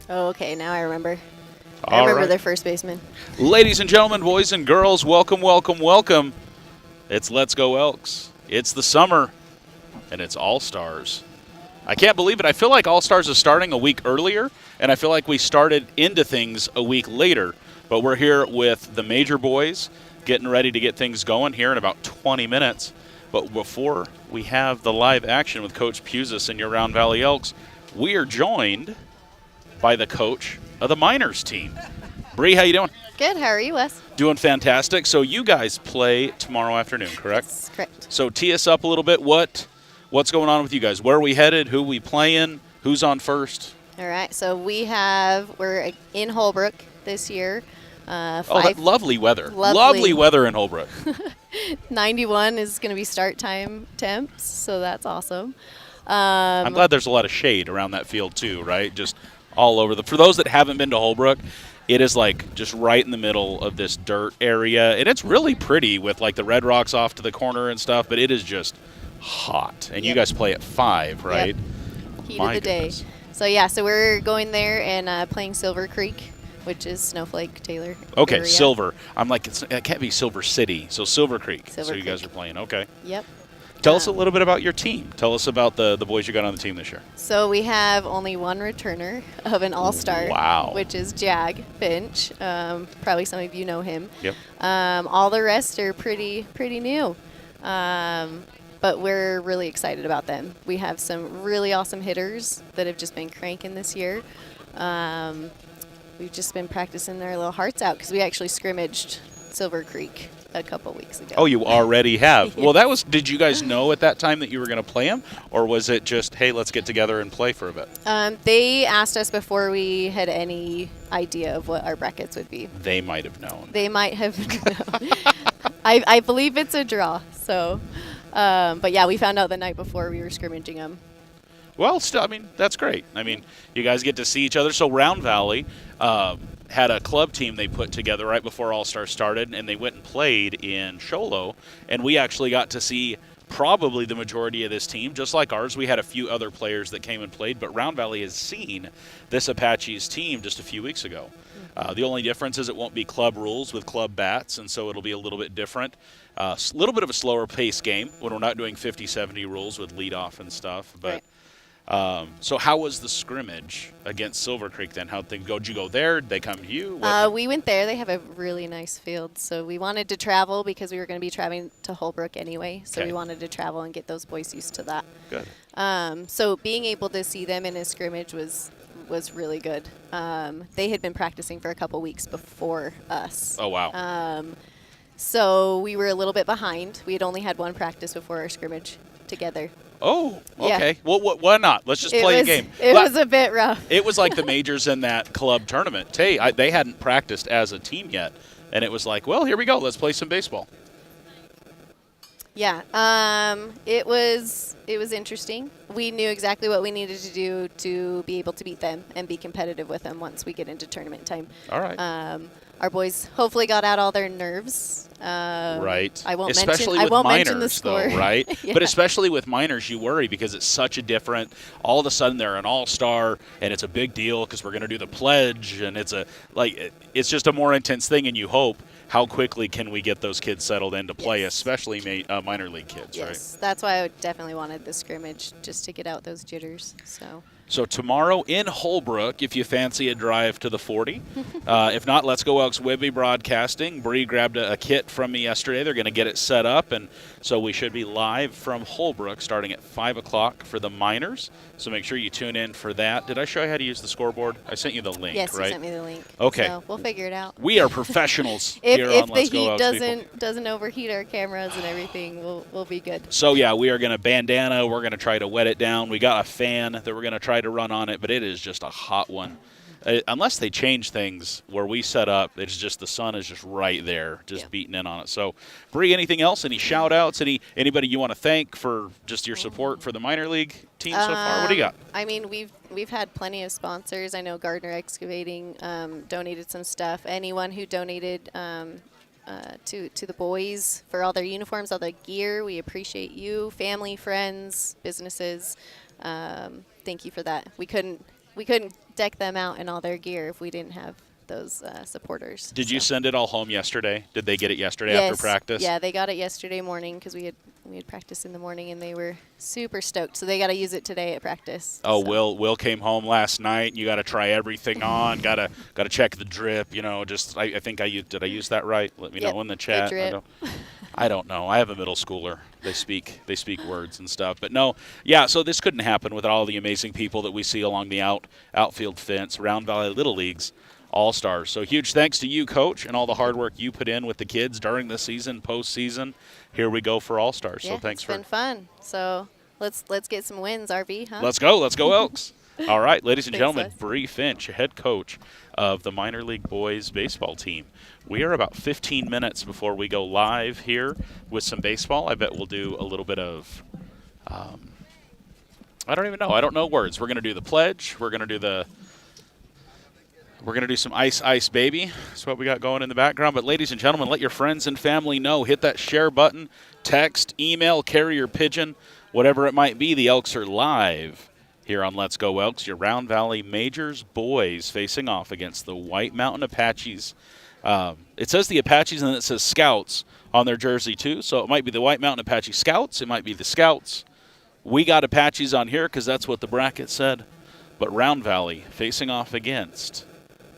Oh, okay. Now I remember. I All remember right. their first baseman. Ladies and gentlemen, boys and girls, welcome, welcome, welcome. It's Let's Go Elks. It's the summer, and it's All Stars. I can't believe it. I feel like All Stars is starting a week earlier, and I feel like we started into things a week later. But we're here with the major boys, getting ready to get things going here in about 20 minutes. But before we have the live action with Coach Bri and your Round Valley Elks, we are joined by the coach of the Miners team. Bri, how you doing? Good. How are you, Wes? Doing fantastic. So you guys play tomorrow afternoon, correct? Yes, correct. So tee us up a little bit. What's going on with you guys? Where are we headed? Who are we playing? Who's on first? All right. So we're in Holbrook this year. Lovely weather. Lovely. Lovely weather in Holbrook. 91 is going to be start time temps, so that's awesome. I'm glad there's a lot of shade around that field too, right? Just all over. For those that haven't been to Holbrook, it is like just right in the middle of this dirt area, and it's really pretty with like the red rocks off to the corner and stuff, but it is just hot. And you guys play at 5, right? Yep. Heat My of the goodness. day. So, yeah, so we're going there and playing Silver Creek, which is Snowflake, Taylor Okay, area. Silver. I'm like, it can't be Silver City. So Silver Creek. Silver so you guys Creek. are playing. Okay. Yep. Tell us a little bit about your team. Tell us about the boys you got on the team this year. So we have only one returner of an all-star, Wow. which is Jag Finch. Probably some of you know him. Yep. All the rest are pretty new. But we're really excited about them. We have some really awesome hitters that have just been cranking this year. We've just been practicing their little hearts out because we actually scrimmaged Silver Creek a couple weeks ago. Oh, you already have. Yes. Well, did you guys know at that time that you were going to play them? Or was it just, hey, let's get together and play for a bit? They asked us before we had any idea of what our brackets would be. They might have known. They might have known. I believe it's a draw. So, but yeah, we found out the night before we were scrimmaging them. Well, still, I mean, that's great. I mean, you guys get to see each other. So Round Valley had a club team they put together right before All-Star started, and they went and played in Sholo, and we actually got to see probably the majority of this team. Just like ours, we had a few other players that came and played, but Round Valley has seen this Apaches team just a few weeks ago. The only difference is it won't be club rules with club bats, and so it'll be a little bit different. A little bit of a slower pace game when we're not doing 50-70 rules with leadoff and stuff, but Right. So how was the scrimmage against Silver Creek then? How'd things go? Did you go there? Did they come to you? We went there. They have a really nice field. So we wanted to travel because we were going to be traveling to Holbrook anyway. So Okay. we wanted to travel and get those boys used to that. Good. So being able to see them in a scrimmage was really good. They had been practicing for a couple weeks before us. Oh, wow. So we were a little bit behind. We had only had one practice before our scrimmage together. Oh, Yeah. okay. Well, why not? Let's just play a game. It Well, was a bit rough. It was like the majors in that club tournament. They hadn't practiced as a team yet, and it was like, well, here we go. Let's play some baseball. Yeah, it was interesting. We knew exactly what we needed to do to be able to beat them and be competitive with them once we get into tournament time. All right. Our boys hopefully got out all their nerves. Right. I won't especially mention. with I won't minors, mention the score. though, right? Yeah. But especially with minors, you worry because it's such a different. All of a sudden, they're an all-star, and it's a big deal because we're going to do the pledge, and it's just a more intense thing. And you hope, how quickly can we get those kids settled in to play, Yes. especially minor league kids, right? Yes, that's why I definitely wanted the scrimmage just to get out those jitters. So tomorrow in Holbrook, if you fancy a drive to the 40. If not, Let's Go Elks Webby Broadcasting. Bree grabbed a kit from me yesterday. They're going to get it set up, and so we should be live from Holbrook starting at 5 o'clock for the Miners. So make sure you tune in for that. Did I show you how to use the scoreboard? I sent you the link, Yes, right? you sent me the link. Okay. So we'll figure it out. We are professionals If here if on the Let's Go heat Elks, people. doesn't overheat our cameras and everything, we'll be good. So, yeah, we are going to bandana. We're going to try to wet it down. We got a fan that we're going to try to run on it, but it is just a hot one. Unless they change things where we set up, it's just the sun is just right there, just beating in on it. So, Bree, anything else? Any shout-outs? Anybody you want to thank for just your support for the minor league team so far? What do you got? I mean, we've had plenty of sponsors. I know Gardner Excavating donated some stuff. Anyone who donated to the boys for all their uniforms, all their gear, we appreciate you. Family, friends, businesses, thank you for that. We couldn't deck them out in all their gear if we didn't have those supporters. Did you send it all home yesterday? Did they get it yesterday Yes. after practice? Yeah, they got it yesterday morning because we had practice in the morning, and they were super stoked. So they got to use it today at practice. Oh, so. Will came home last night. And you got to try everything on. Got to check the drip. Just I think did I use that right? Let me know in the chat. I don't know. I have a middle schooler. They speak words and stuff. But no, yeah. So this couldn't happen without all the amazing people that we see along the outfield fence, Round Valley Little Leagues All Stars. So huge thanks to you, Coach, and all the hard work you put in with the kids during the season, postseason. Here we go for All Stars. Yeah, so thanks it's been fun. So let's get some wins, RV, huh? Let's go Elks. All right, ladies and Thanks, gentlemen, Les. Bri Finch, head coach of the minor league boys baseball team. We are about 15 minutes before we go live here with some baseball. I bet we'll do a little bit of, I don't even know. I don't know words. We're going to do the pledge. We're going to do some Ice Baby. That's what we got going in the background. But ladies and gentlemen, let your friends and family know. Hit that share button, text, email, carrier pigeon, whatever it might be. The Elks are live here on Let's Go Elks, your Round Valley Majors boys facing off against the White Mountain Apaches. It says the Apaches and then it says Scouts on their jersey too. So it might be the White Mountain Apache Scouts. It might be the Scouts. We got Apaches on here because that's what the bracket said. But Round Valley facing off against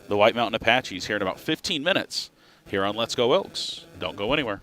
the White Mountain Apaches here in about 15 minutes here on Let's Go Elks. Don't go anywhere.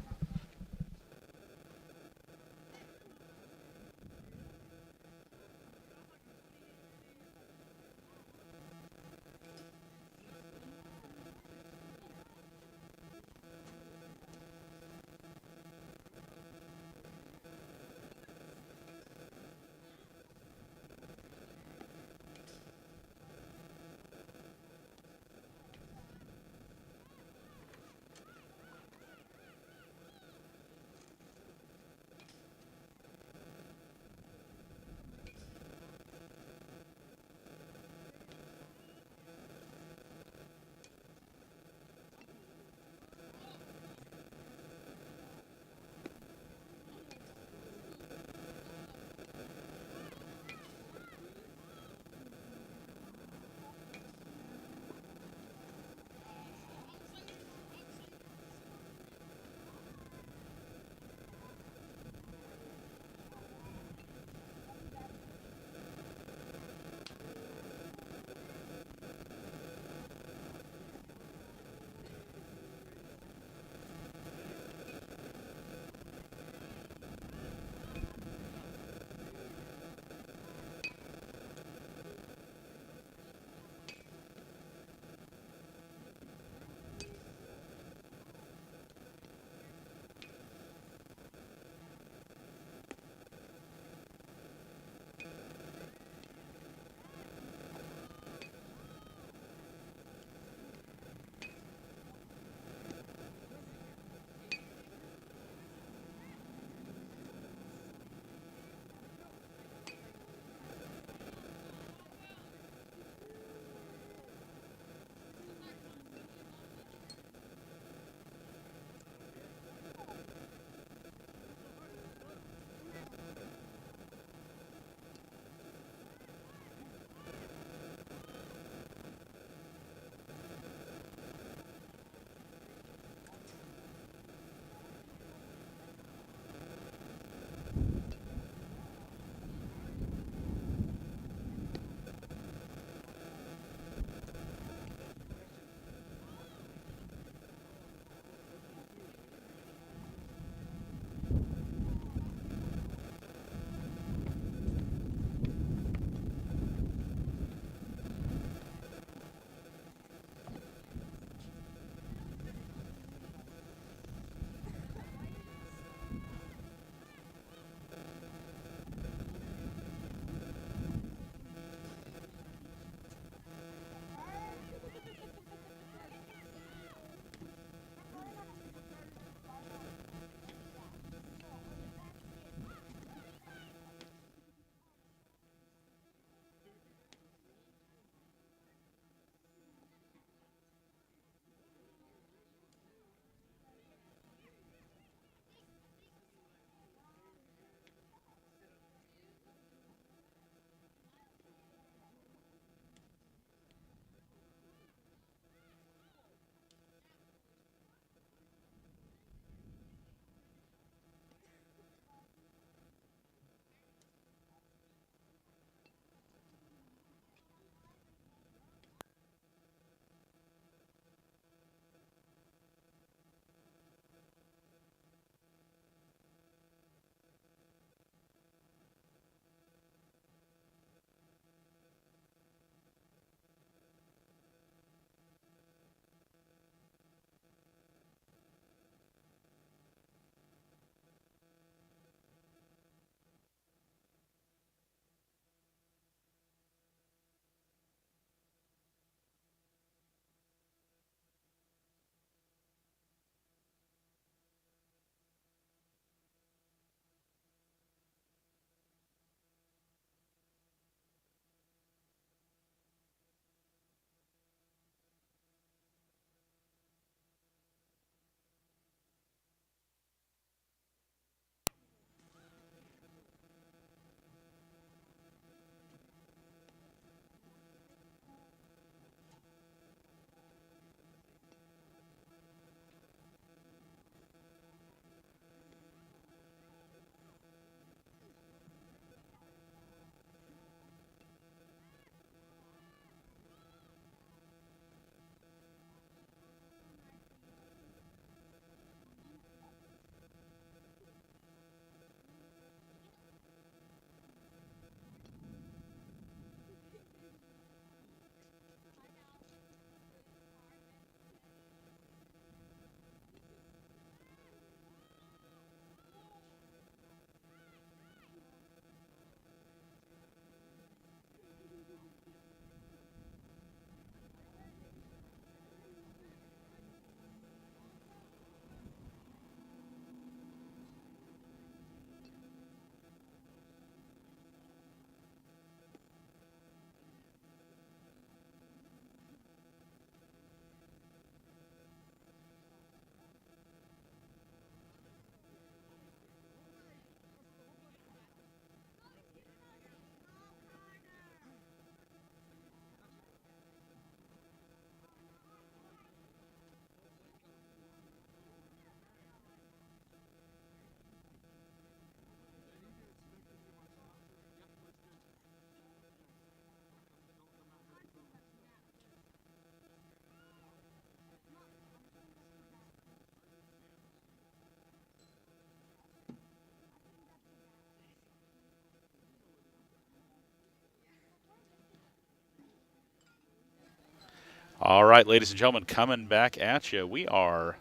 All right, ladies and gentlemen, coming back at you. We are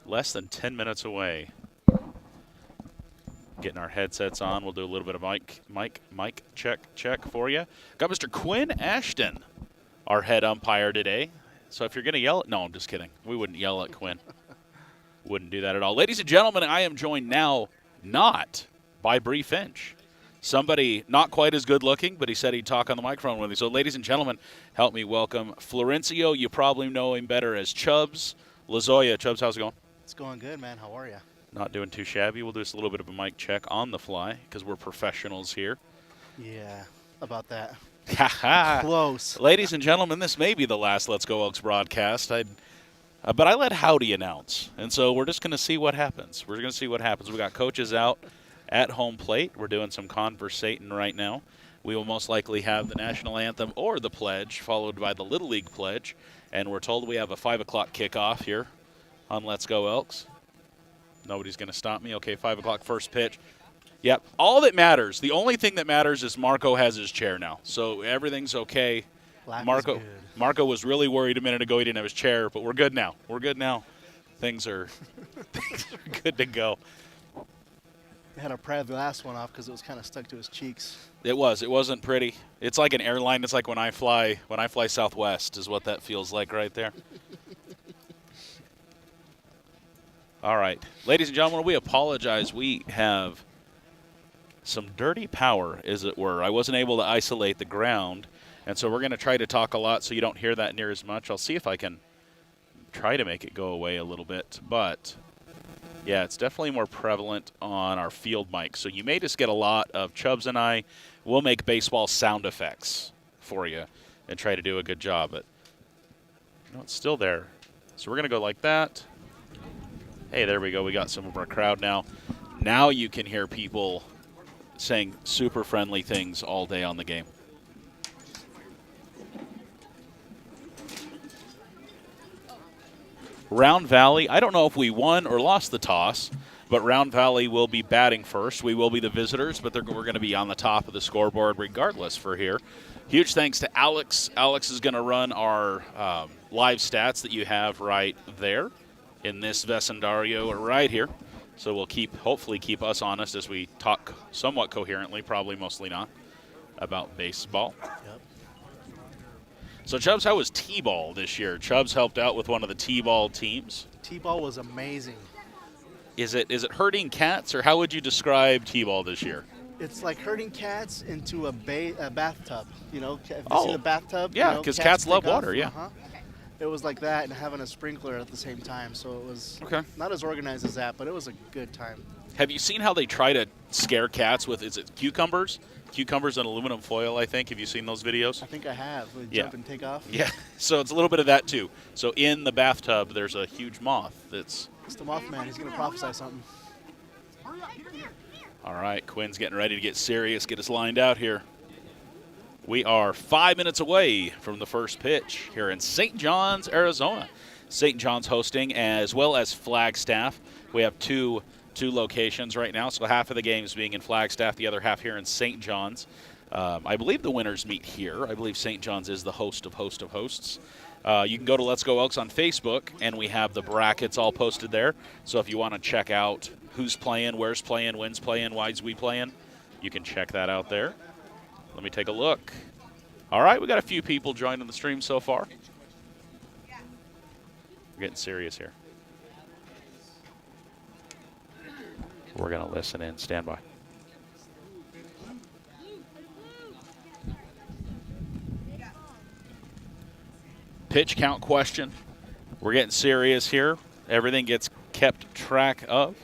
less than 10 minutes away. Getting our headsets on. We'll do a little bit of mic check for you. Got Mr. Quinn Ashton, our head umpire today. So if you're going to yell at – no, I'm just kidding. We wouldn't yell at Quinn. Wouldn't do that at all. Ladies and gentlemen, I am joined now not by Bri Finch. Somebody not quite as good looking, but he said he'd talk on the microphone with me. So ladies and gentlemen, help me welcome Florencio. You probably know him better as Chubbz. LaZoya. Chubbz, how's it going? It's going good, man. How are you? Not doing too shabby. We'll do just a little bit of a mic check on the fly because we're professionals here. Yeah, about that. Ha Close. Ladies and gentlemen, this may be the last Let's Go Elks broadcast. But I let Howdy announce, and so we're just going to see what happens. We're going to see what happens. We got coaches out at home plate. We're doing some conversating right now. We will most likely have the national anthem or the pledge, followed by the Little League pledge. And we're told we have a 5 o'clock kickoff here on Let's Go Elks. Nobody's going to stop me. Okay, 5 o'clock first pitch. Yep, all that matters, the only thing that matters is Marco has his chair now. So everything's okay. Marco was really worried a minute ago he didn't have his chair, but we're good now. We're good now. Things are good to go. I had to pry the last one off because it was kind of stuck to his cheeks. It was. It wasn't pretty. It's like an airline. It's like when I fly Southwest is what that feels like right there. All right. Ladies and gentlemen, we apologize. We have some dirty power, as it were. I wasn't able to isolate the ground, and so we're going to try to talk a lot so you don't hear that near as much. I'll see if I can try to make it go away a little bit, but yeah, it's definitely more prevalent on our field mics. So you may just get a lot of Chubbz and I. We'll make baseball sound effects for you and try to do a good job. But no, it's still there. So we're going to go like that. Hey, there we go. We got some of our crowd now. Now you can hear people saying super friendly things all day on the game. Round Valley, I don't know if we won or lost the toss, but Round Valley will be batting first. We will be the visitors, but we're going to be on the top of the scoreboard regardless for here. Huge thanks to Alex. Alex is going to run our live stats that you have right there in this vecindario right here. So we'll hopefully keep us honest as we talk somewhat coherently, probably mostly not, about baseball. Yep. So, Chubbz, how was T-ball this year? Chubbz helped out with one of the T-ball teams. T-ball was amazing. Is it herding cats, or how would you describe T-ball this year? It's like herding cats into a bathtub. You know, have you seen the bathtub? Yeah, because cats love water, yeah. It was like that and having a sprinkler at the same time. So it was not as organized as that, but it was a good time. Have you seen how they try to scare cats with, is it cucumbers? Cucumbers and aluminum foil, I think. Have you seen those videos? I think I have. Jump and take off. Yeah, so it's a little bit of that, too. So in the bathtub, there's a huge moth that's... It's the Mothman. He's going to prophesy something. All right, Quinn's getting ready to get serious, get us lined out here. We are 5 minutes away from the first pitch here in St. John's, Arizona. St. John's hosting as well as Flagstaff. We have two locations right now, so half of the games being in Flagstaff, the other half here in St. John's. I believe the winners meet here. I believe St. John's is the host of hosts. You can go to Let's Go Elks on Facebook, and we have the brackets all posted there. So if you want to check out who's playing, where's playing, when's playing, why's we playing, you can check that out there. Let me take a look. All right, we got a few people joining the stream so far. We're getting serious here. We're going to listen in. Stand by. Pitch count question. We're getting serious here. Everything gets kept track of.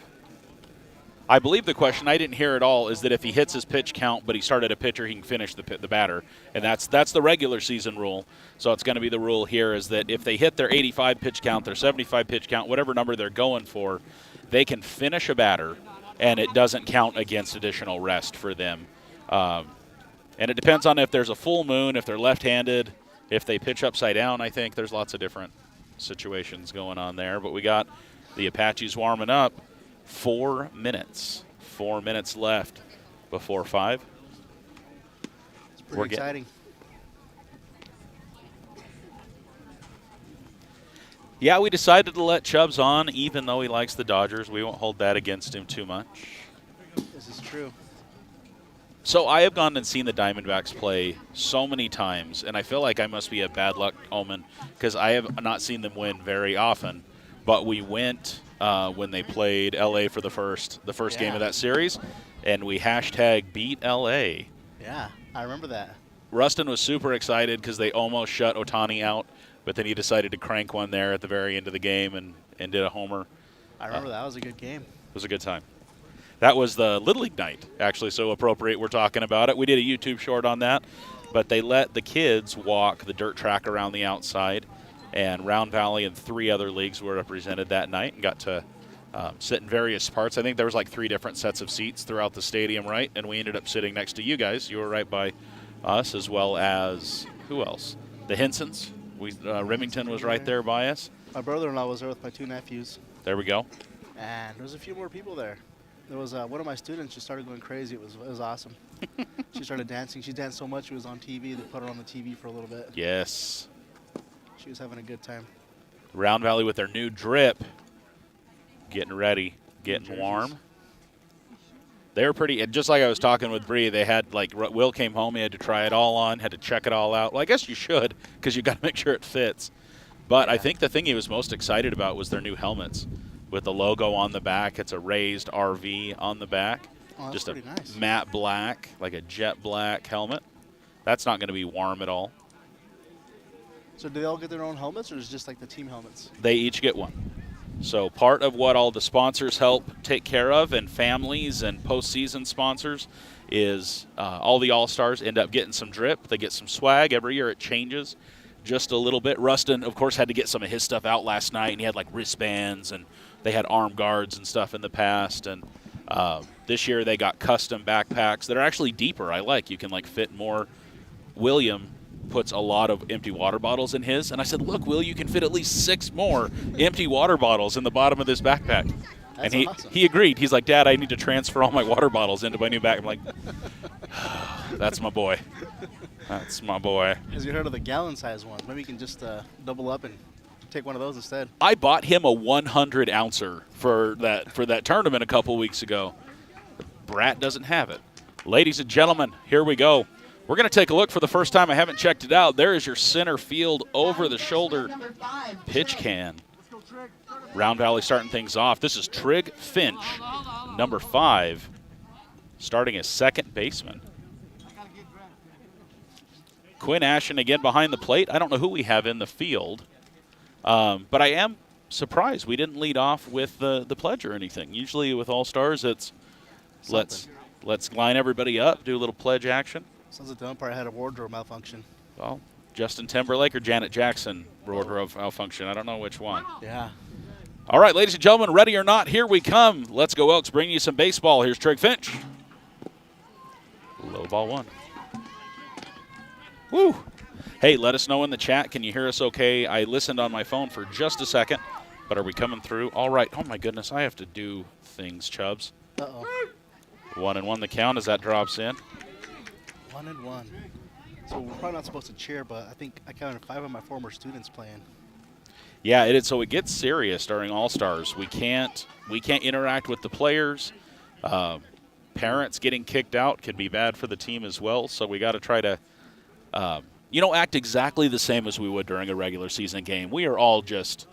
I believe the question, I didn't hear it all, is that if he hits his pitch count but he started a pitcher, he can finish the batter. And that's the regular season rule. So it's going to be the rule here is that if they hit their 85 pitch count, their 75 pitch count, whatever number they're going for, they can finish a batter, and it doesn't count against additional rest for them. And it depends on if there's a full moon, if they're left-handed, if they pitch upside down. I think there's lots of different situations going on there. But we got the Apaches warming up. 4 minutes. 4 minutes left before 5. It's pretty exciting. Yeah, we decided to let Chubbz on, even though he likes the Dodgers. We won't hold that against him too much. This is true. So I have gone and seen the Diamondbacks play so many times, and I feel like I must be a bad luck omen because I have not seen them win very often. But we went when they played L.A. for the first game of that series, and we hashtag beat L.A. Yeah, I remember that. Rustin was super excited because they almost shut Ohtani out, but then he decided to crank one there at the very end of the game and did a homer. I remember that was a good game. It was a good time. That was the Little League night, actually, so appropriate we're talking about it. We did a YouTube short on that, but they let the kids walk the dirt track around the outside, and Round Valley and 3 other leagues were represented that night and got to sit in various parts. I think there was like 3 different sets of seats throughout the stadium, right? And we ended up sitting next to you guys. You were right by us, as well as, who else? The Hensons. Remington was right there by us. My brother-in-law was there with my 2 nephews. There we go. And there was a few more people there. There was one of my students just started going crazy. It was awesome. She started dancing. She danced so much it was on TV. They put her on the TV for a little bit. Yes. She was having a good time. Round Valley with their new drip. Getting ready, getting warm. They were pretty, just like I was talking with Bri, they had, like, Will came home, he had to try it all on, had to check it all out. Well, I guess you should, because you got to make sure it fits. But I think the thing he was most excited about was their new helmets. With the logo on the back, it's a raised RV on the back. Oh, just a nice. matte black, like a jet black helmet. That's not going to be warm at all. So do they all get their own helmets, or is it just like the team helmets? They each get one. So part of what all the sponsors help take care of, and families and postseason sponsors, is all the All-Stars end up getting some drip. They get some swag. Every year it changes just a little bit. Rustin, of course, had to get some of his stuff out last night, and he had like wristbands, and they had arm guards and stuff in the past. And this year they got custom backpacks that are actually deeper. I like. You can like fit more. William puts a lot of empty water bottles in his, and I said, look, Will, you can fit at least 6 more empty water bottles in the bottom of this backpack. That's and awesome. he agreed. He's like, Dad, I need to transfer all my water bottles into my new bag. I'm like, that's my boy. That's my boy. Have you heard of the gallon-size ones? Maybe you can just double up and take one of those instead. I bought him a 100-ouncer for that tournament a couple weeks ago. Brat doesn't have it. Ladies and gentlemen, here we go. We're going to take a look for the first time. I haven't checked it out. There is your center field over-the-shoulder pitch can. Round Valley starting things off. This is Trig Finch, number 5, starting as second baseman. Quinn Ashton again behind the plate. I don't know who we have in the field, but I am surprised we didn't lead off with the pledge or anything. Usually with All-Stars, it's let's line everybody up, do a little pledge action. Sounds like the umpire had a wardrobe malfunction. Well, Justin Timberlake or Janet Jackson wardrobe malfunction. I don't know which one. Yeah. All right, ladies and gentlemen, ready or not, here we come. Let's go Elks, bring you some baseball. Here's Trig Finch. Low ball 1. Woo. Hey, let us know in the chat. Can you hear us okay? I listened on my phone for just a second, but are we coming through? All right. Oh, my goodness. I have to do things, Chubbz. Uh-oh. 1-1 the count as that drops in. 1-1. So we're probably not supposed to cheer, but I think I counted 5 of my former students playing. Yeah, it is. So it gets serious during All-Stars. We can't interact with the players. Parents getting kicked out could be bad for the team as well. So we got to try to, act exactly the same as we would during a regular season game. We are all just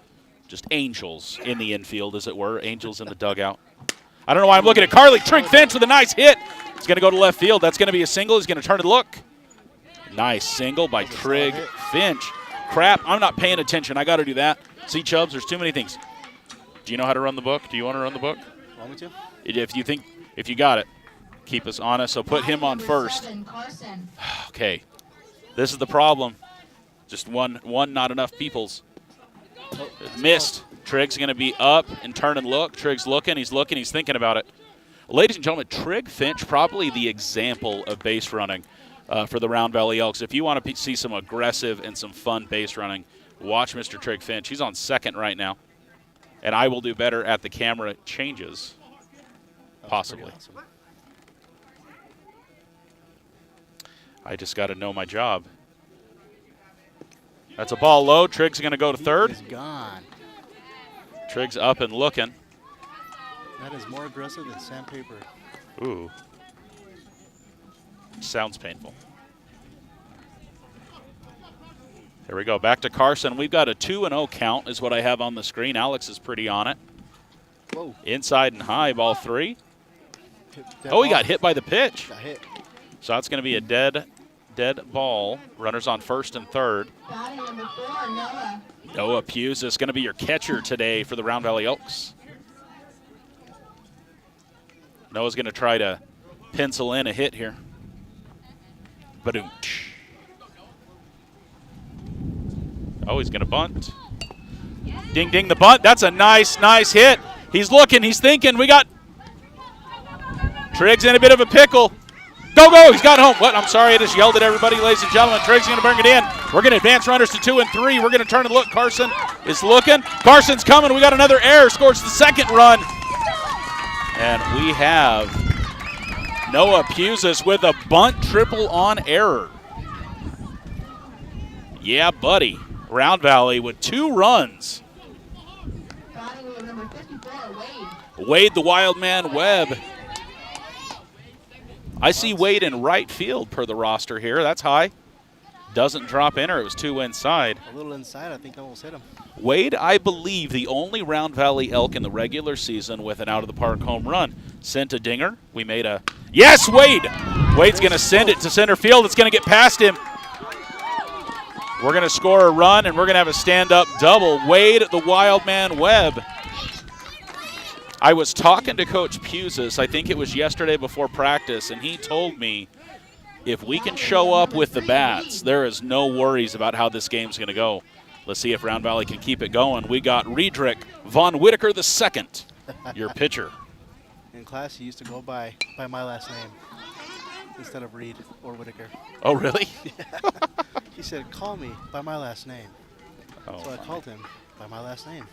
angels in the infield, as it were, angels in the dugout. I don't know why I'm looking at Carly. Trig Finch with a nice hit. It's going to go to left field. That's going to be a single. He's going to turn and look. Nice single by Trig Finch. Crap, I'm not paying attention. I got to do that. See, Chubbz, there's too many things. Do you know how to run the book? Do you want to run the book? Want me to? If you got it, keep us honest. So put him on first. Okay. This is the problem. Just one not enough peoples. Missed. Trig's going to be up and turn and look. Trig's looking, he's thinking about it. Ladies and gentlemen, Trig Finch, probably the example of base running for the Round Valley Elks. If you want to see some aggressive and some fun base running, watch Mr. Trig Finch. He's on second right now. And I will do better at the camera changes, possibly. Awesome. I just got to know my job. That's a ball low. Trig's going to go to third. He's gone. Trig's up and looking. That is more aggressive than sandpaper. Ooh. Sounds painful. Here we go. Back to Karson. We've got a 2-0 count is what I have on the screen. Alex is pretty on it. Whoa. Inside and high, ball 3. Oh, He got hit by the pitch. Got hit. So that's going to be a dead ball. Runners on first and third. Noah Hughes is going to be your catcher today for the Round Valley Elks. Noah's going to try to pencil in a hit here. Ba-doom. Oh, he's going to bunt. Ding, ding, the bunt. That's a nice hit. He's looking. He's thinking. We got Trig's in a bit of a pickle. Go, go. He's got home. What? I'm sorry. I just yelled at everybody, ladies and gentlemen. Trig's going to bring it in. We're going to advance runners to 2 and 3. We're going to turn and look. Karson is looking. Carson's coming. We got another error. Scores the second run. And we have Noah Pusis with a bunt triple on error. Yeah, buddy. Round Valley with 2 runs. Wade the Wild Man Webb. I see Wade in right field per the roster here. That's high. Doesn't drop in, or it was 2 inside. A little inside. I think I almost hit him. Wade, I believe, the only Round Valley Elk in the regular season with an out-of-the-park home run. Sent a dinger. We made a... Yes, Wade! Wade's going to send it to center field. It's going to get past him. We're going to score a run, and we're going to have a stand-up double. Wade the Wild Man Webb. I was talking to Coach Pusis, I think it was yesterday before practice, and he told me if we can show up with the bats, there is no worries about how this game's going to go. Let's see if Round Valley can keep it going. We got Riedrich Von Whitaker II, your pitcher. In class, he used to go by my last name instead of Reed or Whitaker. Oh, really? Yeah. He said, call me by my last name. Oh, So I called him by my last name.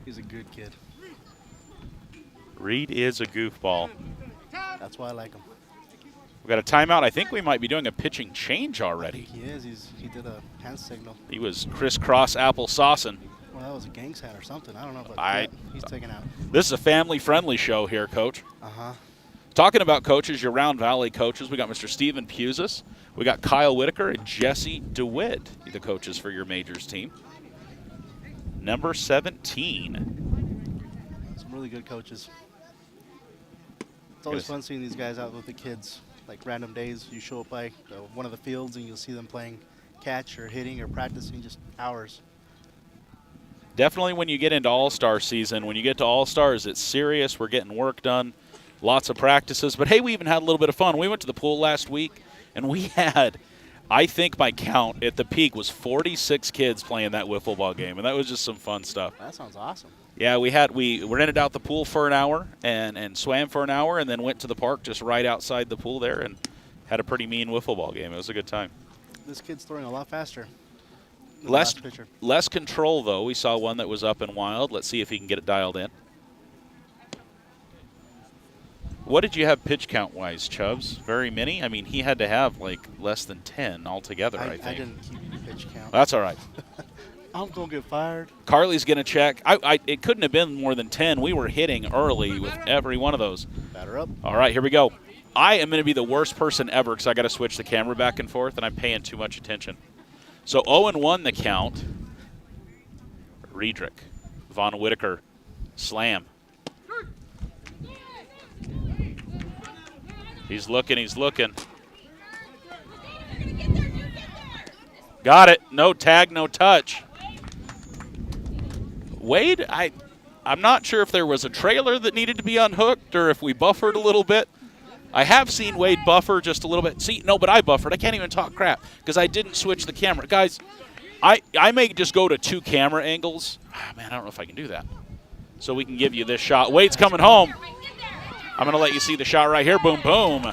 He's a good kid. Reed is a goofball. That's why I like him. We got a timeout. I think we might be doing a pitching change already. He is. He did a hand signal. He was crisscross applesaucing. Well, that was a gang sign or something. I don't know, but he's taken out. This is a family-friendly show here, Coach. Uh-huh. Talking about coaches, your Round Valley coaches, we got Mr. Steven Pusis. We got Kyle Whitaker and Jesse DeWitt, the coaches for your majors team. Number 17. Some really good coaches. It's always fun seeing these guys out with the kids. Like random days, you show up by one of the fields and you'll see them playing catch or hitting or practicing just hours. Definitely when you get into All-Star season, when you get to All-Stars, it's serious. We're getting work done, lots of practices. But, hey, we even had a little bit of fun. We went to the pool last week, and we had, I think my count at the peak was 46 kids playing that wiffle ball game, and that was just some fun stuff. That sounds awesome. Yeah, we rented out the pool for an hour and swam for an hour and then went to the park just right outside the pool there and had a pretty mean wiffle ball game. It was a good time. This kid's throwing a lot faster. Less control, though. We saw one that was up and wild. Let's see if he can get it dialed in. What did you have pitch count-wise, Chubbz? Very many? I mean, he had to have, like, less than 10 altogether, I think. I didn't keep pitch count. That's all right. I'm going to get fired. Carly's going to check. It couldn't have been more than 10. We were hitting early with every one of those. Batter up. All right, here we go. I am going to be the worst person ever because I got to switch the camera back and forth, and I'm paying too much attention. So 0-1 the count. Riedrich, Von Whitaker, slam. He's looking, he's looking. Got it. No tag, no touch. Wade, I'm not sure if there was a trailer that needed to be unhooked or if we buffered a little bit. I have seen Wade buffer just a little bit. See, no, but I buffered. I can't even talk crap because I didn't switch the camera. Guys, I may just go to 2 camera angles. Man, I don't know if I can do that. So we can give you this shot. Wade's coming home. I'm going to let you see the shot right here. Boom, boom.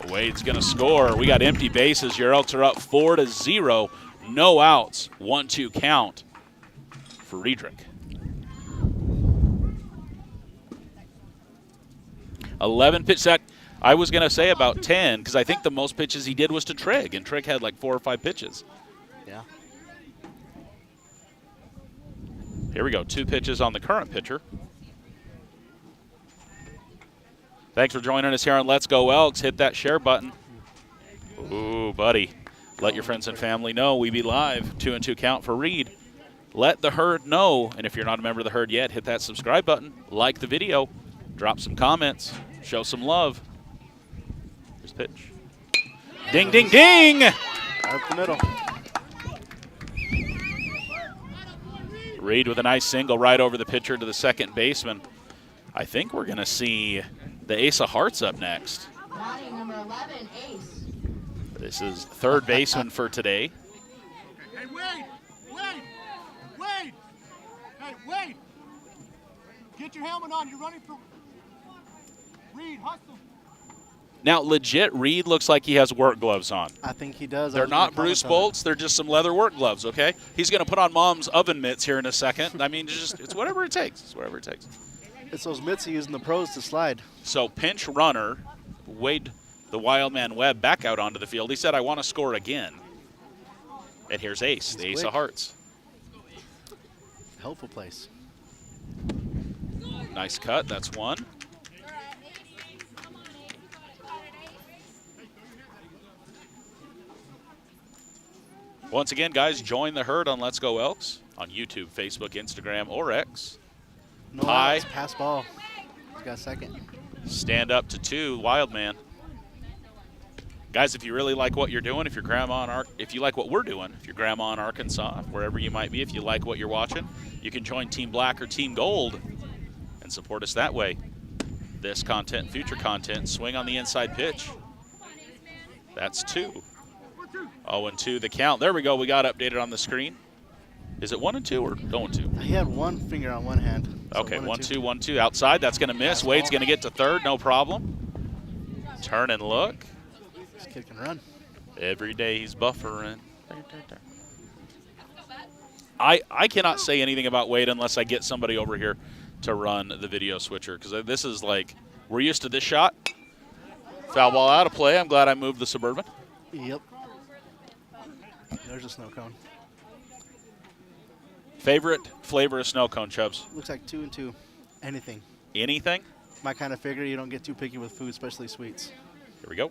Wade's going to score. We got empty bases. Your Elks are up 4-0. No outs. 1-2 count for Riedrich. 11 pitch set. I was going to say about 10 because I think the most pitches he did was to Trig, and Trig had like 4 or 5 pitches. Yeah. Here we go. 2 pitches on the current pitcher. Thanks for joining us here on Let's Go Elks. Hit that share button. Ooh, buddy. Let your friends and family know we be live. 2-2 count for Reed. Let the herd know. And if you're not a member of the herd yet, hit that subscribe button. Like the video. Drop some comments. Show some love. Here's the pitch. Ding, ding, ding! Out the middle. Reed with a nice single right over the pitcher to the second baseman. I think we're going to see the Ace of Hearts up next. Number 11, Ace. This is third baseman for today. Hey, Wade! Hey, Wade! Get your helmet on. You're running for Reed. Hustle. Now, legit, Reed looks like he has work gloves on. I think he does. They're not Bruce bolts. They're just some leather work gloves, okay? He's going to put on Mom's oven mitts here in a second. I mean, it's whatever it takes. It's whatever it takes. It's those mitts he used in the pros to slide. So pinch runner, Wade, the wild man Webb, back out onto the field. He said, I want to score again. And here's Ace, the Ace of Hearts. Helpful place. Nice cut. That's one. Once again, guys, join the herd on Let's Go Elks on YouTube, Facebook, Instagram, or X. No Pie. outs, pass ball. He's got second. Stand up to 2, wild man. Guys, if you really like what you're doing, if you like what we're doing, if you're grandma in Arkansas, wherever you might be, if you like what you're watching, you can join Team Black or Team Gold and support us that way. This content, future content, swing on the inside pitch. That's 2. 0-2 the count. There we go. We got updated on the screen. Is it 1-2 or 0-2? He had one finger on one hand. So Okay, 1-2, 1-2. Outside. That's going to miss. Wade's going to get to third. No problem. Turn and look. This kid can run. Every day he's buffering. I cannot say anything about Wade unless I get somebody over here to run the video switcher, because this is like, we're used to this shot. Foul ball out of play. I'm glad I moved the Suburban. Yep. There's a snow cone. Favorite flavor of snow cone, Chubbz? Looks like 2-2. Anything. Anything? My kind of figure, you don't get too picky with food, especially sweets. Here we go.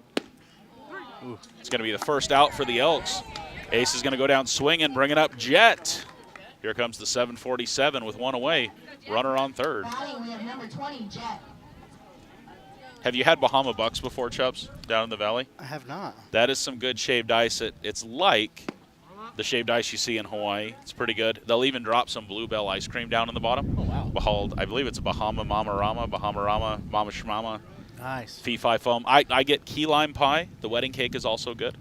Ooh. It's going to be the first out for the Elks. Ace is going to go down swinging, bringing up Jett. Here comes the 747 with one away. Runner on third. Batting, we have number 20, Jett. Have you had Bahama Bucks before, Chubbz, down in the valley? I have not. That is some good shaved ice. It's like the shaved ice you see in Hawaii. It's pretty good. They'll even drop some Bluebell ice cream down in the bottom. Oh, wow. Behold, I believe it's Bahama Mama Rama, Mama Shmama. Nice. Fee-fi foam. I get key lime pie. The wedding cake is also good.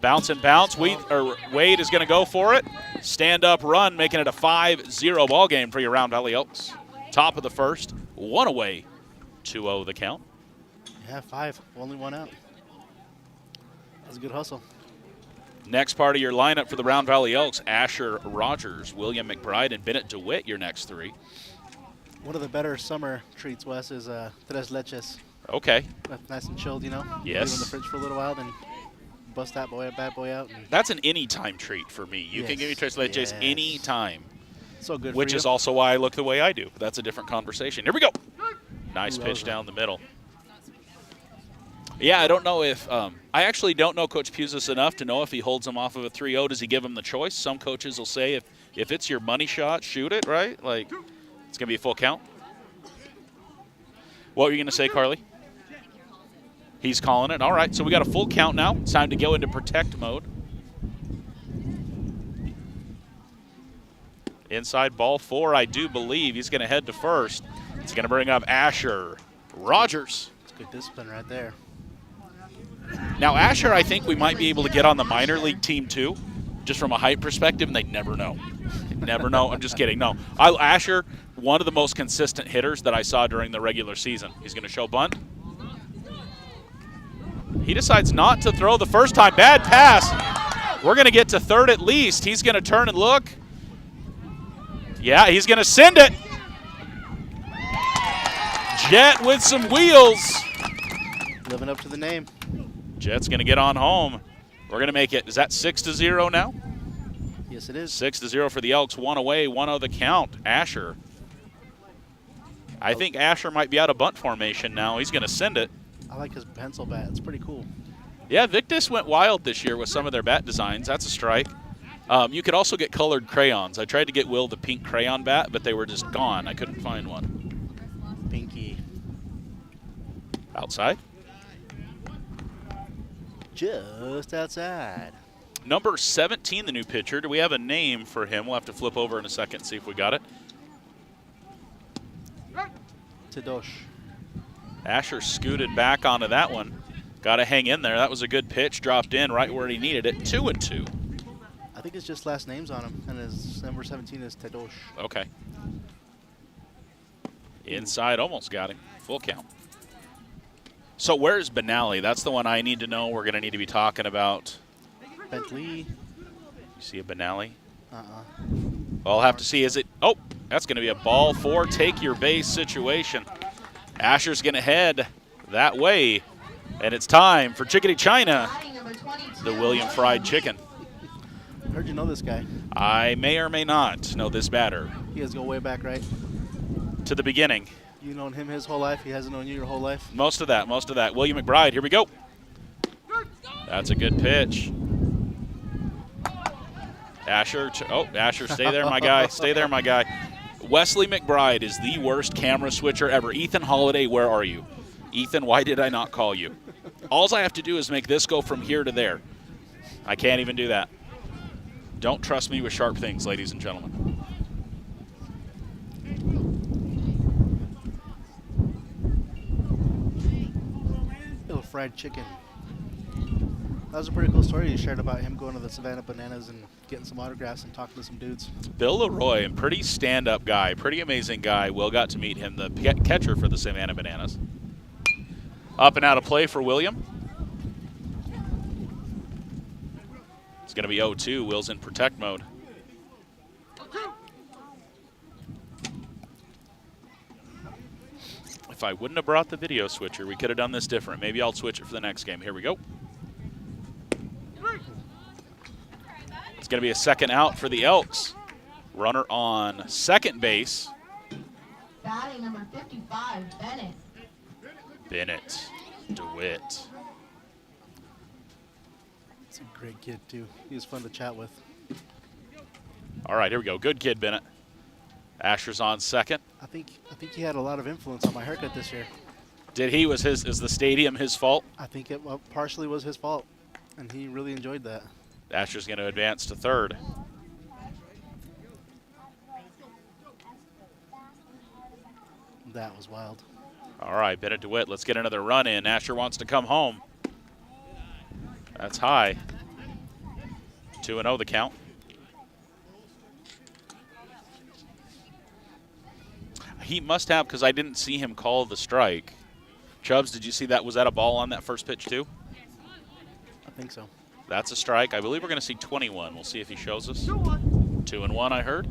Bounce and bounce. Wade is going to go for it. Stand up run, making it a 5-0 ball game for your Round Valley Elks. Top of the first, one away. 2-0 the count. Yeah, 5. Only one out. That's a good hustle. Next part of your lineup for the Round Valley Elks, Asher Rogers, William McBride, and Bennett DeWitt, your next 3. One of the better summer treats, Wes, is tres leches. Okay. That's nice and chilled, you know? Yes. Leave it in the fridge for a little while, then bust that bad boy out. And That's an anytime treat for me. You can give me tres leches Yes. anytime. so good Which for you. is also why I look the way I do. But that's a different conversation. Here we go. Nice Ooh, pitch down the middle. Yeah, I don't know if I actually don't know Coach Pusis enough to know if he holds him off of a 3-0. Does he give him the choice? Some coaches will say if it's your money shot, shoot it, right? Like, it's going to be a full count. What were you going to say, Carly? He's calling it. All right, so we got a full count now. It's time to go into protect mode. Inside ball 4, I do believe. He's going to head to first. It's going to bring up Asher Rogers. It's good discipline right there. Now, Asher, I think we might be able to get on the minor league team too, just from a height perspective, and they never know. They never know. I'm just kidding. No. Asher, one of the most consistent hitters that I saw during the regular season. He's going to show bunt. He decides not to throw the first time. Bad pass. We're going to get to third at least. He's going to turn and look. Yeah, he's going to send it. Jett with some wheels. Living up to the name. Jett's going to get on home. We're going to make it, is that 6-0 now? Yes, Yes, it is. 6-0 for the Elks. 1 away, 1-0 the count. Asher. I think Asher might be out of bunt formation now. He's going to send it. I like his pencil bat. It's pretty cool. Yeah, Victus went wild this year with some of their bat designs. That's a strike. You could also get colored crayons. I tried to get Will the pink crayon bat, but they were just gone. I couldn't find one. Pinky. Outside. Just outside. Number 17, the new pitcher. Do we have a name for him? We'll have to flip over in a second and see if we got it. Tedosh. Asher scooted back onto that one. Got to hang in there. That was a good pitch. Dropped in right where he needed it. 2-2. I think it's just last names on him, and his number 17 is Tedosh. Okay. Inside, almost got him. Full count. So where's Benally? That's the one I need to know. We're going to need to be talking about. Bentley. You see a Benally? Uh-uh. I'll have to see. Is it? Oh, that's going to be a ball 4. Take your base situation. Asher's going to head that way. And it's time for Chickadee China, Batting number 22. the William Fried Chicken. Heard you know this guy. I may or may not know this batter. You guys go way back, right? To the beginning. You known him his whole life. He hasn't known you your whole life. Most of that. William McBride, here we go. That's a good pitch. Asher, Asher, stay there, my guy. Stay there, my guy. Wesley McBride is the worst camera switcher ever. Ethan Holiday, where are you? Ethan, why did I not call you? All I have to do is make this go from here to there. I can't even do that. Don't trust me with sharp things, ladies and gentlemen. Little fried chicken. That was a pretty cool story you shared about him going to the Savannah Bananas and getting some autographs and talking to some dudes. Bill Leroy, a pretty stand-up guy, pretty amazing guy. Will got to meet him, the catcher for the Savannah Bananas. Up and out of play for William. It's going to be 0-2. Will's in protect mode. If I wouldn't have brought the video switcher, we could have done this different. Maybe I'll switch it for the next game. Here we go. It's going to be a second out for the Elks. Runner on second base. Batting number 55, Bennett. Bennett DeWitt. He's a great kid, too. He was fun to chat with. All right, here we go. Good kid, Bennett. Asher's on second. I think he had a lot of influence on my haircut this year. Did he? Is the stadium his fault? I think it partially was his fault, and he really enjoyed that. Asher's going to advance to third. That was wild. All right, Bennett DeWitt, let's get another run in. Asher wants to come home. That's high. 2-0 the count. He must have, because I didn't see him call the strike. Chubbz, did you see that? Was that a ball on that first pitch too? I think so. That's a strike. I believe we're going to see 21. We'll see if he shows us. 2-1, I heard.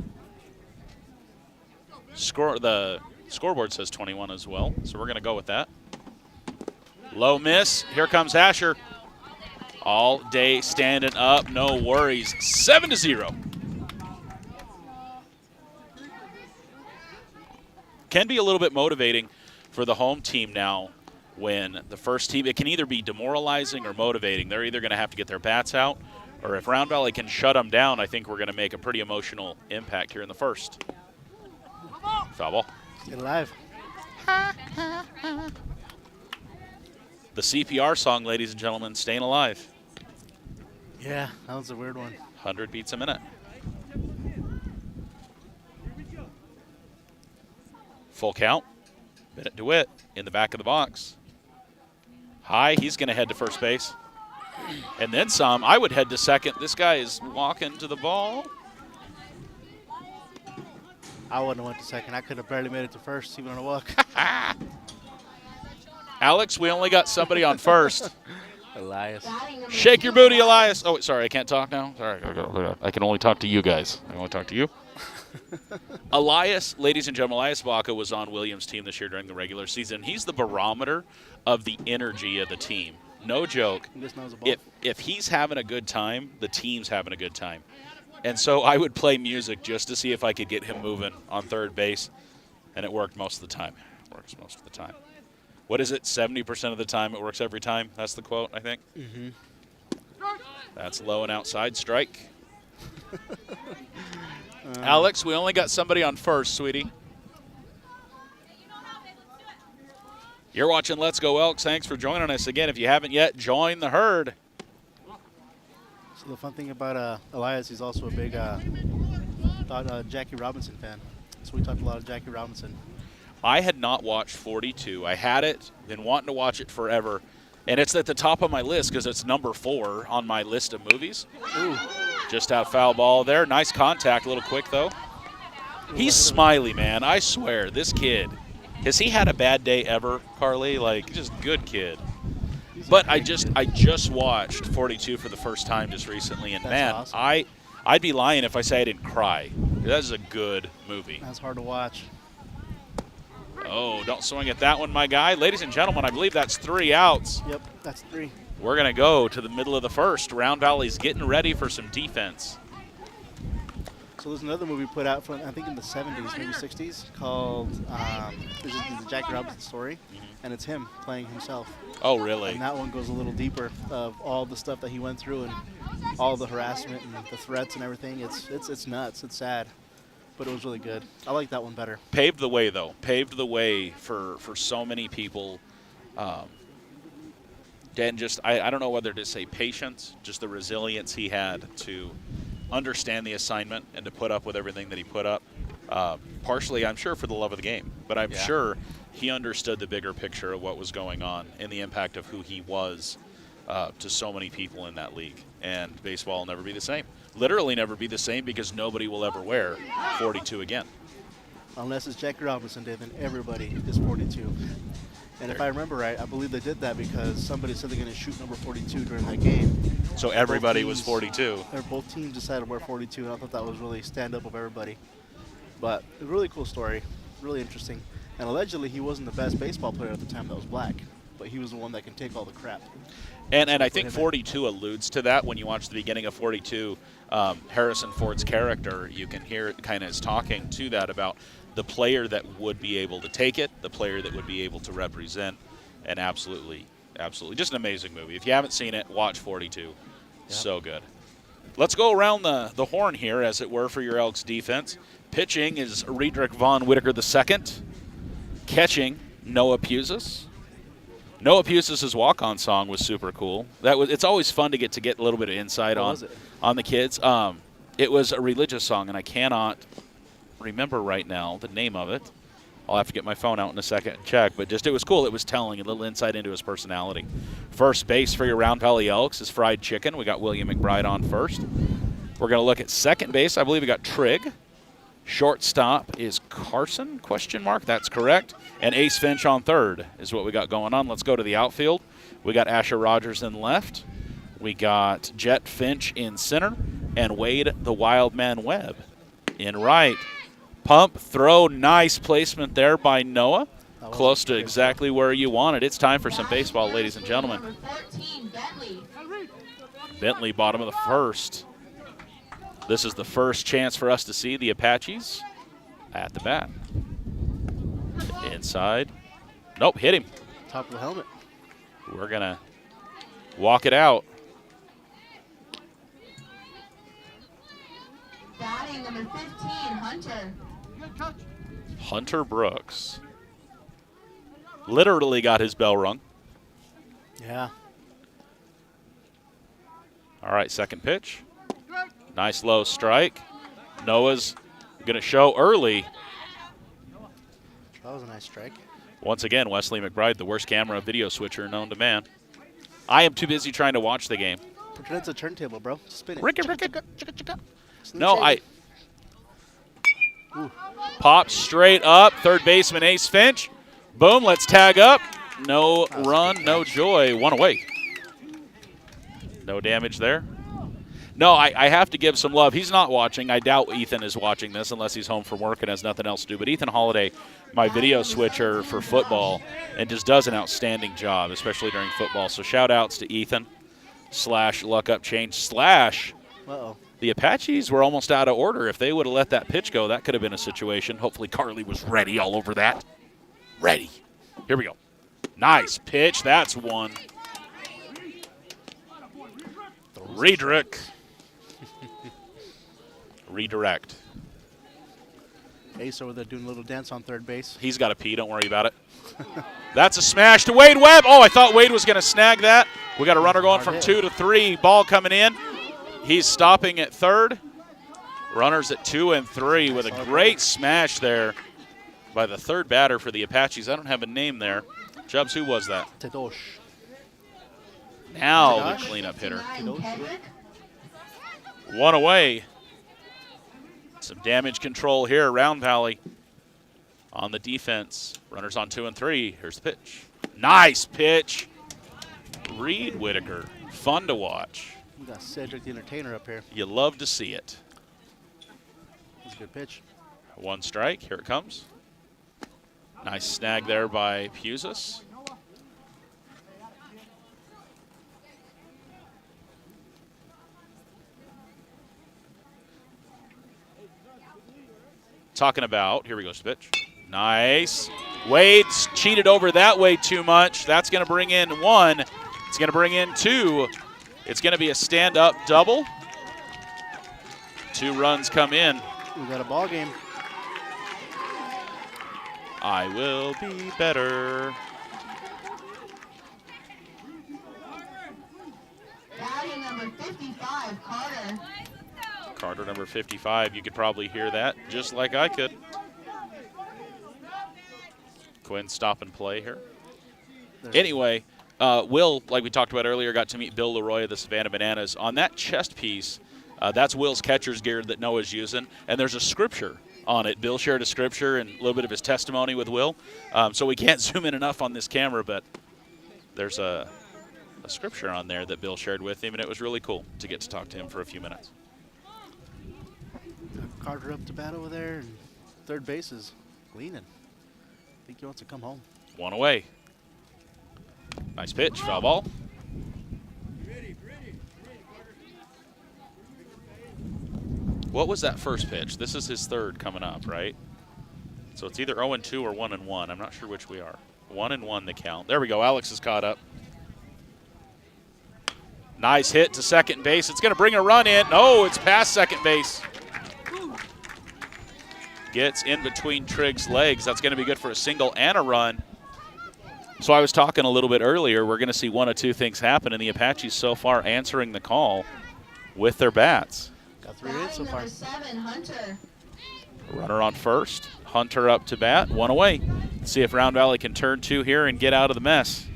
The scoreboard says 21 as well, so we're going to go with that. Low miss. Here comes Asher. All day standing up, no worries. 7-0. Can be a little bit motivating for the home team now when the first team, it can either be demoralizing or motivating. They're either going to have to get their bats out, or if Round Valley can shut them down, I think we're going to make a pretty emotional impact here in the first. Foul ball. Get alive. The CPR song, ladies and gentlemen, Staying Alive. Yeah, that was a weird one. 100 beats a minute. Full count. Bennett DeWitt in the back of the box. High, he's going to head to first base. And then some. I would head to second. This guy is walking to the ball. I wouldn't have went to second. I could have barely made it to first, even on a walk. Alex, we only got somebody on first. Elias. Batting number Shake your booty, 25. Elias. Oh, sorry, I can't talk now. Sorry, I can only talk to you guys. I only talk to you. Elias, ladies and gentlemen, Elias Baca was on Williams' team this year during the regular season. He's the barometer of the energy of the team. No joke. He just knows the ball. If he's having a good time, the team's having a good time. And so I would play music just to see if I could get him moving on third base, and it worked most of the time. Works most of the time. What is it? 70% of the time it works every time? That's the quote, I think. Mm-hmm. That's low and outside strike. Alex, we only got somebody on first, sweetie. You're watching Let's Go Elks. Thanks for joining us again. If you haven't yet, join the herd. So the fun thing about Elias, he's also a big Jackie Robinson fan. So we talked a lot of Jackie Robinson. I had not watched 42. I had it, been wanting to watch it forever. And it's at the top of my list because it's number 4 on my list of movies. Ooh. Just out foul ball there. Nice contact, a little quick though. He's smiley, man. I swear, this kid. Has he had a bad day ever, Carly? Like, just good kid. But I just watched 42 for the first time just recently, and That's man, awesome. I'd be lying if I say I didn't cry. That is a good movie. That's hard to watch. Oh, don't swing at that one, my guy. Ladies and gentlemen, I believe that's 3 outs. Yep, that's 3. We're going to go to the middle of the first. Round Valley's getting ready for some defense. So there's another movie put out from, I think in the 70s, maybe 60s, called this is the Jackie Robinson story, and it's him playing himself. Oh, really? And that one goes a little deeper of all the stuff that he went through and all the harassment and the threats and everything. It's nuts. It's sad. But it was really good. I like that one better. Paved the way, though. Paved the way for so many people. Dan, just, I don't know whether to say patience, just the resilience he had to understand the assignment and to put up with everything that he put up. Partially, I'm sure, for the love of the game. But I'm sure he understood the bigger picture of what was going on and the impact of who he was to so many people in that league. And baseball will never be the same. Literally never be the same because nobody will ever wear 42 again. Unless it's Jackie Robinson Day, then everybody is 42. And if I remember right, I believe they did that because somebody said they're going to shoot number 42 during that game. So everybody was 42. Both teams decided to wear 42, and I thought that was really stand-up of everybody. But a really cool story, really interesting. And allegedly, he wasn't the best baseball player at the time that was black, but he was the one that can take all the crap. And I think 42 alludes to that when you watch the beginning of 42. Harrison Ford's character, you can hear it kind of is talking to that about the player that would be able to take it, the player that would be able to represent, and absolutely, just an amazing movie. If you haven't seen it, watch 42. Yep. So good. Let's go around the horn here, as it were, for your Elks defense. Pitching is Riedrich Von Whitaker II. Catching, Noah Pusis. Noah Pusis' walk-on song was super cool. It's always fun to get a little bit of insight on the kids. It was a religious song, and I cannot remember right now the name of it. I'll have to get my phone out in a second and check, but just it was cool. It was telling a little insight into his personality. First base for your Round Valley Elks is Fried Chicken. We got William McBride on first. We're going to look at second base. I believe we got Trigg. Shortstop is Karson, ? That's correct. And Ace Finch on third is what we got going on. Let's go to the outfield. We got Asher Rogers in left. We got Jett Finch in center. And Wade the Wildman Webb in right. Pump, throw, nice placement there by Noah. Close to exactly where you want it. It's time for some baseball, ladies and gentlemen. Number 14, Bentley. Bentley, bottom of the first. This is the first chance for us to see the Apaches at the bat. Inside. Nope, hit him. Top of the helmet. We're going to walk it out. Batting number 15, Hunter. Hunter Brooks. Literally got his bell rung. Yeah. All right, second pitch. Nice low strike. Noah's going to show early. That was a nice strike. Once again, Wesley McBride, the worst camera video switcher known to man. I am too busy trying to watch the game. Pretend it's a turntable, bro. Spin it. Ricky. Slim No, Shady. Pop straight up. Third baseman Ace Finch. Boom, let's tag up. No run, no joy. One away. No damage there. No, I have to give some love. He's not watching. I doubt Ethan is watching this unless he's home from work and has nothing else to do. But Ethan Holiday, my video switcher for football, and just does an outstanding job, especially during football. So shout outs to Ethan / Luck Up Change / Uh-oh. The Apaches were almost out of order. If they would have let that pitch go, that could have been a situation. Hopefully Carly was ready all over that. Ready. Here we go. Nice pitch. That's one. Redirect. Redirect. Ace over there doing a little dance on third base. He's got to pee. Don't worry about it. That's a smash to Wade Webb. Oh, I thought Wade was going to snag that. We got a runner going from 2 to 3. Ball coming in. He's stopping at third. Runners at 2 and 3 with a great smash there by the third batter for the Apaches. I don't have a name there. Chubbz, who was that? Tedosh. Now Tedosh? the cleanup hitter. Tedosh. One away. Some damage control here, Round Valley on the defense. Runners on 2 and 3. Here's the pitch. Nice pitch. Reed Whitaker. Fun to watch. We got Cedric the Entertainer up here. You love to see it. That's a good pitch. 1 strike. Here it comes. Nice snag there by Pusis. Talking about, here we go, pitch. Nice. Wade's cheated over that way too much. That's going to bring in 1. It's going to bring in 2. It's going to be a stand-up double. 2 runs come in. We got a ball game. I will be better. Batting number 55, Carter. Carter, number 55. You could probably hear that just like I could. Quinn stop and play here. Anyway, Will, like we talked about earlier, got to meet Bill Leroy of the Savannah Bananas. On that chest piece, that's Will's catcher's gear that Noah's using, and there's a scripture on it. Bill shared a scripture and a little bit of his testimony with Will. So we can't zoom in enough on this camera, but there's a scripture on there that Bill shared with him, and it was really cool to get to talk to him for a few minutes. Carter up to bat over there, and third base is leaning. I think he wants to come home. 1 away. Nice pitch, foul ball. What was that first pitch? This is his third coming up, right? So it's either 0-2 or 1-1. I'm not sure which we are. 1-1 the count. There we go. Alex is caught up. Nice hit to second base. It's going to bring a run in. No, it's past second base. Gets in between Trigg's legs. That's going to be good for a single and a run. So I was talking a little bit earlier. We're going to see 1 of 2 things happen, and the Apaches so far answering the call with their bats. Got 3 hits so far. Batting number 7, Hunter. Runner on first. Hunter up to bat. 1 away. Let's see if Round Valley can turn 2 here and get out of the mess.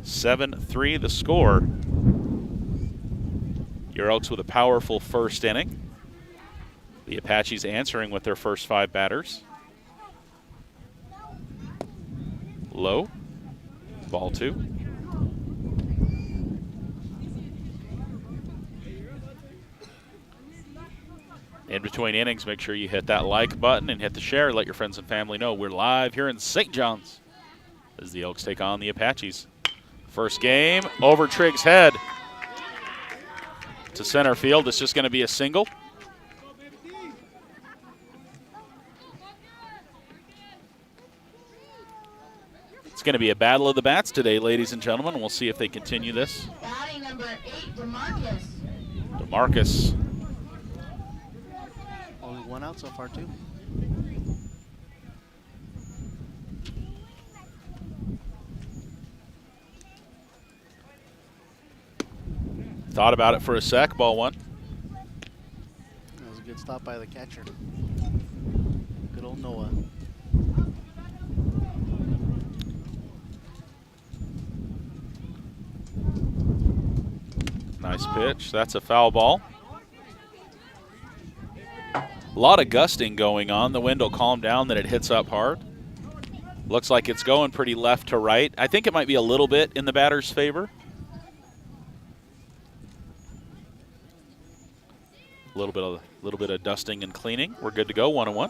(7-3) the score. Your Elks with a powerful first inning. The Apaches answering with their first 5 batters. Low. Ball 2. In between innings, make sure you hit that like button and hit the share. Let your friends and family know we're live here in St. John's as the Elks take on the Apaches. First game, over Trigg's head to center field. It's just going to be a single. It's going to be a battle of the bats today, ladies and gentlemen. We'll see if they continue this. Batting number 8, DeMarcus. DeMarcus. Only 1 out so far, too. Thought about it for a sec. Ball 1. That was a good stop by the catcher. Good old Noah. Nice pitch. That's a foul ball. A lot of gusting going on. The wind will calm down, then it hits up hard. Looks like it's going pretty left to right. I think it might be a little bit in the batter's favor. A little bit of dusting and cleaning. We're good to go. 1-1.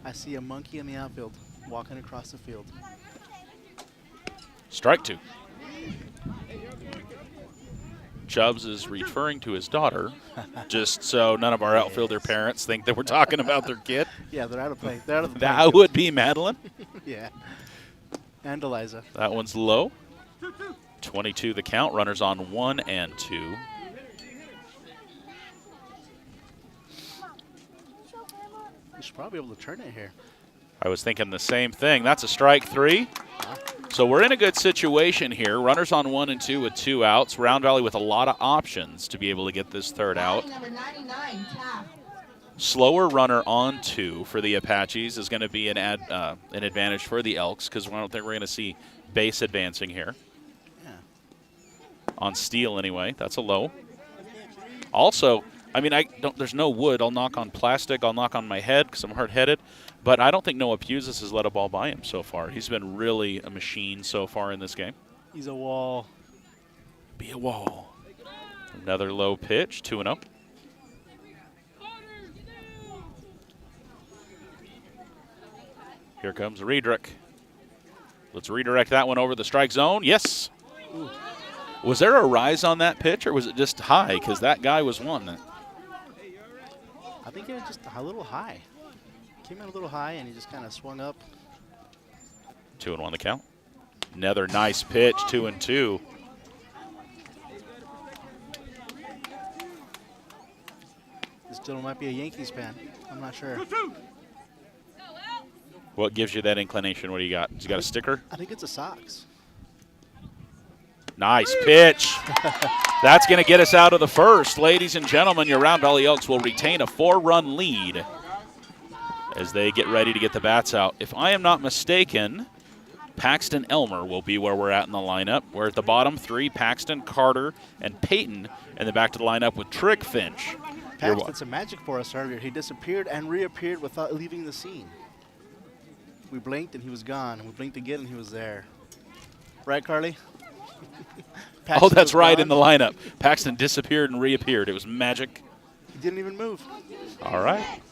I see a monkey in the outfield walking across the field. Strike 2. Chubbz is referring to his daughter, just so none of our outfielder parents think that we're talking about their kid. Yeah, they're out of play. They're out of the That would be Madeline. Yeah. And Eliza. That one's low. 22 the count. Runners on 1 and 2. You should probably be able to turn it here. I was thinking the same thing. That's a strike 3. So we're in a good situation here. Runners on 1 and 2 with 2 outs. Round Valley with a lot of options to be able to get this third out. Number 99, Taft. Slower runner on 2 for the Apaches is going to be an advantage for the Elks because I don't think we're going to see base advancing here. Yeah. On steal anyway. That's a low. Also, I mean, there's no wood. I'll knock on plastic. I'll knock on my head because I'm hard-headed. But I don't think Noah Puzis has let a ball by him so far. He's been really a machine so far in this game. He's a wall. Be a wall. Another low pitch, 2-0. Here comes Riedrich. Let's redirect that one over the strike zone. Yes. Ooh. Was there a rise on that pitch, or was it just high? Because that guy was one. I think it was just a little high. Came in a little high, and he just kind of swung up. 2-1 the count. Another nice pitch, 2-2. This gentleman might be a Yankees fan. I'm not sure. What gives you that inclination? What do you got? You got a sticker? I think it's a Sox. Nice pitch. That's going to get us out of the first. Ladies and gentlemen, your Round Valley Elks will retain a 4-run lead as they get ready to get the bats out. If I am not mistaken, Paxton Elmer will be where we're at in the lineup. We're at the bottom 3, Paxton, Carter, and Peyton, and then back to the lineup with Trick Finch. Paxton did some magic for us earlier. He disappeared and reappeared without leaving the scene. We blinked and he was gone. We blinked again and he was there. Right, Carly? Oh, that's right, in the lineup. Paxton disappeared and reappeared. It was magic. He didn't even move. All right.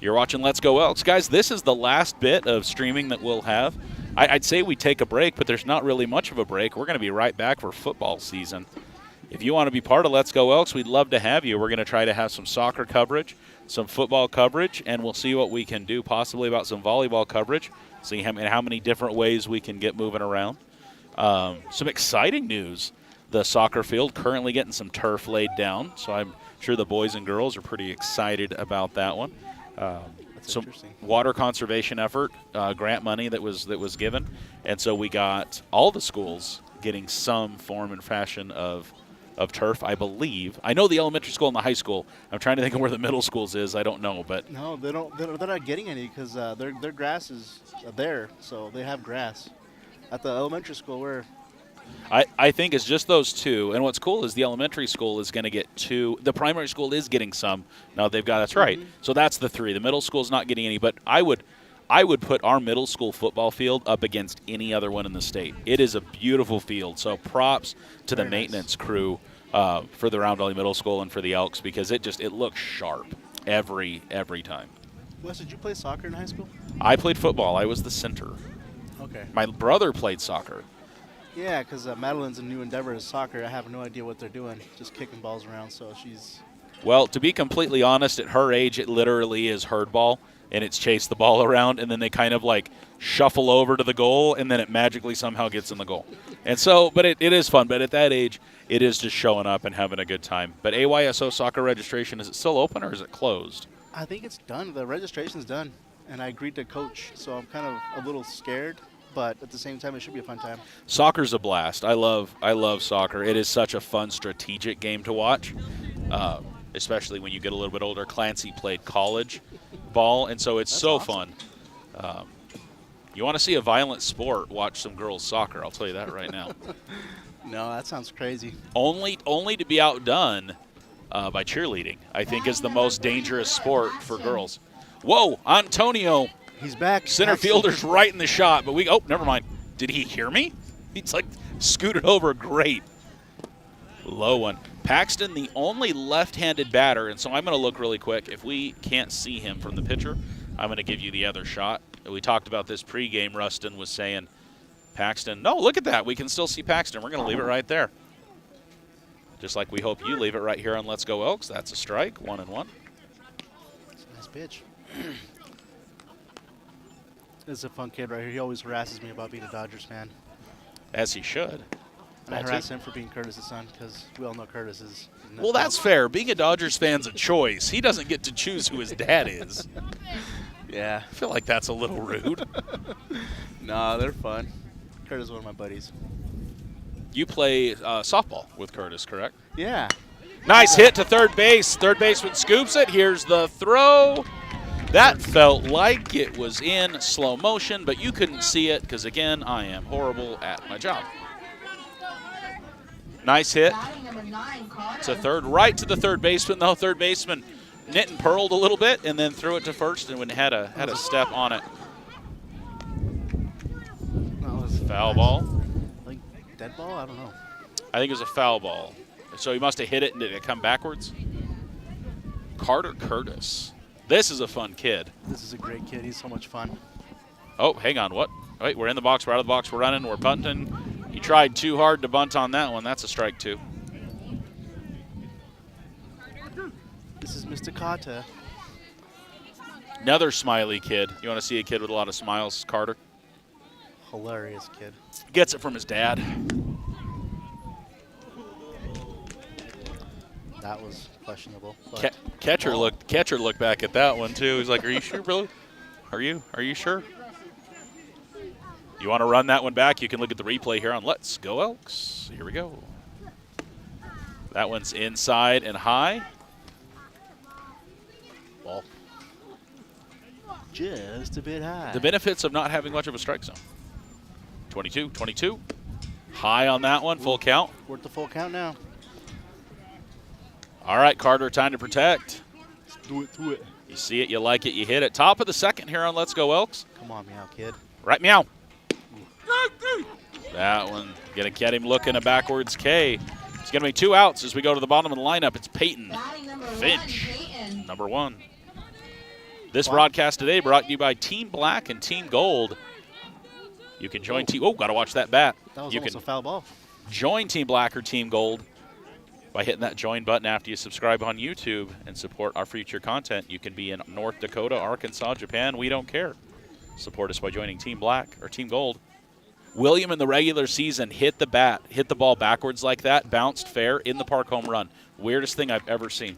You're watching Let's Go Elks. Guys, this is the last bit of streaming that we'll have. I'd say we take a break, but there's not really much of a break. We're going to be right back for football season. If you want to be part of Let's Go Elks, we'd love to have you. We're going to try to have some soccer coverage, some football coverage, and we'll see what we can do, possibly about some volleyball coverage, see how many different ways we can get moving around. Some exciting news. The soccer field currently getting some turf laid down, so I'm sure the boys and girls are pretty excited about that one. Some water conservation effort, grant money that was given, and so we got all the schools getting some form and fashion of turf, I believe. I know the elementary school and the high school. I'm trying to think of where the middle schools is. I don't know, but no, they don't. They're not getting any because their grass is there, so they have grass. At the elementary school, I think it's just those 2. And what's cool is the elementary school is going to get 2. The primary school is getting some. Now they've got, that's right. So that's the 3. The middle school's not getting any, but I would put our middle school football field up against any other one in the state. It is a beautiful field. So props to the maintenance crew for the Round Valley Middle School and for the Elks because it looks sharp every time. Wes, did you play soccer in high school? I played football. I was the center. Okay. My brother played soccer. Yeah, because Madeline's a new endeavor is soccer. I have no idea what they're doing, just kicking balls around. So she's. Well, to be completely honest, at her age, it literally is herd ball, and it's chase the ball around, and then they kind of like shuffle over to the goal, and then it magically somehow gets in the goal. And so, but it is fun. But at that age, it is just showing up and having a good time. But AYSO soccer registration, is it still open or is it closed? I think it's done. The registration's done, and I agreed to coach, so I'm kind of a little scared. But at the same time, it should be a fun time. Soccer's a blast. I love soccer. It is such a fun, strategic game to watch, especially when you get a little bit older. Clancy played college ball, and so it's so fun. You want to see a violent sport, watch some girls' soccer. I'll tell you that right now. No, that sounds crazy. Only to be outdone by cheerleading, I think, is the most dangerous sport for girls. Whoa, Antonio. He's back. Center fielder's right in the shot, but never mind. Did he hear me? He's like scooted over. Great. Low one. Paxton, the only left-handed batter, and so I'm going to look really quick. If we can't see him from the pitcher, I'm going to give you the other shot. We talked about this pregame. Rustin was saying Paxton. No, look at that. We can still see Paxton. We're going to leave it right there. Just like we hope you leave it right here on Let's Go Elks. That's a strike, 1-1. It's a nice pitch. This is a fun kid right here. He always harasses me about being a Dodgers fan. As he should. And I harass him for being Curtis's son because we all know Curtis is. Well, that's fair. Being a Dodgers fan's a choice. He doesn't get to choose who his dad is. Yeah. I feel like that's a little rude. Nah, they're fun. Curtis is one of my buddies. You play softball with Curtis, correct? Yeah. Nice hit to third base. Third baseman scoops it. Here's the throw. That felt like it was in slow motion, but you couldn't see it because, again, I am horrible at my job. Nice hit. To third, right to the third baseman. The third baseman knit and purled a little bit and then threw it to first and had a step on it. Foul ball. Like dead ball? I don't know. I think it was a foul ball. So he must have hit it and did it come backwards? Carter Curtis. This is a fun kid. This is a great kid. He's so much fun. Oh, hang on. What? Wait, we're in the box. We're out of the box. We're running. We're bunting. He tried too hard to bunt on that one. That's a strike, too. This is Mr. Carter. Another smiley kid. You want to see a kid with a lot of smiles, Carter? Hilarious kid. Gets it from his dad. That was questionable. Catcher looked back at that one too. He's like, "Are you sure, really? Are you sure? You want to run that one back? You can look at the replay here on Let's Go Elks. Here we go. That one's inside and high. Ball. Just a bit high. The benefits of not having much of a strike zone. 22. High on that one. Full count. Worth the full count now. All right, Carter, time to protect. Let's do it. You see it, you like it, you hit it. Top of the second here on Let's Go Elks. Come on, meow, kid. Right, meow. That one, gonna get him looking a backwards K. It's gonna be 2 outs as we go to the bottom of the lineup. It's Peyton Finch, number 1. This broadcast today brought to you by Team Black and Team Gold. You can join Team. Oh, gotta watch that bat. That was you almost can a foul ball. join Team Black or Team Gold by hitting that join button after you subscribe on YouTube and support our future content. You can be in North Dakota, Arkansas, Japan. We don't care. Support us by joining Team Black or Team Gold. William in the regular season hit the ball backwards like that, bounced fair in the park home run. Weirdest thing I've ever seen.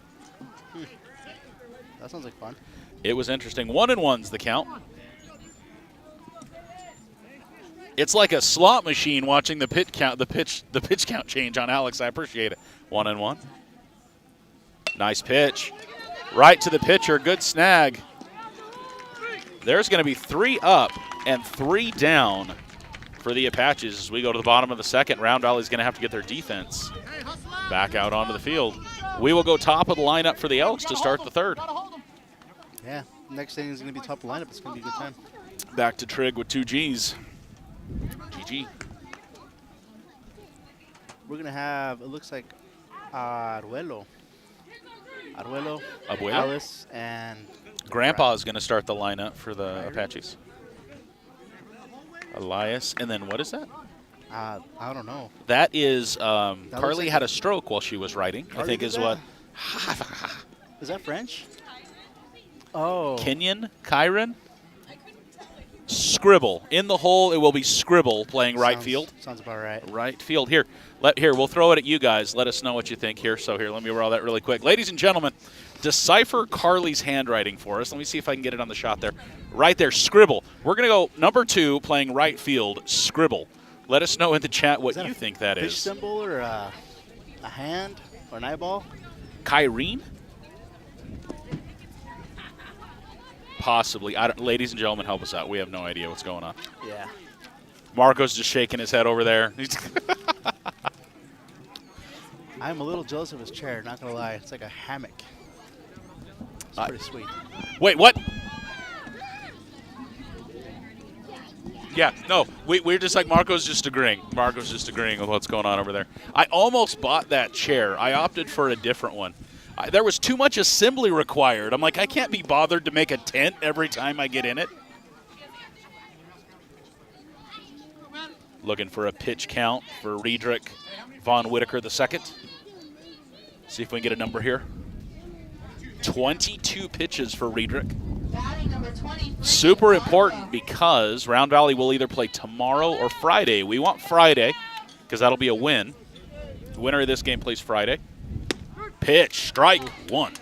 That sounds like fun. It was interesting. 1-1's the count. It's like a slot machine watching the pitch count change on Alex. I appreciate it. 1-1. Nice pitch. Right to the pitcher. Good snag. There's going to be 3 up and 3 down for the Apaches as we go to the bottom of the second. Round Valley's going to have to get their defense back out onto the field. We will go top of the lineup for the Elks to start the third. Yeah, next inning is going to be top of the lineup. It's going to be a good time. Back to Trig with 2 Gs. GG. We're going to have, it looks like, Abuelo, Alice, and Grandpa's going to start the lineup for the Apaches. Elias, and then what is that? I don't know. That is, Carly like had a stroke while she was writing, I think is what. Is that French? Oh. Kenyon, Kyron. Scribble. In the hole, it will be Scribble playing right field. Sounds about right. Right field. Here, we'll throw it at you guys. Let us know what you think here. So here, let me roll that really quick. Ladies and gentlemen, decipher Carly's handwriting for us. Let me see if I can get it on the shot there. Right there, Scribble. We're going to go number 2 playing right field, Scribble. Let us know in the chat what you think that fish is. Symbol or a hand or an eyeball? Kyrene? Possibly. Ladies and gentlemen, help us out. We have no idea what's going on. Yeah. Marco's just shaking his head over there. I'm a little jealous of his chair, not going to lie. It's like a hammock. It's pretty sweet. Wait, what? Yeah, no, we're just like Marco's just agreeing. Marco's just agreeing with what's going on over there. I almost bought that chair. I opted for a different one. There was too much assembly required. I'm like, I can't be bothered to make a tent every time I get in it. Looking for a pitch count for Riedrich Von Whitaker II. See if we can get a number here. 22 pitches for Riedrich. Batting number 23. Super important because Round Valley will either play tomorrow or Friday. We want Friday because that'll be a win. The winner of this game plays Friday. Pitch, strike, one.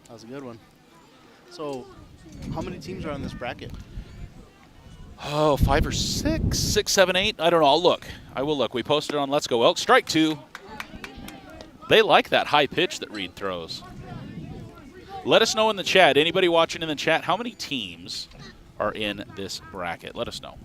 That was a good one. So, how many teams are on this bracket? Oh, 5 or 6, 6, 7, 8. I don't know. I'll look. I will look. We posted it on Let's Go Elks. Strike two. They like that high pitch that Reed throws. Let us know in the chat. Anybody watching in the chat, how many teams are in this bracket? Let us know.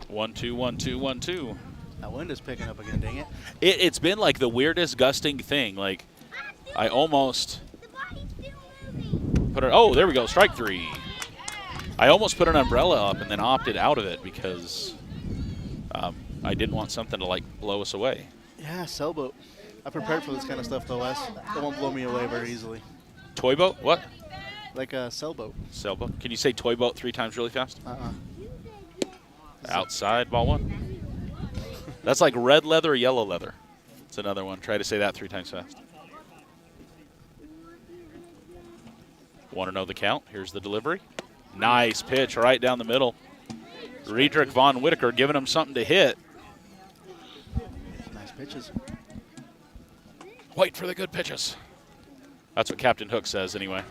One, two, 1, 2, 1, 2. That wind is picking up again, dang it. It's been like the weirdest gusting thing. Like, I almost put it. Oh, there we go. Strike three. I almost put an umbrella up and then opted out of it because I didn't want something to like blow us away. Yeah, sailboat. I prepared for this kind of stuff though, Wes. It won't blow me away very easily. Toy boat? What? Like a sailboat. Sailboat. Can you say toy boat 3 times really fast? Outside, ball one. That's like red leather or yellow leather. It's another one. Try to say that 3 times fast. Want to know the count? Here's the delivery. Nice pitch right down the middle. Riedrich Von Whitaker giving him something to hit. Nice pitches. Wait for the good pitches. That's what Captain Hook says anyway.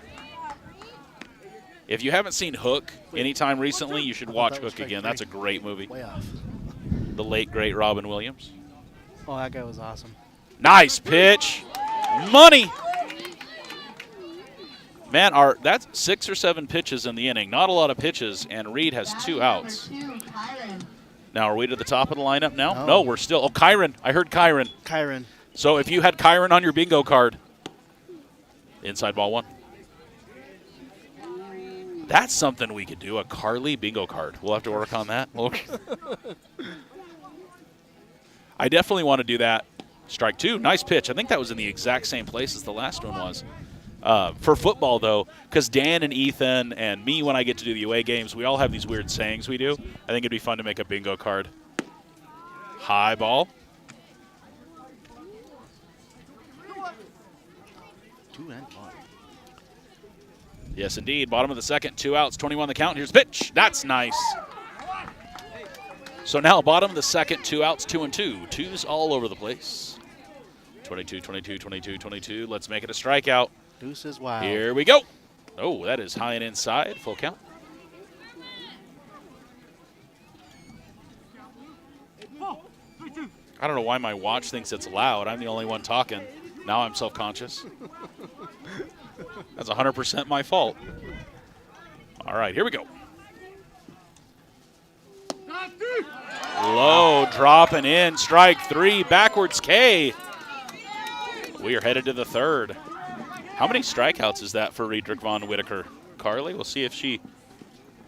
If you haven't seen Hook anytime recently, you should watch Hook again. That's a great movie. Way off. The late, great Robin Williams. Oh, that guy was awesome. Nice pitch. Money. Man, that's 6 or 7 pitches in the inning. Not a lot of pitches, and Reed has 2 outs. Kyron. Now, are we to the top of the lineup now? No. No, we're still. Oh, Kyron. I heard Kyron. Kyron. So if you had Kyron on your bingo card, inside ball one. That's something we could do, a Carly bingo card. We'll have to work on that. I definitely want to do that. Strike two. Nice pitch. I think that was in the exact same place as the last one was. For football, though, because Dan and Ethan and me, when I get to do the away games, we all have these weird sayings we do. I think it'd be fun to make a bingo card. High ball. 2 and 1. Yes, indeed. Bottom of the second, 2 outs, 21 the count. Here's the pitch. That's nice. So now bottom of the second, 2 outs, 2 and 2. 2's all over the place. 22, 22, 22, 22. Let's make it a strikeout. Deuces wild. Here we go. Oh, that is high and inside. Full count. I don't know why my watch thinks it's loud. I'm the only one talking. Now I'm self-conscious. That's 100% my fault. All right, here we go. Low, dropping in. Strike three, backwards K. We are headed to the third. How many strikeouts is that for Riedrich Von Whitaker? Carly, we'll see if she...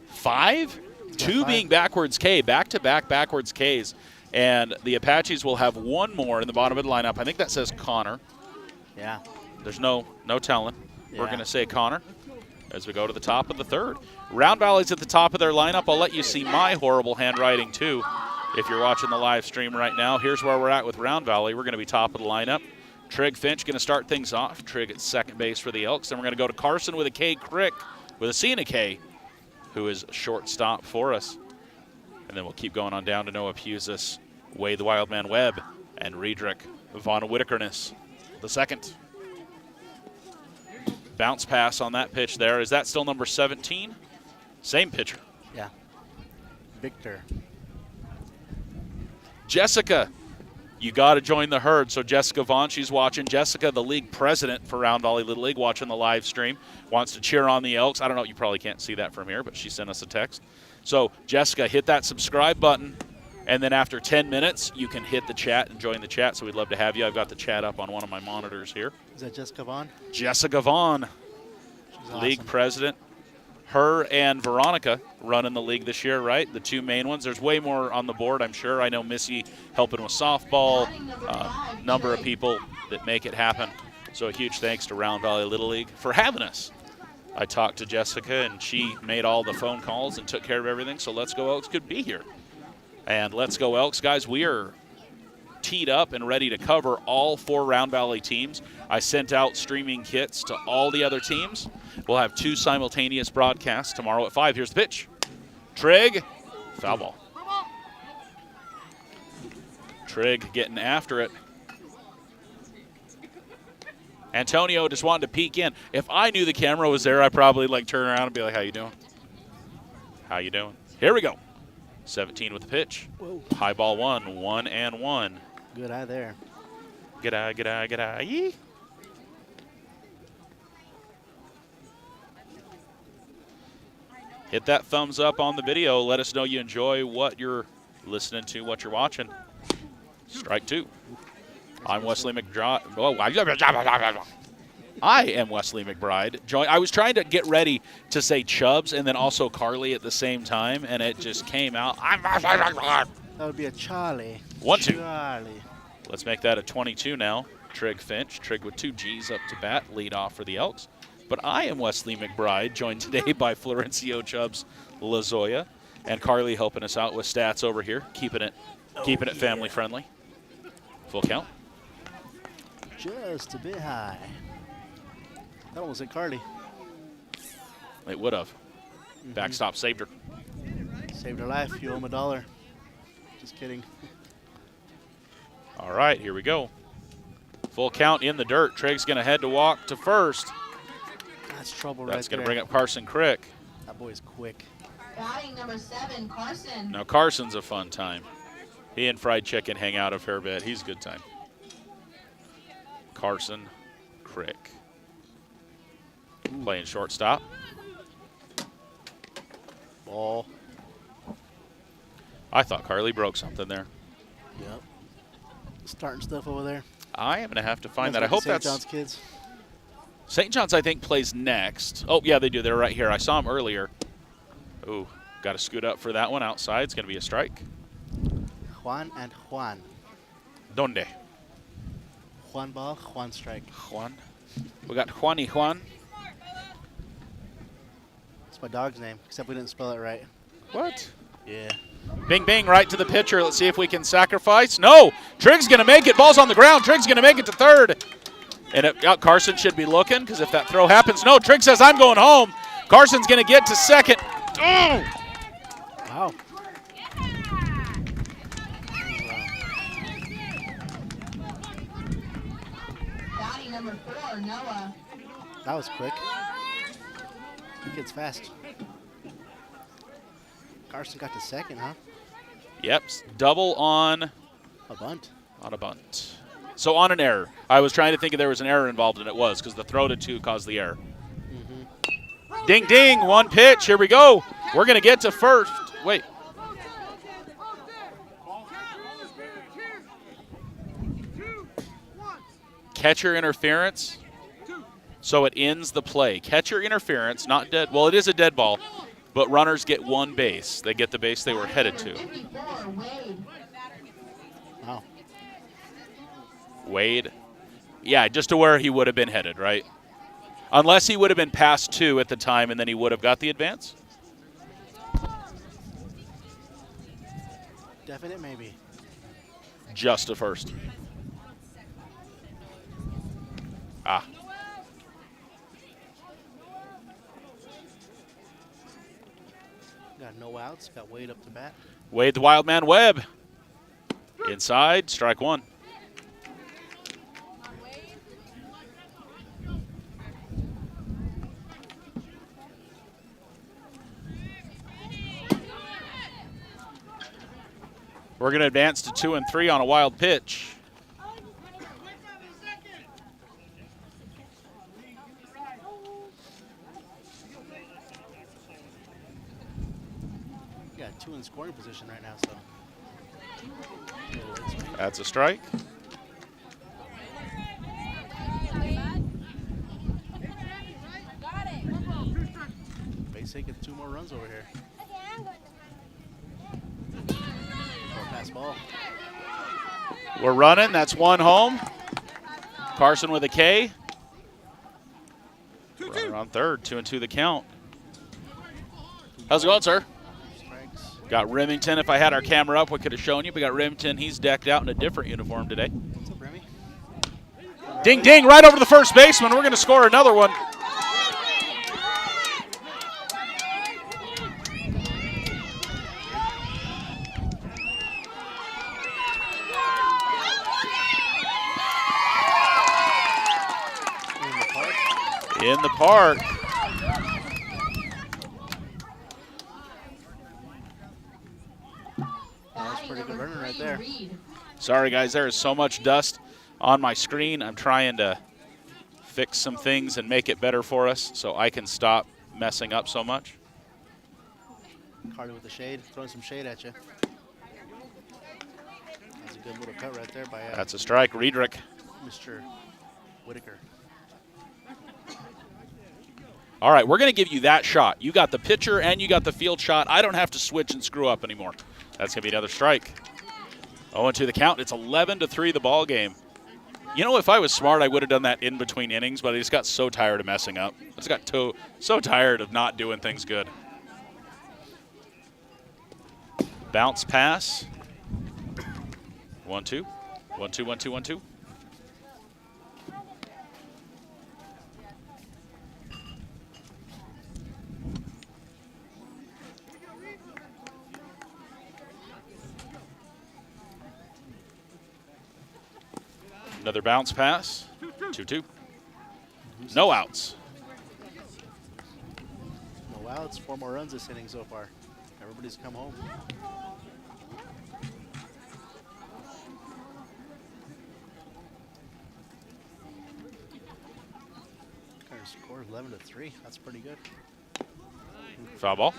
5? 2 being backwards K, back-to-back backwards Ks. And the Apaches will have one more in the bottom of the lineup. I think that says Connor. Yeah. There's no telling. Yeah. We're going to say Connor as we go to the top of the third. Round Valley's at the top of their lineup. I'll let you see my horrible handwriting, too, if you're watching the live stream right now. Here's where we're at with Round Valley. We're going to be top of the lineup. Trig Finch going to start things off. Trig at second base for the Elks. Then we're going to go to Karson with a K, Crick with a C and a K, who is shortstop for us. And then we'll keep going on down to Noah Pusis, Wade the Wildman Webb, and Riedrich Von Whitakerness the second. Bounce pass on that pitch there. Is that still number 17? Same pitcher. Yeah. Victor. Jessica, you got to join the herd. So Jessica Vaughn, she's watching. Jessica, the league president for Round Valley Little League, watching the live stream, wants to cheer on the Elks. I don't know, you probably can't see that from here, but she sent us a text. So Jessica, hit that subscribe button, and then after 10 minutes, you can hit the chat and join the chat. So we'd love to have you. I've got the chat up on one of my monitors here. Is that Jessica Vaughn? Jessica Vaughn, She's league awesome. president. Her and Veronica running the league this year, right? The two main ones. There's way more on the board, I'm sure. I know Missy helping with softball, number of people that make it happen. So a huge thanks to Round Valley Little League for having us I talked to Jessica, and she made all the phone calls and took care of everything, so Let's Go Elks could be here. And Let's Go Elks, guys, we are teed up and ready to cover all 4 Round Valley teams. I sent out streaming kits to all the other teams. We'll have 2 simultaneous broadcasts tomorrow at 5. Here's the pitch. Trig, foul ball. Trig getting after it. Antonio just wanted to peek in. If I knew the camera was there, I'd probably like turn around and be like, how you doing? How you doing? Here we go. 17 with the pitch. Whoa. High ball 1, 1-1. Good eye there. Good eye, good eye, good eye. Yee. Hit that thumbs up on the video. Let us know you enjoy what you're listening to, what you're watching. Strike 2. I'm Wesley McBride. Oh, I am Wesley McBride. I was trying to get ready to say Chubbz and then also Carly at the same time, and it just came out. That would be a Charlie. 1-2. Charlie. Let's make that a 22 now. Trig Finch. Trig with 2 G's up to bat. Lead off for the Elks. But I am Wesley McBride, joined today by Florencio Chubbz Lazoya, and Carly helping us out with stats over here, keeping it family friendly. Full count. Just a bit high. That almost hit Carly. It would have. Backstop saved her. Saved her life. You owe him $1. Just kidding. All right, here we go. Full count in the dirt. Trig's going to head to walk to first. That's trouble That's right there. going to bring up Karson Crick. That boy's quick. Batting number 7, Karson. Now, Carson's a fun time. He and Fried Chicken hang out a fair bit. He's a good time. Karson Crick. Playing shortstop. Ball. I thought Carly broke something there. Yep. Starting stuff over there. I am going to have to find That's that. I hope St. that's John's kids. St. John's, I think, plays next. Oh, yeah, they do. They're right here. I saw them earlier. Ooh, got to scoot up for that one outside. It's going to be a strike. Juan and Juan. Donde? Juan ball, Juan strike. Juan. We got Juan. It's my dog's name, except we didn't spell it right. What? Yeah. Bing, bing, right to the pitcher. Let's see if we can sacrifice. No! Trig's going to make it. Ball's on the ground. Trig's going to make it to third. And Karson should be looking, because if that throw happens, no, Trig says, I'm going home. Carson's going to get to second. Oh! Wow. Batting number 4, Noah. That was quick. He gets fast. Karson got to second, huh? Yep, double on A bunt. a bunt. So on an error. I was trying to think if there was an error involved, and it was, because the throw to 2 caused the error. Ding, ding, 1 pitch. Here we go. We're going to get to first. Wait. Catcher interference. So it ends the play. Catcher interference, not dead. Well, it is a dead ball, but runners get 1 base. They get the base they were headed to. 54, Wade. Wow. Wade. Yeah, just to where he would have been headed, right? Unless he would have been past 2 at the time, and then he would have got the advance. Definite maybe. Just to first. Ah. Got no outs. Got Wade up to bat. Wade the Wild Man Webb. Inside, strike 1. We're going to advance to 2 and 3 on a wild pitch. Yeah, 2 in scoring position right now, so. That's a strike. Base hit gets 2 more runs over here. Pass ball. We're running. That's 1 home. Karson with a K. Runner on third, 2-2 the count. How's it going, sir? Strikes. Got Remington. If I had our camera up, we could have shown you. We got Remington. He's decked out in a different uniform today. What's up, Remy? Ding, ding, right over to the first baseman. We're going to score another one. In the park. That's pretty good running right there. Sorry, guys, there is so much dust on my screen. I'm trying to fix some things and make it better for us so I can stop messing up so much. Carter with the shade, throwing some shade at you. That's a good little cut right there by That's a strike, Riedrich. Mr. Whitaker. All right, we're going to give you that shot. You got the pitcher and you got the field shot. I don't have to switch and screw up anymore. That's going to be another strike. 0-2 the count. It's 11-3 the ball game. You know, if I was smart, I would have done that in between innings, but I just got so tired of messing up. I just got so tired of not doing things good. Bounce pass. 1-2. 1-2, 1-2, 1-2. Another bounce pass. 2-2. No outs. No outs. 4 more runs this inning so far. Everybody's come home. Kind of score 11-3. That's pretty good. Foul ball.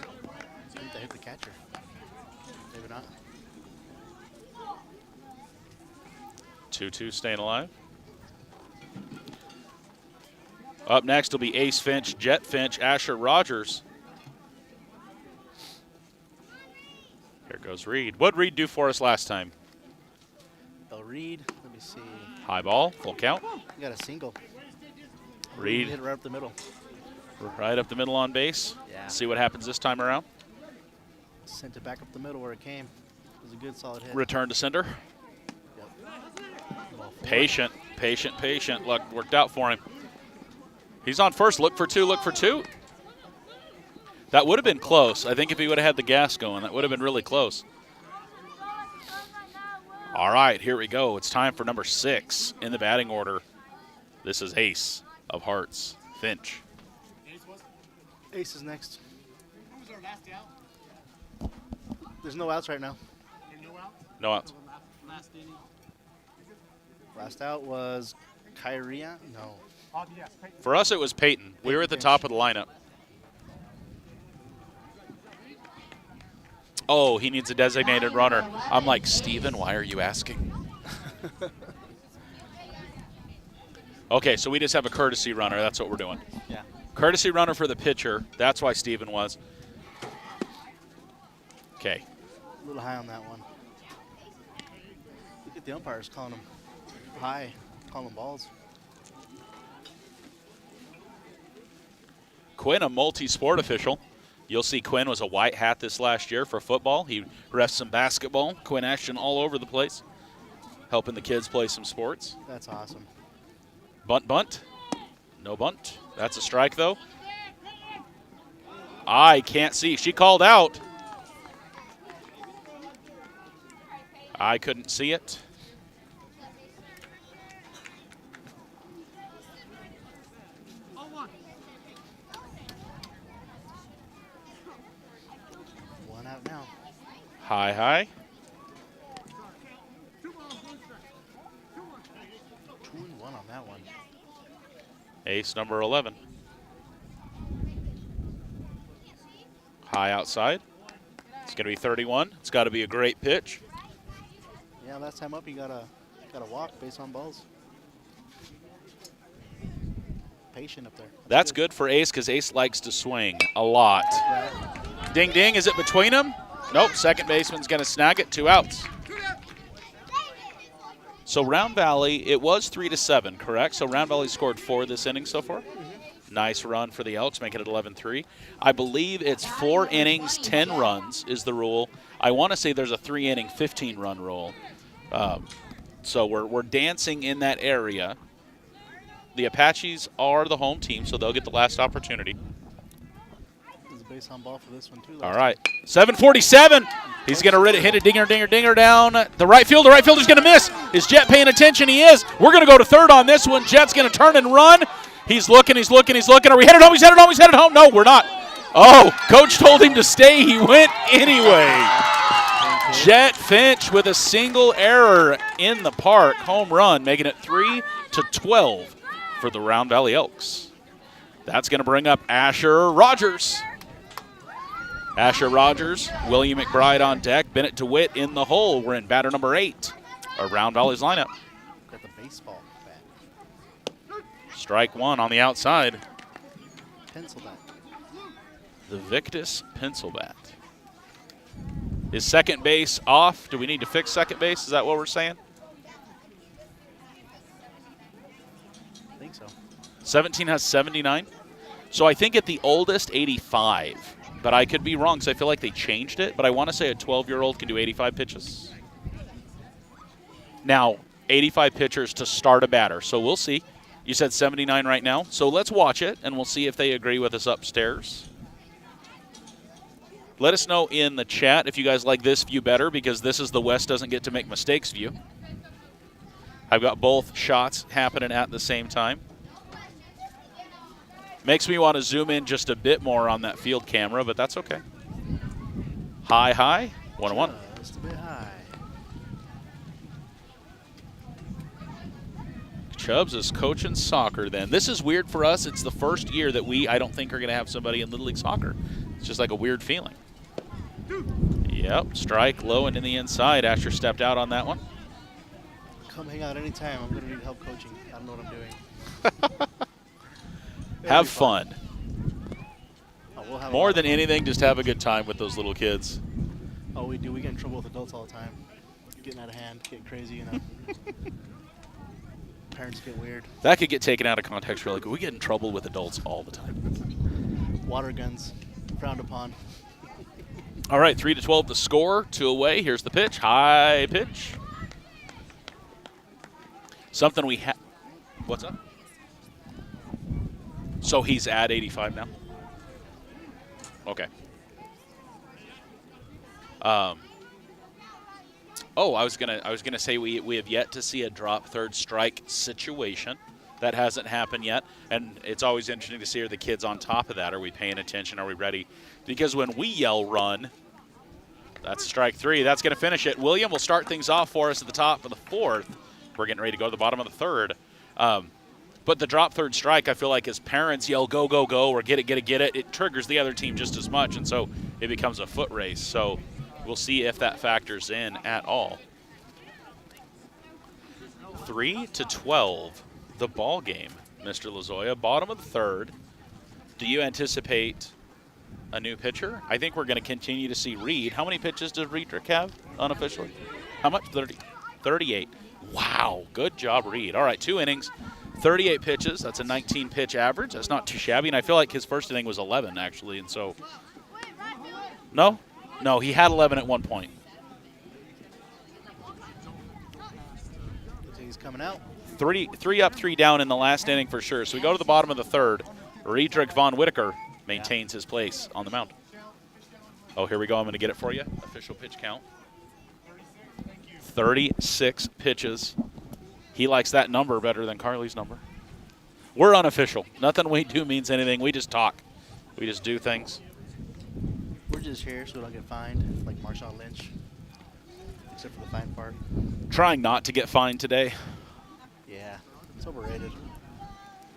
I think they hit the catcher. Maybe not. 2-2 staying alive. Up next will be Ace Finch, Jett Finch, Asher Rogers. Here goes Reed. What'd Reed do for us last time? Reed, let me see. High ball, full count. You got a single. Reed Hit it right up the middle. right up the middle on base. Yeah. See what happens this time around. Sent it back up the middle where it came. It was a good solid hit. Return to center. Yep. Ball forward. Patient, patient, patient. Luck worked out for him. He's on first. Look for two, look for two. That would have been close. I think if he would have had the gas going, that would have been really close. All right, here we go. It's time for number 6 in the batting order. This is Ace of Hearts, Finch. Ace is next. There's no outs right now. No outs. Last out was Kyria. No. For us, it was Peyton. We were at the top of the lineup. Oh, he needs a designated runner. I'm like, Steven, why are you asking? Okay, so we just have a courtesy runner. That's what we're doing. Yeah. Courtesy runner for the pitcher. That's why Steven was. Okay. A little high on that one. Look at the umpires calling them high, calling them balls. Quinn, a multi-sport official. You'll see Quinn was a white hat this last year for football. He refs some basketball. Quinn Ashton all over the place, helping the kids play some sports. That's awesome. Bunt, bunt. No bunt. That's a strike, though. I can't see. She called out. I couldn't see it. One out now. High, high. 2-1 on that one. Ace number 11. High outside. It's going to be 31. It's got to be a great pitch. Yeah, last time up he got a walk based on balls. Patient up there. That's good for Ace because Ace likes to swing a lot. Ding, ding. Is it between them? Nope. Second baseman's going to snag it. 2 outs. So Round Valley, it was 3-7, correct? So Round Valley scored 4 this inning so far? Nice run for the Elks, making it 11-3. I believe it's 4 innings, 10 runs is the rule. I want to say there's a 3-inning, 15-run rule. So we're dancing in that area. The Apaches are the home team, so they'll get the last opportunity. There's a base on ball for this one, too. All right, 7:47. He's going to hit a dinger down the right field. The right fielder's going to miss. Is Jett paying attention? He is. We're going to go to third on this one. Jett's going to turn and run. He's looking. Are we headed home? He's headed home. No, we're not. Oh, coach told him to stay. He went anyway. Jett Finch with a single error in the park. Home run, making it 3-12 for the Round Valley Elks. That's going to bring up Asher Rogers. William McBride on deck. Bennett DeWitt in the hole. We're in batter number 8 of Round Valley's lineup. Got the baseball bat. Strike 1 on the outside. Pencil bat. The Victus pencil bat. Is second base off? Do we need to fix second base? Is that what we're saying? I think so. 17 has 79. So I think at the oldest, 85. But I could be wrong because I feel like they changed it. But I want to say a 12-year-old can do 85 pitches. Now, 85 pitchers to start a batter. So we'll see. You said 79 right now. So let's watch it, and we'll see if they agree with us upstairs. Let us know in the chat if you guys like this view better, because this is the West doesn't get to make mistakes view. I've got both shots happening at the same time. Makes me want to zoom in just a bit more on that field camera, but that's okay. High, 1-1. Just a bit high. Chubbz is coaching soccer then. This is weird for us. It's the first year that I don't think are going to have somebody in Little League Soccer. It's just like a weird feeling. Yep, strike low and in the inside. Asher stepped out on that one. Come hang out anytime. I'm going to need help coaching. I don't know what I'm doing. Have fun. Oh, we'll have More than anything, just have a good time with those little kids. Oh, we do. We get in trouble with adults all the time. Getting out of hand, getting crazy, you know. Parents get weird. That could get taken out of context really quick. We get in trouble with adults all the time. Water guns, frowned upon. All right, 3-12 the score, 2 away. Here's the pitch, high pitch. Something we have. What's up? So he's at 85 now? Okay. I was gonna say we have yet to see a drop third strike situation. That hasn't happened yet, and it's always interesting to see are the kids on top of that. Are we paying attention? Are we ready? Because when we yell run, that's strike 3. That's going to finish it. William will start things off for us at the top of the 4th. We're getting ready to go to the bottom of the 3rd. But the drop third strike, I feel like as parents yell, go, go, go, or get it, it triggers the other team just as much, and so it becomes a foot race. So we'll see if that factors in at all. 3-12, the ball game, Mr. Lozoya. Bottom of the 3rd. Do you anticipate a new pitcher? I think we're going to continue to see Reed. How many pitches does Riedrich have unofficially? How much? 30. 38. Wow, good job, Reed. All right, 2 innings. 38 pitches. That's a 19-pitch average. That's not too shabby, and I feel like his first inning was 11, actually, and so. No? No, he had 11 at one point. He's coming out. 3 up, 3 down in the last inning for sure. So we go to the bottom of the 3rd. Riedrich von Whitaker maintains his place on the mound. Oh, here we go. I'm going to get it for you. Official pitch count. 36 pitches. He likes that number better than Carly's number. We're unofficial. Nothing we do means anything. We just talk. We just do things. We're just here so we don't get fined, like Marshawn Lynch, except for the fine part. Trying not to get fined today. Yeah, it's overrated.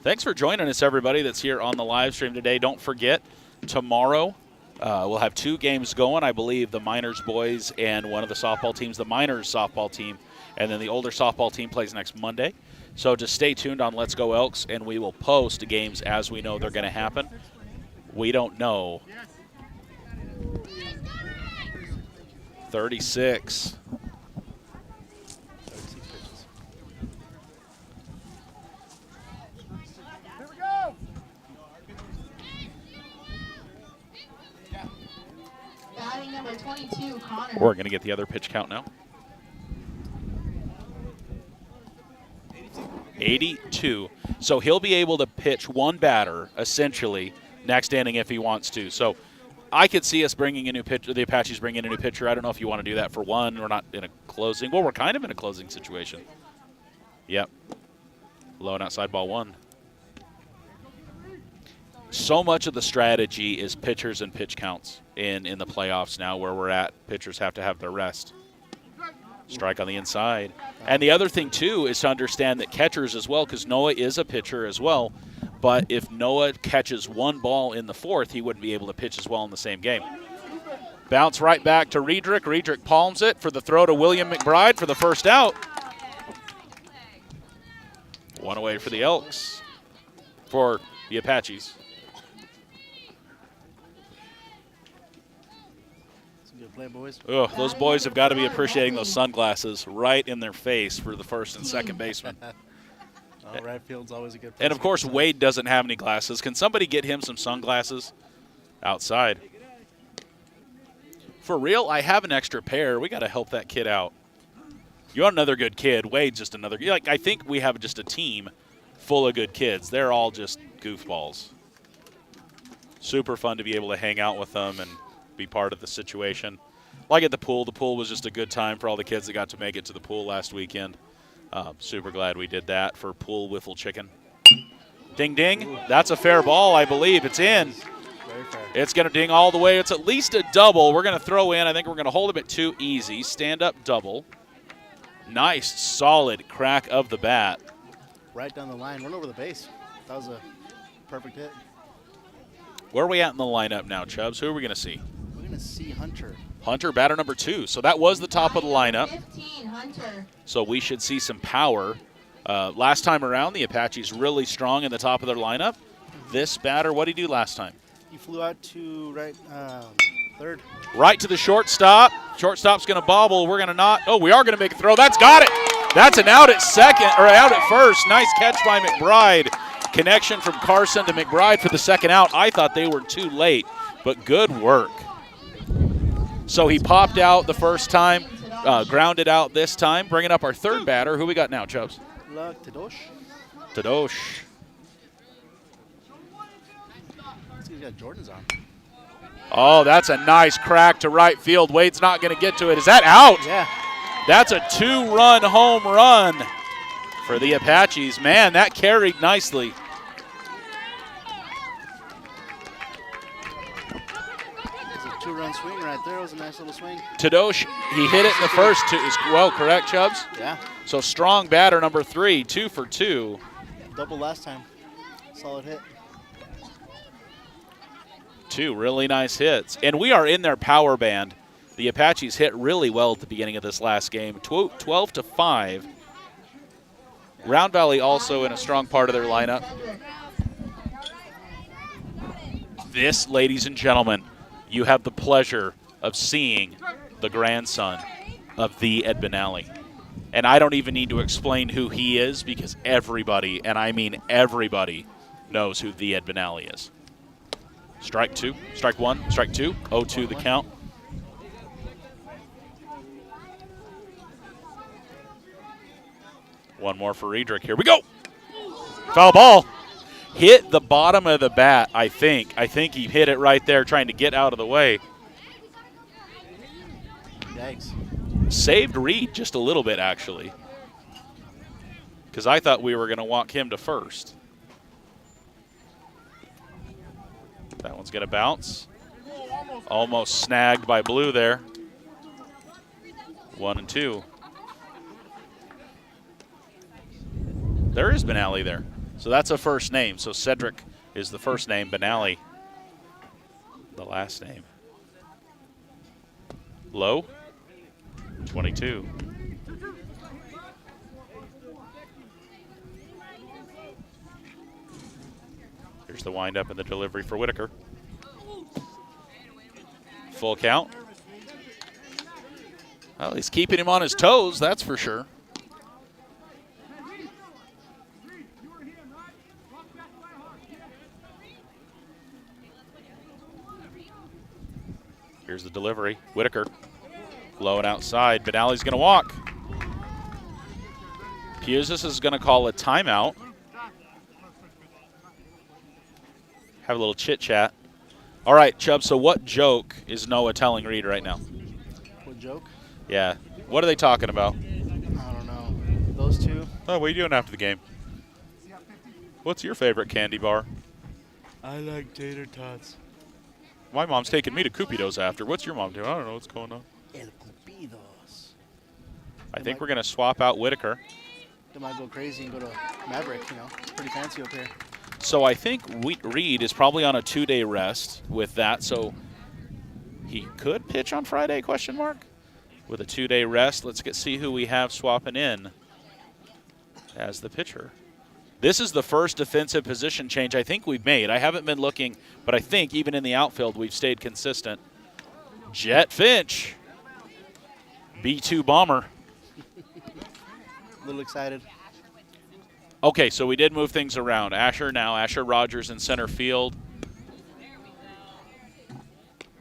Thanks for joining us, everybody that's here on the live stream today. Don't forget, tomorrow we'll have 2 games going. I believe the Miners boys and one of the softball teams, the Miners softball team, and then the older softball team plays next Monday. So just stay tuned on Let's Go Elks, and we will post games as we know they're going to happen. We don't know. 36. 36 pitches. Here we go. We're going to get the other pitch count now. 82. So he'll be able to pitch one batter, essentially, next inning if he wants to. So I could see us bringing a new pitcher, the Apaches bringing a new pitcher. I don't know if you want to do that for one. We're not in a closing. Well, we're kind of in a closing situation. Yep. Low and outside ball 1. So much of the strategy is pitchers and pitch counts in the playoffs now where we're at. Pitchers have to have their rest. Strike on the inside. And the other thing, too, is to understand that catchers as well, because Noah is a pitcher as well, but if Noah catches one ball in the 4th, he wouldn't be able to pitch as well in the same game. Bounce right back to Riedrich. Riedrich palms it for the throw to William McBride for the first out. One away for the Elks, for the Apaches. Play, boys. Oh, those boys have got to be appreciating those sunglasses right in their face for the first and second baseman. Right field's always a good place. And, of course, Wade doesn't have any glasses. Can somebody get him some sunglasses outside? For real, I have an extra pair. We got to help that kid out. You're another good kid. Wade's just another. Like, I think we have just a team full of good kids. They're all just goofballs. Super fun to be able to hang out with them and be part of the situation. Like at the pool was just a good time for all the kids that got to make it to the pool last weekend. Super glad we did that for pool wiffle chicken. Ding, ding. That's a fair ball, I believe. It's in. Very fair. It's going to ding all the way. It's at least a double. We're going to throw in. I think we're going to hold him at 2 easy. Stand up double. Nice, solid crack of the bat. Right down the line. Run over the base. That was a perfect hit. Where are we at in the lineup now, Chubbz? Who are we going to see? We're going to see Hunter. Hunter, batter number 2. So that was the top of the lineup. 15, Hunter. So we should see some power. Last time around, the Apaches really strong in the top of their lineup. This batter, what did he do last time? He flew out to right third. Right to the shortstop. Shortstop's going to bobble. We're going to not. Oh, we are going to make a throw. That's got it. That's an out at second, or out at first. Nice catch by McBride. Connection from Karson to McBride for the second out. I thought they were too late, but good work. So he popped out the first time, grounded out this time, bringing up our third batter. Who we got now, Chubbz? Tedosh. Tedosh. He's got Jordans on. Oh, that's a nice crack to right field. Wade's not going to get to it. Is that out? Yeah. That's a 2-run home run for the Apaches. Man, that carried nicely. It's a 2-run swing right there. It was a nice little swing. Tedosh, he hit it in the first 2. Well, correct, Chubbz? Yeah. So strong batter number 3, 2 for 2. Double last time. Solid hit. 2 really nice hits. And we are in their power band. The Apaches hit really well at the beginning of this last game, 12-5. Round Valley also in a strong part of their lineup. This, ladies and gentlemen, you have the pleasure of seeing the grandson of the Ed Benally. And I don't even need to explain who he is because everybody, and I mean everybody, knows who the Ed Benally is. Strike 2, strike 1, strike 2, 0-2 the count. One more for Riedrich. Here we go. Foul ball. Hit the bottom of the bat, I think. I think he hit it right there trying to get out of the way. Yikes. Saved Reed just a little bit, actually, because I thought we were going to walk him to first. That one's going to bounce. Almost snagged by Blue there. 1-2. There is Benally there. So that's a first name. So Cedric is the first name, Benally the last name. Low, 22. Here's the windup and the delivery for Whitaker. Full count. Well, he's keeping him on his toes, that's for sure. Here's the delivery. Whitaker Low and outside. Benally's going to walk. Pusis is going to call a timeout. Have a little chit-chat. All right, Chubb, so what joke is Noah telling Reed right now? What joke? Yeah. What are they talking about? I don't know. Those two? Oh, what are you doing after the game? What's your favorite candy bar? I like tater tots. My mom's taking me to Cupido's after. What's your mom doing? I don't know what's going on. El Cupidos. I think we're going to swap out Whitaker. They might go crazy and go to Maverick, you know. It's pretty fancy up here. So I think Reed is probably on a 2-day rest with that, so he could pitch on Friday, question mark? With a 2-day rest, let's see who we have swapping in as the pitcher. This is the first defensive position change I think we've made. I haven't been looking, but I think even in the outfield we've stayed consistent. Jett Finch, B2 bomber. A little excited. Okay, so we did move things around. Asher Rogers in center field.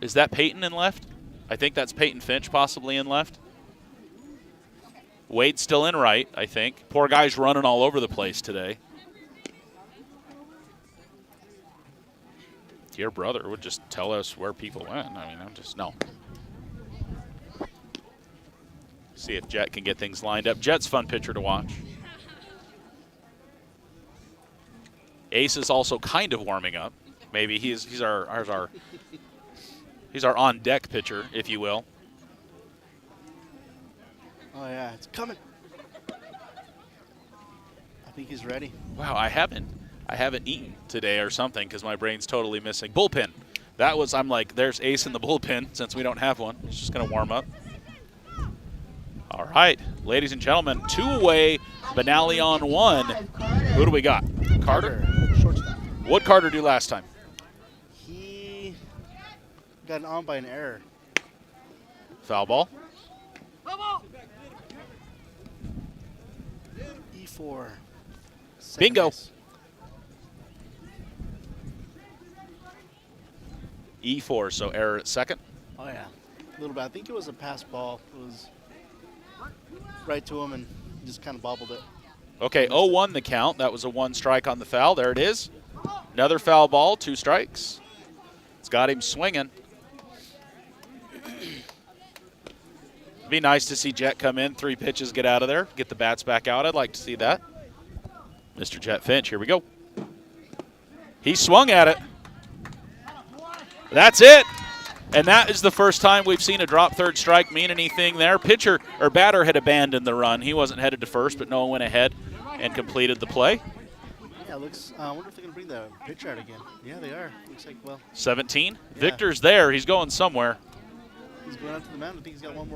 Is that Peyton in left? I think that's Peyton Finch possibly in left. Wade's still in right, I think. Poor guy's running all over the place today. Your brother would just tell us where people went. I mean, no. See if Jett can get things lined up. Jett's fun pitcher to watch. Ace is also kind of warming up. Maybe he's our on deck pitcher, if you will. Oh yeah, it's coming. I think he's ready. Wow, I haven't eaten today or something because my brain's totally missing. Bullpen. I'm like, there's Ace in the bullpen since we don't have one. It's just gonna warm up. All right, ladies and gentlemen, 2-away, Benally on 1. Who do we got? Carter? Shortstop. What'd Carter do last time? He got an on by an error. Foul ball. E4. Bingo. Base. E4, so error at second. Oh yeah, a little bit. I think it was a pass ball. It was right to him and he just kind of bobbled it. Okay, 0-1 the count. That was a 1 strike on the foul. There it is. Another foul ball, 2 strikes. It's got him swinging. Be nice to see Jett come in, 3 pitches, get out of there, get the bats back out. I'd like to see that. Mr. Jett Finch, here we go. He swung at it. That's it. And that is the first time we've seen a drop third strike mean anything there. Pitcher or batter had abandoned the run. He wasn't headed to first, but Noah went ahead and completed the play. Yeah, looks. I wonder if they're gonna bring the pitcher out again. Yeah, they are. Looks like 17. Yeah. Victor's there. He's going somewhere. He's going out to the mound. I think he's got one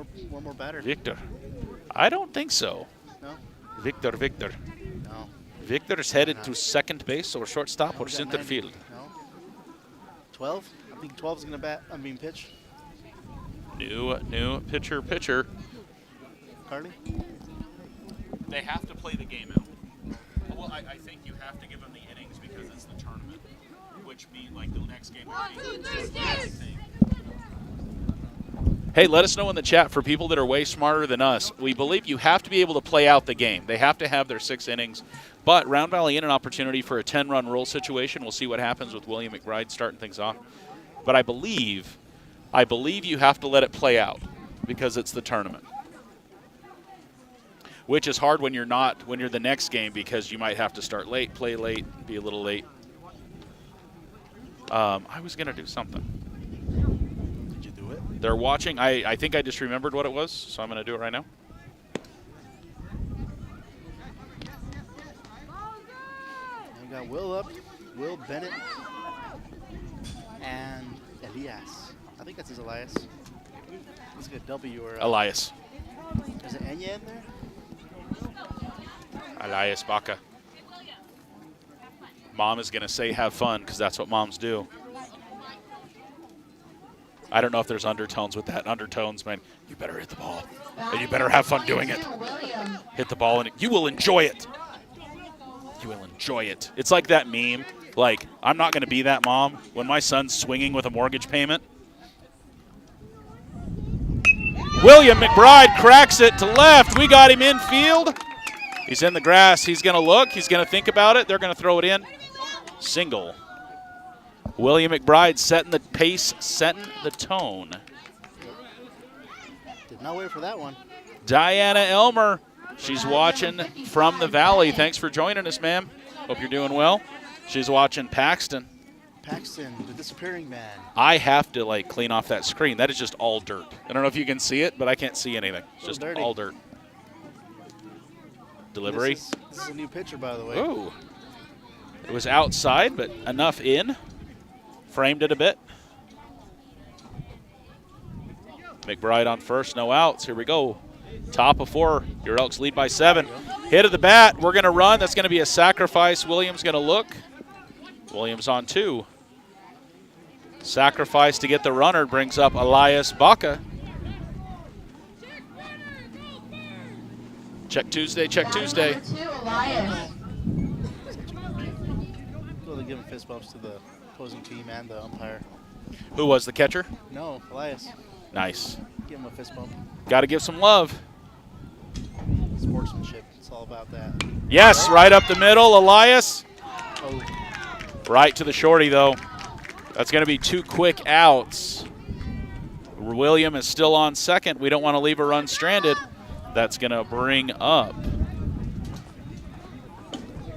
more batter. Victor. I don't think so. No. Victor. No. Victor's headed to second base or shortstop or We got center 9. field. No. 12. I think 12 is gonna pitch. New pitcher. Carly. They have to play the game out. Well, I think you have to give them the innings because it's the tournament, which means like the next game. Hey, let us know in the chat for people that are way smarter than us. We believe you have to be able to play out the game. They have to have their 6 innings. But Round Valley in an opportunity for a 10-run rule situation. We'll see what happens with William McBride starting things off. But I believe you have to let it play out because it's the tournament. Which is hard when you're the next game because you might have to start late, play late, be a little late. I was going to do something. Did you do it? They're watching. I think I just remembered what it was, so I'm going to do it right now. We got Will up, Will Bennett, and Elias. I think that's his Elias. Let's get a W or Elias. Is it Enya in there? Elias Baca. Mom is going to say have fun because that's what moms do. I don't know if there's undertones with that. Undertones, man. You better hit the ball. And you better have fun doing it. Hit the ball and you will enjoy it. You will enjoy it. It's like that meme. Like, I'm not going to be that mom when my son's swinging with a mortgage payment. William McBride cracks it to left. We got him infield. He's in the grass. He's going to look. He's going to think about it. They're going to throw it in. Single. William McBride setting the pace, setting the tone. Did not wait for that one. Diana Elmer, she's watching from the Valley. Thanks for joining us, ma'am. Hope you're doing well. She's watching Paxton. Paxton, the disappearing man. I have to like clean off that screen. That is just all dirt. I don't know if you can see it, but I can't see anything. It's just dirty. all dirt. Delivery. This is a new pitcher, by the way. Ooh. It was outside, but enough in. Framed it a bit. McBride on first, no outs. Here we go. Top of 4. Your Elks lead by 7. Hit of the bat. We're going to run. That's going to be a sacrifice. Williams going to look. Williams on 2. Sacrifice to get the runner brings up Elias Baca. Check Tuesday, check Tuesday. Number 2, Elias. Well, they're giving fist bumps to the opposing team and the umpire. Who was the catcher? No, Elias. Nice. Give him a fist bump. Got to give some love. Sportsmanship. It's all about that. Yes, right up the middle, Elias. Oh, Right to the shorty, though. That's going to be 2 quick outs. William is still on second. We don't want to leave a run stranded. That's going to bring up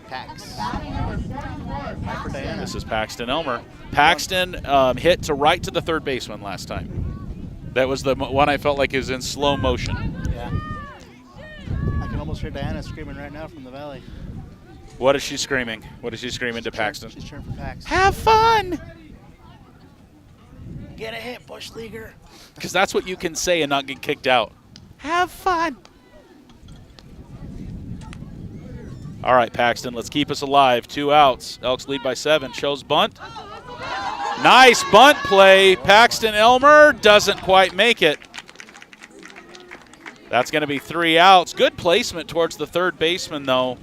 Pax. Batting number 44, Hi for Diana. This is Paxton Elmer. Paxton hit to right to the third baseman last time. That was the one I felt like is in slow motion. Yeah. I can almost hear Diana screaming right now from the Valley. What is she screaming? What is she screaming to Paxton? She's cheering for Pax. Have fun! Get a hit, Bush Leaguer. Because that's what you can say and not get kicked out. Have fun! All right, Paxton, let's keep us alive. 2 outs. Elks lead by 7. Shows bunt. Nice bunt play. Paxton Elmer doesn't quite make it. That's going to be 3 outs. Good placement towards the third baseman, though.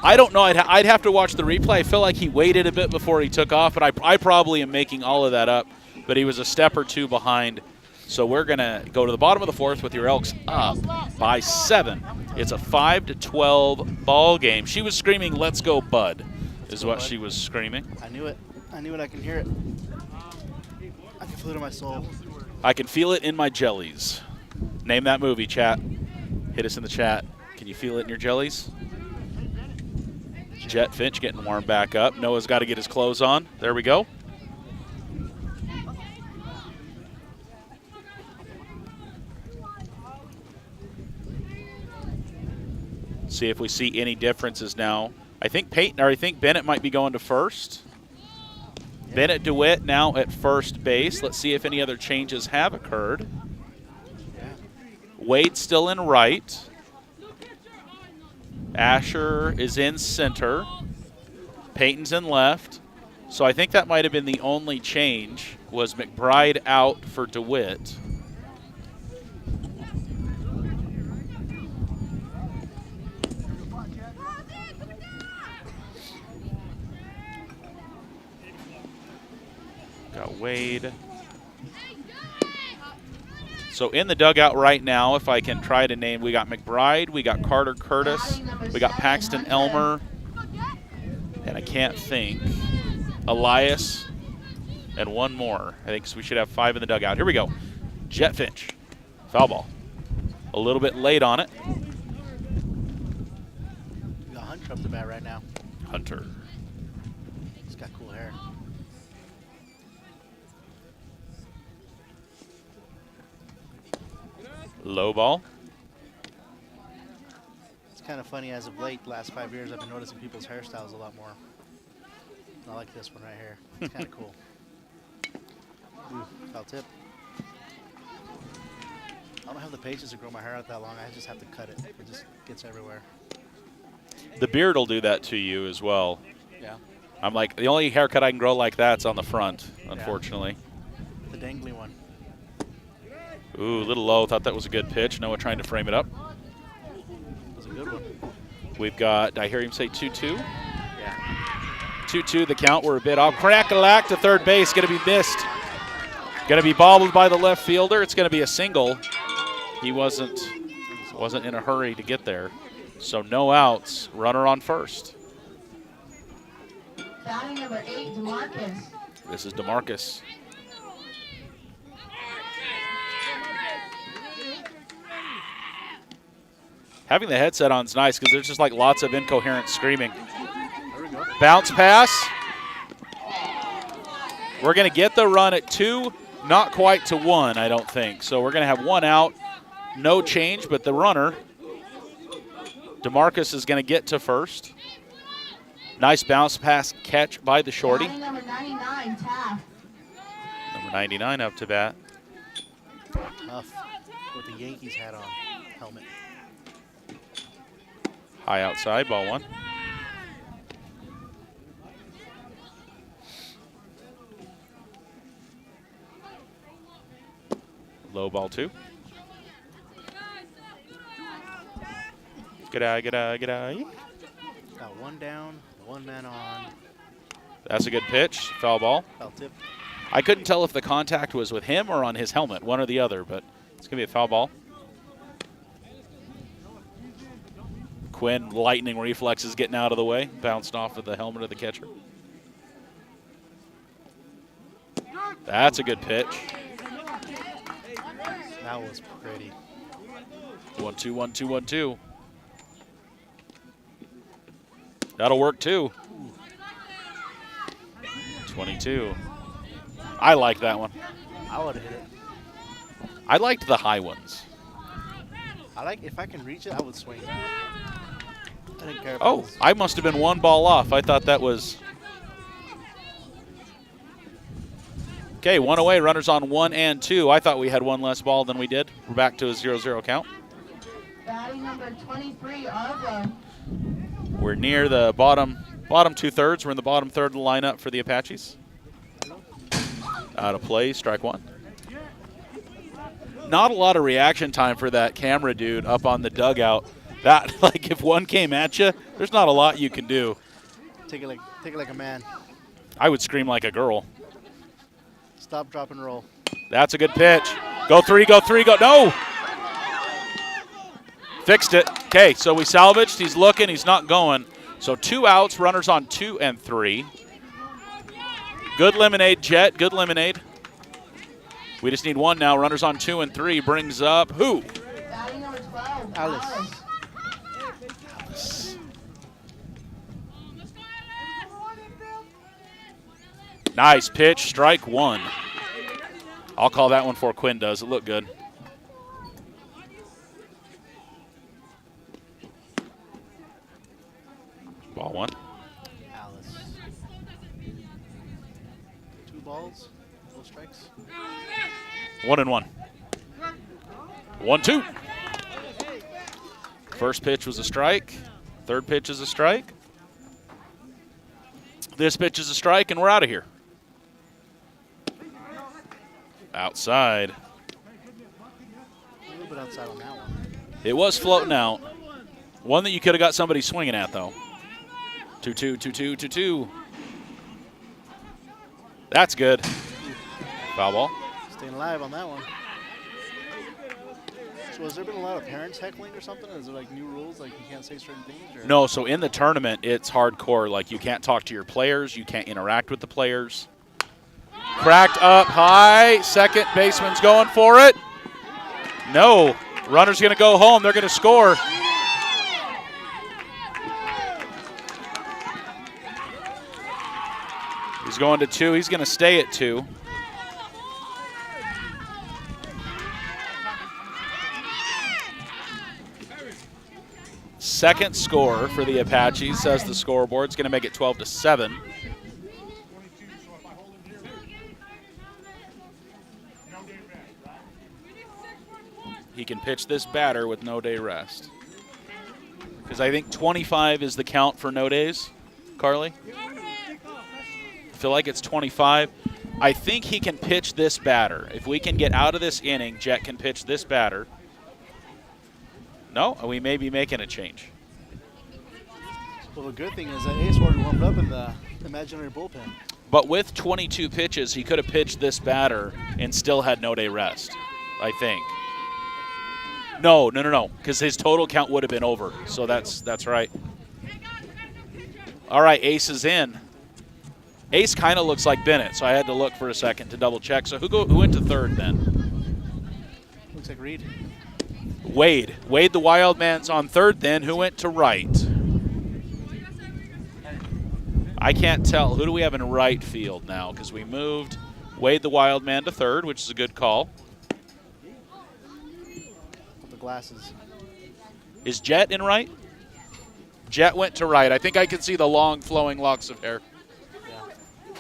I don't know. I'd have to watch the replay. I feel like he waited a bit before he took off, but I probably am making all of that up. But he was a step or 2 behind. So we're going to go to the bottom of the 4th with your Elks up by 7. It's a 5-12 ball game. She was screaming, "Let's go, Bud," is what she was screaming. I knew it. I knew it. I can hear it. I can feel it in my soul. I can feel it in my jellies. Name that movie, chat. Hit us in the chat. Can you feel it in your jellies? Jett Finch getting warmed back up. Noah's got to get his clothes on. There we go. See if we see any differences now. I think Bennett might be going to first. Yeah. Bennett DeWitt now at first base. Let's see if any other changes have occurred. Yeah. Wade's still in right. Asher is in center. Peyton's in left. So I think that might have been the only change, was McBride out for DeWitt. Got Wade. So in the dugout right now, if I can try to name, we got McBride, we got Carter Curtis, we got Paxton Elmer, and I can't think, Elias, and one more. I think we should have 5 in the dugout. Here we go. Jett Finch, foul ball. A little bit late on it. We got Hunter up the bat right now. Hunter. He's got cool hair. Low ball. It's kind of funny, as of late, last 5 years, I've been noticing people's hairstyles a lot more. I like this one right here. It's kind of cool. Ooh, foul tip. I don't have the patience to grow my hair out that long. I just have to cut it. It just gets everywhere. The beard will do that to you as well. Yeah. I'm like, the only haircut I can grow like that's on the front, unfortunately. The dangly one. Ooh, a little low. Thought that was a good pitch. Noah trying to frame it up. That was a good one. We've got, did I hear him say 2-2? Yeah. 2-2, the count. We're a bit off. Crack-a-lack to third base. Going to be missed. Going to be bobbled by the left fielder. It's going to be a single. He wasn't in a hurry to get there. So no outs. Runner on first. Batting number 8, DeMarcus. This is DeMarcus. Having the headset on is nice because there's just like lots of incoherent screaming. Bounce pass. We're going to get the run at 2, not quite to 1, I don't think. So we're going to have 1 out, no change, but the runner, DeMarcus, is going to get to first. Nice bounce pass catch by the shorty. Batting number 99, Taft. Number 99 up to bat. Tough with the Yankees hat on, helmet. High outside, ball 1. Low ball 2. Good eye, good eye, good eye. Got 1 down, 1 man on. That's a good pitch. Foul ball. Foul tip. I couldn't tell if the contact was with him or on his helmet, one or the other, but it's going to be a foul ball. Quinn, lightning reflexes getting out of the way. Bounced off of the helmet of the catcher. That's a good pitch. That was pretty. 1-2, 1-2, 1-2. That'll work too. 22. I like that one. I would have hit it. I liked the high ones. I like, if I can reach it, I would swing. I didn't care if Oh, I must have been 1 ball off. I thought that was. Okay, 1 away. Runners on 1 and 2. I thought we had 1 less ball than we did. We're back to a 0-0 count. Batting number 23, Arvo. We're near the bottom 2/3. We're in the bottom third of the lineup for the Apaches. Out of play, strike 1. Not a lot of reaction time for that camera dude up on the dugout. That, like, if one came at you, there's not a lot you can do. Take it like a man. I would scream like a girl. Stop, drop, and roll. That's a good pitch. Go 3, go 3, go. No! Fixed it. Okay, so we salvaged. He's looking. He's not going. So 2 outs. Runners on 2 and 3. Good lemonade, Jett. Good lemonade. We just need 1 now. Runners on 2 and 3. Brings up who? Batting number 12, Alice. Nice pitch. Strike 1. I'll call that one before Quinn does. It looked good. Ball 1. Alice. 2 balls, no strikes. 1 and 1. 1-2. First pitch was a strike. Third pitch is a strike. This pitch is a strike, and we're out of here. Outside. A little bit outside on that one. It was floating out. One that you could have got somebody swinging at, though. 2-2, 2-2, 2-2. That's good. Foul ball. Staying alive on that one. So has there been a lot of parents heckling or something? Is there like new rules, like you can't say certain things? Or? No, so in the tournament, it's hardcore. Like, you can't talk to your players. You can't interact with the players. Cracked up high. Second baseman's going for it. No. Runner's going to go home. They're going to score. He's going to 2. He's going to stay at 2. Second score for the Apaches, says the scoreboard. It's going to make it 12-7. He can pitch this batter with no day rest. Because I think 25 is the count for no days, Carly. I feel like it's 25. I think he can pitch this batter. If we can get out of this inning, Jett can pitch this batter. No, we may be making a change. Well, the good thing is that Ace already warmed up in the imaginary bullpen. But with 22 pitches, he could have pitched this batter and still had no day rest, I think. No, because his total count would have been over. So that's right. All right, Ace is in. Ace kind of looks like Bennett, so I had to look for a second to double check. So who went to third then? Looks like Reed. Wade. Wade the Wild Man's on third then. Who went to right? I can't tell. Who do we have in right field now? Because we moved Wade the Wild Man to third, which is a good call. With the glasses. Is Jett in right? Jett went to right. I think I can see the long flowing locks of hair. Yeah.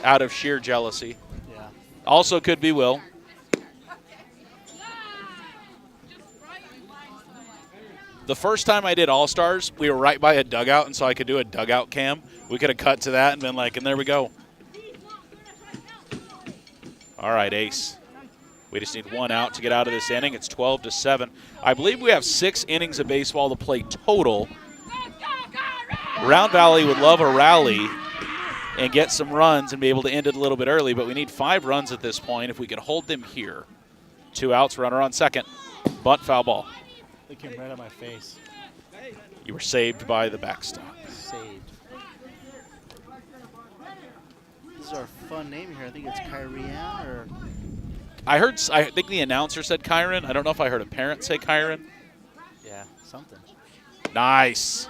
Out of sheer jealousy. Yeah. Also could be Will. The first time I did All Stars, we were right by a dugout, and so I could do a dugout cam. We could have cut to that and been like, and there we go. All right, Ace. We just need one out to get out of this inning. It's 12-7. I believe we have 6 innings of baseball to play total. Round Valley would love a rally and get some runs and be able to end it a little bit early, but we need 5 runs at this point if we can hold them here. 2 outs, runner on second. Bunt, foul ball. They came right on my face. You were saved by the backstop. Saved. This is our fun name here. I think it's Kyrian or... I think the announcer said Kyron. I don't know if I heard a parent say Kyron. Yeah, something. Nice.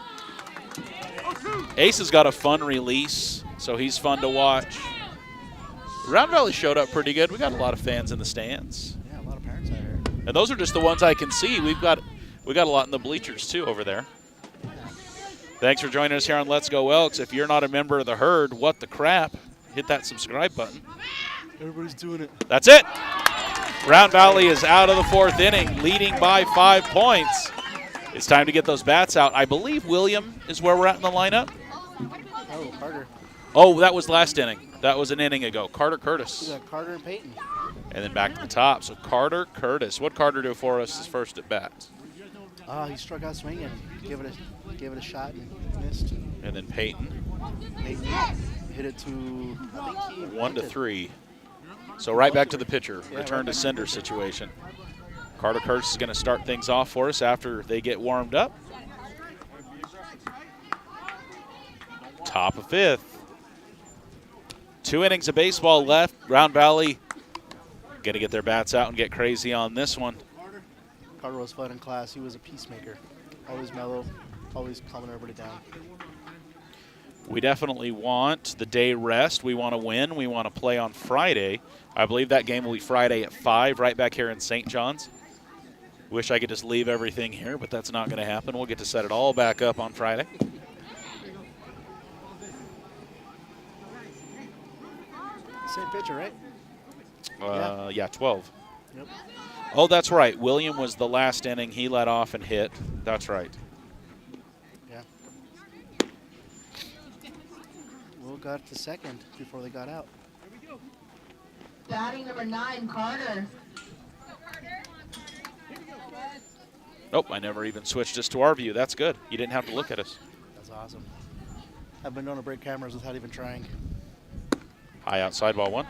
Ace has got a fun release, so he's fun to watch. Round Valley showed up pretty good. We got a lot of fans in the stands. Yeah, a lot of parents out here. And those are just the ones I can see. We got a lot in the bleachers too over there. Thanks for joining us here on Let's Go Elks. If you're not a member of the herd, what the crap? Hit that subscribe button. Everybody's doing it. That's it. Round Valley is out of the 4th inning, leading by 5 points. It's time to get those bats out. I believe William is where we're at in the lineup. Oh, Carter. Oh, that was last inning. That was an inning ago. Carter We Curtis. got Carter and Peyton. And then back to the top. So Carter Curtis. What'd Carter do for us his first at bat? He struck out swinging. Gave it a shot and missed. And then Peyton. Peyton hit it to, I think he 1-3. So right back to the pitcher. Yeah, Return right to back sender to the pitcher. situation. Carter Curtis is going to start things off for us after they get warmed up. Top of 5th. 2 innings of baseball left. Round Valley going to get their bats out and get crazy on this one. Carter was fun in class. He was a peacemaker. Always mellow, always calming everybody down. We definitely want the day rest. We want to win. We want to play on Friday. I believe that game will be Friday at 5 right back here in St. John's. Wish I could just leave everything here, but that's not going to happen. We'll get to set it all back up on Friday. Same pitcher, right? Yeah, 12. Yep. Oh, that's right. William was the last inning. He led off and hit. That's right. Yeah. Will got to second before they got out. Batting number 9, Carter. Nope, I never even switched us to our view. That's good. You didn't have to look at us. That's awesome. I've been known to break cameras without even trying. High outside, ball 1.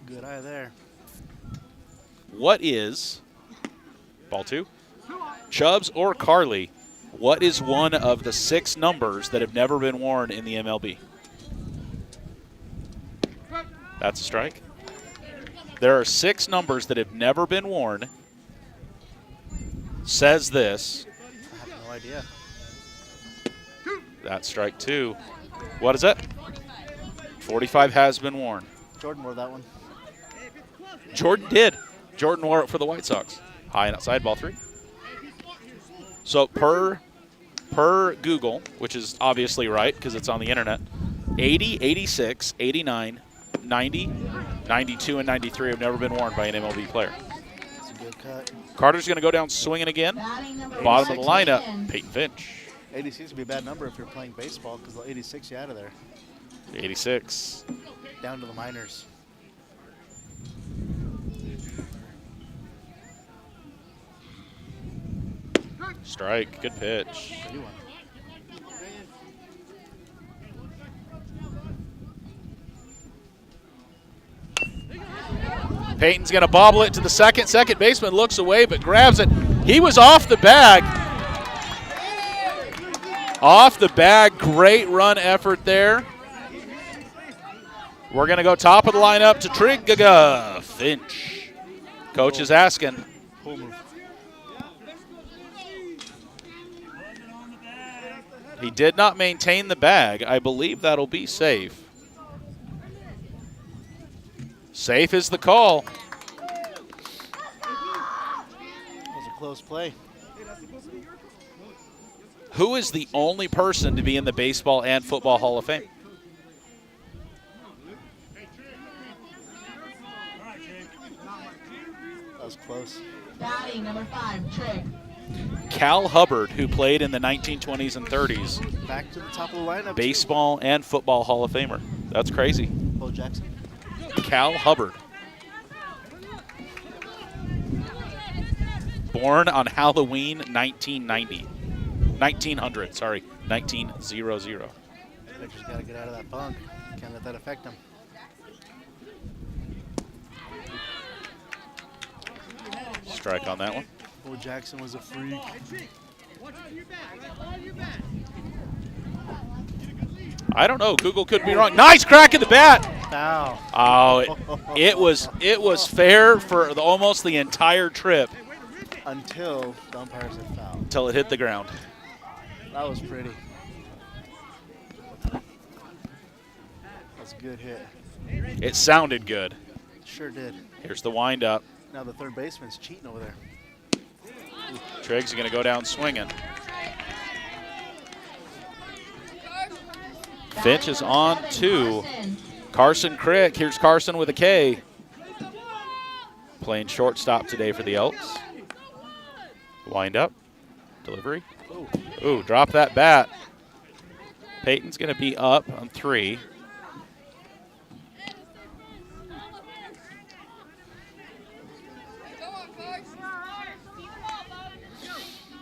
Good eye there. What is, ball 2, Chubbz or Carly, what is one of the 6 numbers that have never been worn in the MLB? That's a strike. There are 6 numbers that have never been worn. Says this. I have no idea. That's strike 2. What is it? 45 has been worn. Jordan wore that one. Jordan did. Jordan wore it for the White Sox. High and outside, ball 3. So per Google, which is obviously right because it's on the internet, 80, 86, 89, 90, 92, and 93 have never been worn by an MLB player. That's a good cut. Carter's going to go down swinging again. Batting number Bottom of the 14. lineup, Peyton Finch. 86 would be a bad number if you're playing baseball because they'll 86 you out of there. 86. Down to the minors. Strike. Good pitch. Good one. Peyton's going to bobble it to the second. Second baseman looks away but grabs it. He was off the bag. Off the bag. Great run effort there. We're going to go top of the lineup to Trigga Finch. Coach is asking. He did not maintain the bag. I believe that'll be safe. Safe is the call. That was a close play. Who is the only person to be in the Baseball and Football Hall of Fame? That was close. Batting number 5, Trick. Cal Hubbard, who played in the 1920s and 30s. Back to the top of the lineup. Baseball and Football Hall of Famer. That's crazy. Bo Jackson. Cal Hubbard. Born on Halloween 1900, 1900. Pitcher's got to get out of that funk. Can't let that affect him. Strike on that one. Bo Jackson was a freak. I don't know. Google could be wrong. Nice crack in the bat. Foul. Oh, it was fair for almost the entire trip Until the umpire said foul. until it hit the ground. That was pretty. That's a good hit. It sounded good. Sure did. Here's the windup. Now the third baseman's cheating over there. Triggs is going to go down swinging. Finch is on to Karson Crick. Here's Karson with a K. Playing shortstop today for the Elks. Wind up. Delivery. Ooh, drop that bat. Peyton's going to be up on 3.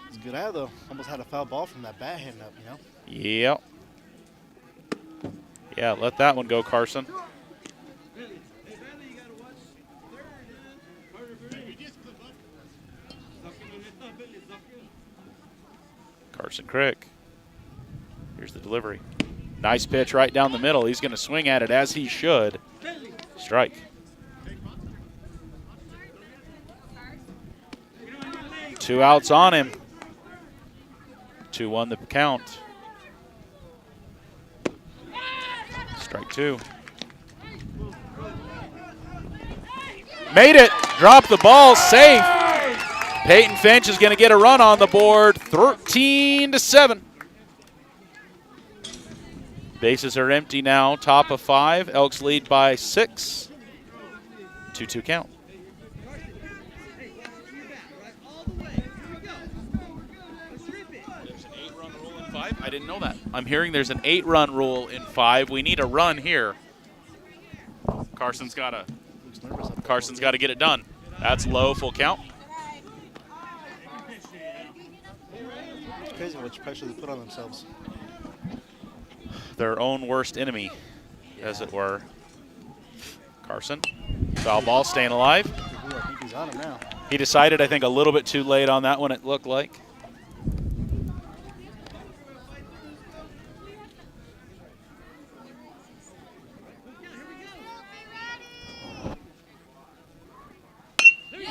It's a good eye though. Almost had a foul ball from that bat hitting up, you know? Yep. Yeah, let that one go, Karson. Karson Crick. Here's the delivery. Nice pitch right down the middle. He's going to swing at it as he should. Strike. 2 outs on him. 2-1 the count. Strike 2. Made it. Dropped the ball. Safe. Peyton Finch is going to get a run on the board. 13-7. Bases are empty now. Top of 5. Elks lead by 6. 2-2 count. There's an 8-run rule in 5. I didn't know that. I'm hearing there's an 8-run rule in 5. We need a run here. Carson's got to get it done. That's low, full count. It's crazy how much pressure they put on themselves. Their own worst enemy, as it were. Karson, foul ball, staying alive. Ooh, I think he's on him now. He decided, I think, a little bit too late on that one, it looked like.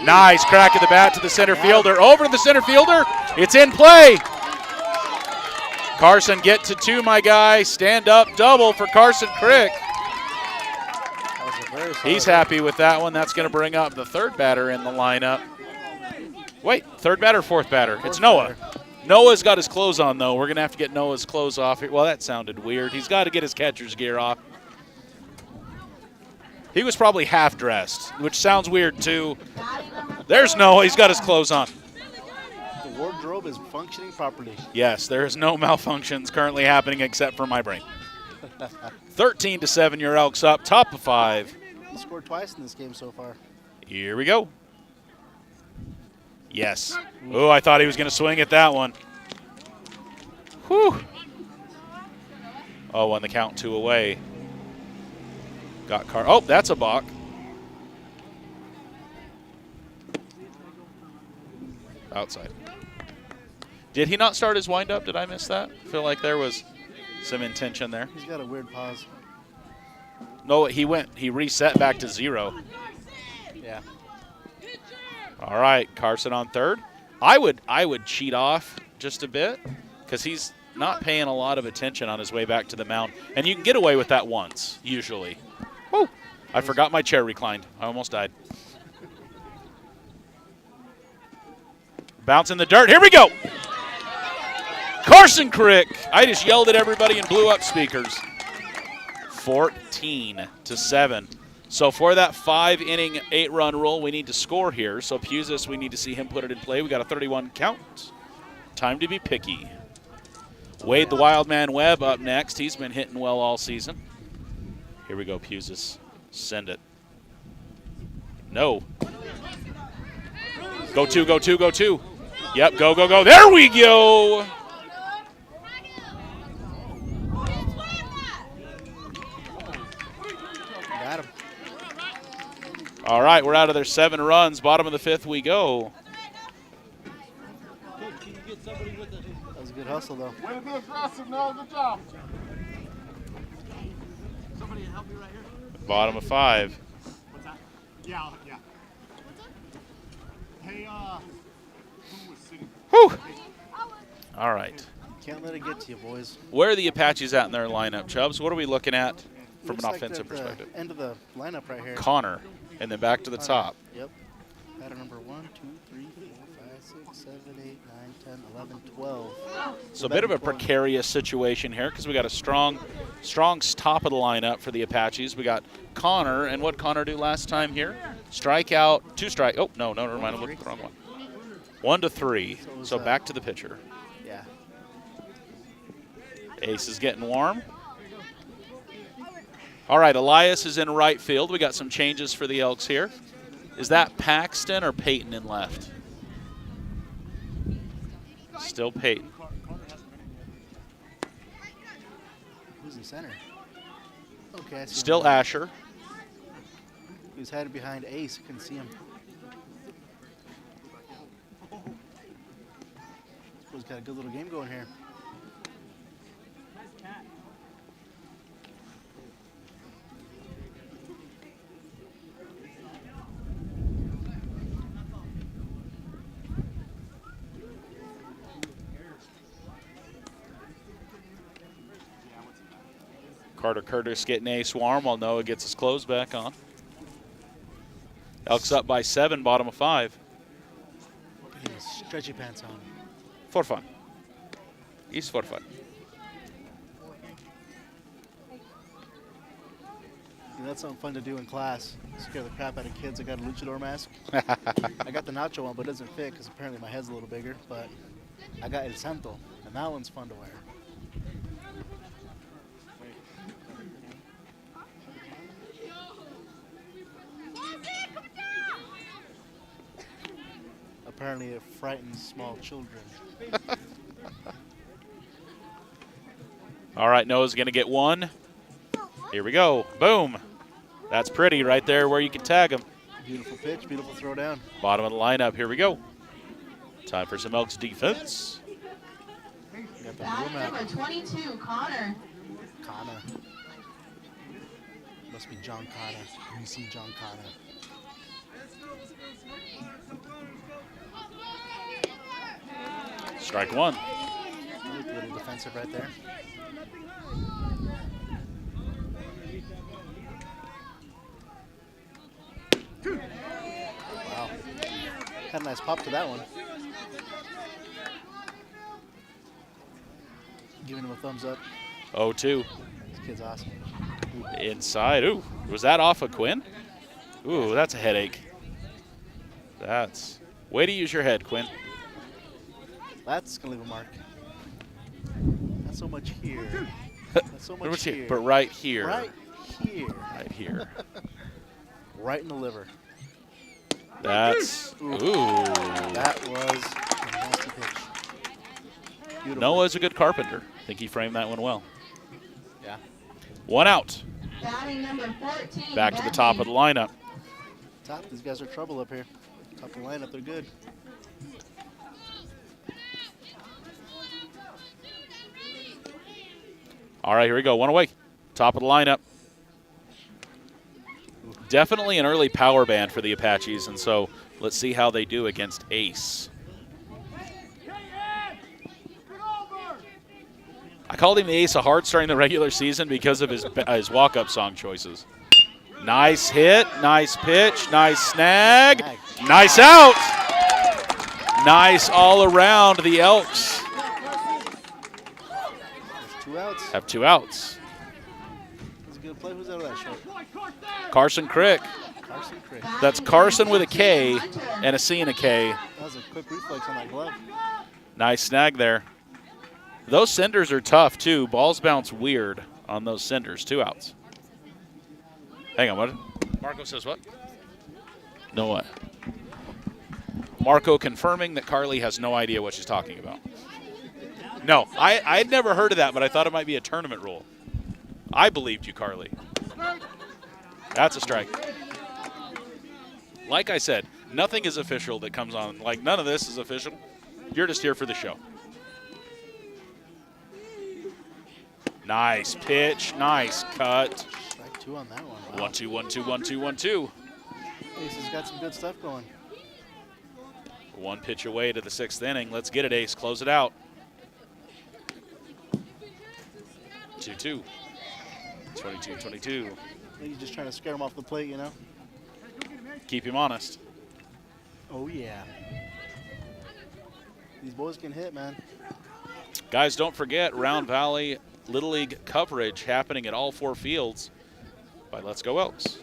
Nice crack of the bat to the center fielder. Over to the center fielder. It's in play. Karson, get to 2, my guy. Stand up double for Karson Crick. He's happy with that one. That's going to bring up the third batter in the lineup. Wait, third batter, fourth batter? It's Noah. Noah's got his clothes on, though. We're going to have to get Noah's clothes off here. Well, that sounded weird. He's got to get his catcher's gear off. He was probably half dressed, which sounds weird, too. There's Noah. He's got his clothes on. The wardrobe is functioning properly. Yes, there is no malfunctions currently happening except for my brain. 13-7, your Elks up, top of 5. He scored twice in this game so far. Here we go. Yes. Oh, I thought he was going to swing at that one. Whew. Oh, on the count, 2 away. Got oh, that's a balk. Outside. Did he not start his windup? Did I miss that? I feel like there was some intention there. He's got a weird pause. No, he reset back to 0. Yeah. All right, Karson on third. I would cheat off just a bit because he's not paying a lot of attention on his way back to the mound. And you can get away with that once, usually. Woo! I forgot my chair reclined. I almost died. Bounce in the dirt. Here we go. Karson Crick. I just yelled at everybody and blew up speakers. 14-7. So for that 5-inning, 8-run rule, we need to score here. So Pusis, we need to see him put it in play. We got a 31 count. Time to be picky. Wade the Wildman Webb up next. He's been hitting well all season. Here we go, Pusis. Send it. No. Go two, go two, go two. Yep, go, go, go. There we go. Got him. All right, we're out of their 7 runs. Bottom of the 5th we go. That was a good hustle, though. Way to be aggressive, Noah. Good job. Somebody help me right here. Bottom of 5. What's that? Yeah, yeah. Hey, who was sitting? Whew. All right. Can't let it get to you, boys. Where are the Apaches at in their lineup, Chubbs? What are we looking at from Looks an like offensive they're at perspective? the end of the lineup right here. Connor, and then back to the top. Yep. Batter number 1, 2, 3, 4, 5, 6, 7, 8, 9, 10, 11, 12. So a bit of a 12. precarious situation here because we got a strong top of the lineup for the Apaches. We got Connor, and what Connor do last time here? Strikeout, 2 strike. Oh, no, never mind. I'm looking at the wrong one. 1 to 3. So back to the pitcher. Yeah. Ace is getting warm. All right, Elias is in right field. We got some changes for the Elks here. Is that Paxton or Peyton in left? Still Peyton. Who's in center? Okay, I see Still him. Asher. He was hiding behind Ace. Couldn't see him. He's got a good little game going here. Carter Curtis getting a swarm while Noah gets his clothes back on. Elks up by 7, bottom of 5. Getting his stretchy pants on. For fun. It's for fun. That's something fun to do in class. Scare the crap out of kids. I got a luchador mask. I got the nacho one, but it doesn't fit because apparently my head's a little bigger. But I got El Santo, and that one's fun to wear. Apparently it frightens small children. All right, Noah's going to get 1. Here we go. Boom. That's pretty right there where you can tag him. Beautiful pitch, beautiful throw down. Bottom of the lineup. Here we go. Time for some Elks defense. Got the Batting room out. number 22, Connor. Kana. Must be John Kana. We see John Kana. Strike 1. A little defensive right there. Wow. Had a nice pop to that one. Giving him a thumbs up. 0-2. This kid's awesome. Inside. Ooh, was that off of Quinn? Ooh, that's a headache. That's. Way to use your head, Quinn. That's going to leave a mark. Not so much here. Not so much here. But right here. Right here. Right here. Right in the liver. That's. Ooh. That was a nasty pitch. Beautiful. Noah's a good carpenter. I think he framed that one well. Yeah. 1 out. Batting number 14, Back to the top of the lineup. Top, these guys are trouble up here. Top of the lineup, they're good. All right, here we go. One away. Top of the lineup. Definitely an early power band for the Apaches, and so let's see how they do against Ace. I called him the Ace of Hearts during the regular season because of his walk-up song choices. Nice hit, nice pitch, nice snag, nice out. Nice all around. The Elks have 2 outs. That's a good play. Who's out of that short? Karson Crick. Karson Crick. That's Karson with a K and a C and a K. That was a quick reflex on that glove. Nice snag there. Those cinders are tough, too. Balls bounce weird on those cinders. 2 outs. Hang on, what? Marco says what? No what? Marco confirming that Carly has no idea what she's talking about. No, I had never heard of that, but I thought it might be a tournament rule. I believed you, Carly. That's a strike. Like I said, nothing is official that comes on. Like, none of this is official. You're just here for the show. Nice pitch, nice cut. Strike 2 on that one. Wow. 1-2, 1-2, 1-2, 1-2. Ace has got some good stuff going. 1 pitch away to the 6th inning. Let's get it, Ace. Close it out. 2-2. 22-22. I think he's just trying to scare him off the plate, you know? Keep him honest. Oh, yeah. These boys can hit, man. Guys, don't forget Round Valley Little League coverage happening at all 4 fields by Let's Go Elks.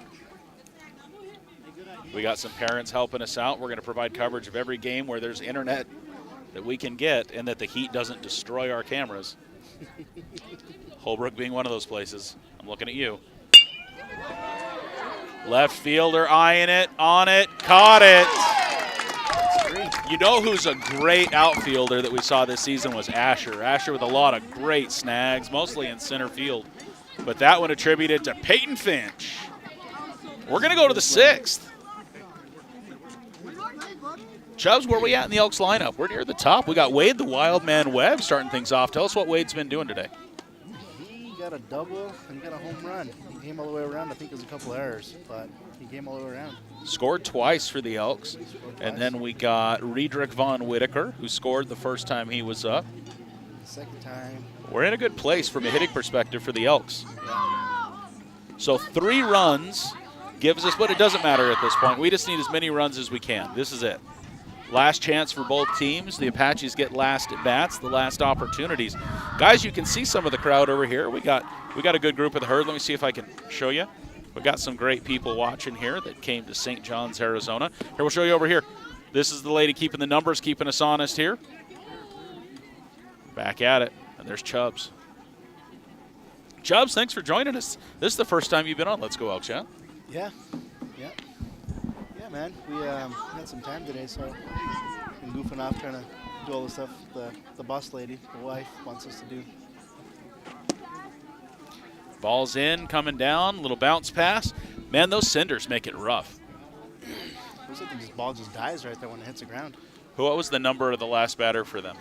We got some parents helping us out. We're going to provide coverage of every game where there's internet that we can get and that the heat doesn't destroy our cameras. Holbrook being one of those places. I'm looking at you. Left fielder eyeing it, on it, caught it. You know who's a great outfielder that we saw this season was Asher. Asher with a lot of great snags, mostly in center field. But that one attributed to Peyton Finch. We're going to go to the 6th. Chubbz, where are we at in the Elks lineup? We're near the top. We got Wade the Wildman Webb starting things off. Tell us what Wade's been doing today. He got a double and got a home run. He came all the way around. I think it was a couple errors, but he came all the way around. Scored twice for the Elks. And then we got Riedrich Von Whitaker, who scored the first time he was up. Second time. We're in a good place from a hitting perspective for the Elks. So 3 runs gives us, but it doesn't matter at this point. We just need as many runs as we can. This is it. Last chance for both teams. The Apaches get last at bats, the last opportunities. Guys, you can see some of the crowd over here. We got a good group of the herd. Let me see if I can show you. We got some great people watching here that came to St. John's, Arizona. Here, we'll show you over here. This is the lady keeping the numbers, keeping us honest here. Back at it, and there's Chubbz. Chubbz, thanks for joining us. This is the first time you've been on Let's Go Elks, yeah? Yeah, man. We had some time today, so been goofing off trying to do all the stuff the boss lady, the wife, wants us to do. Ball's in, coming down, little bounce pass. Man, those cinders make it rough. Looks like this ball just dies right there when it hits the ground. What was the number of the last batter for them?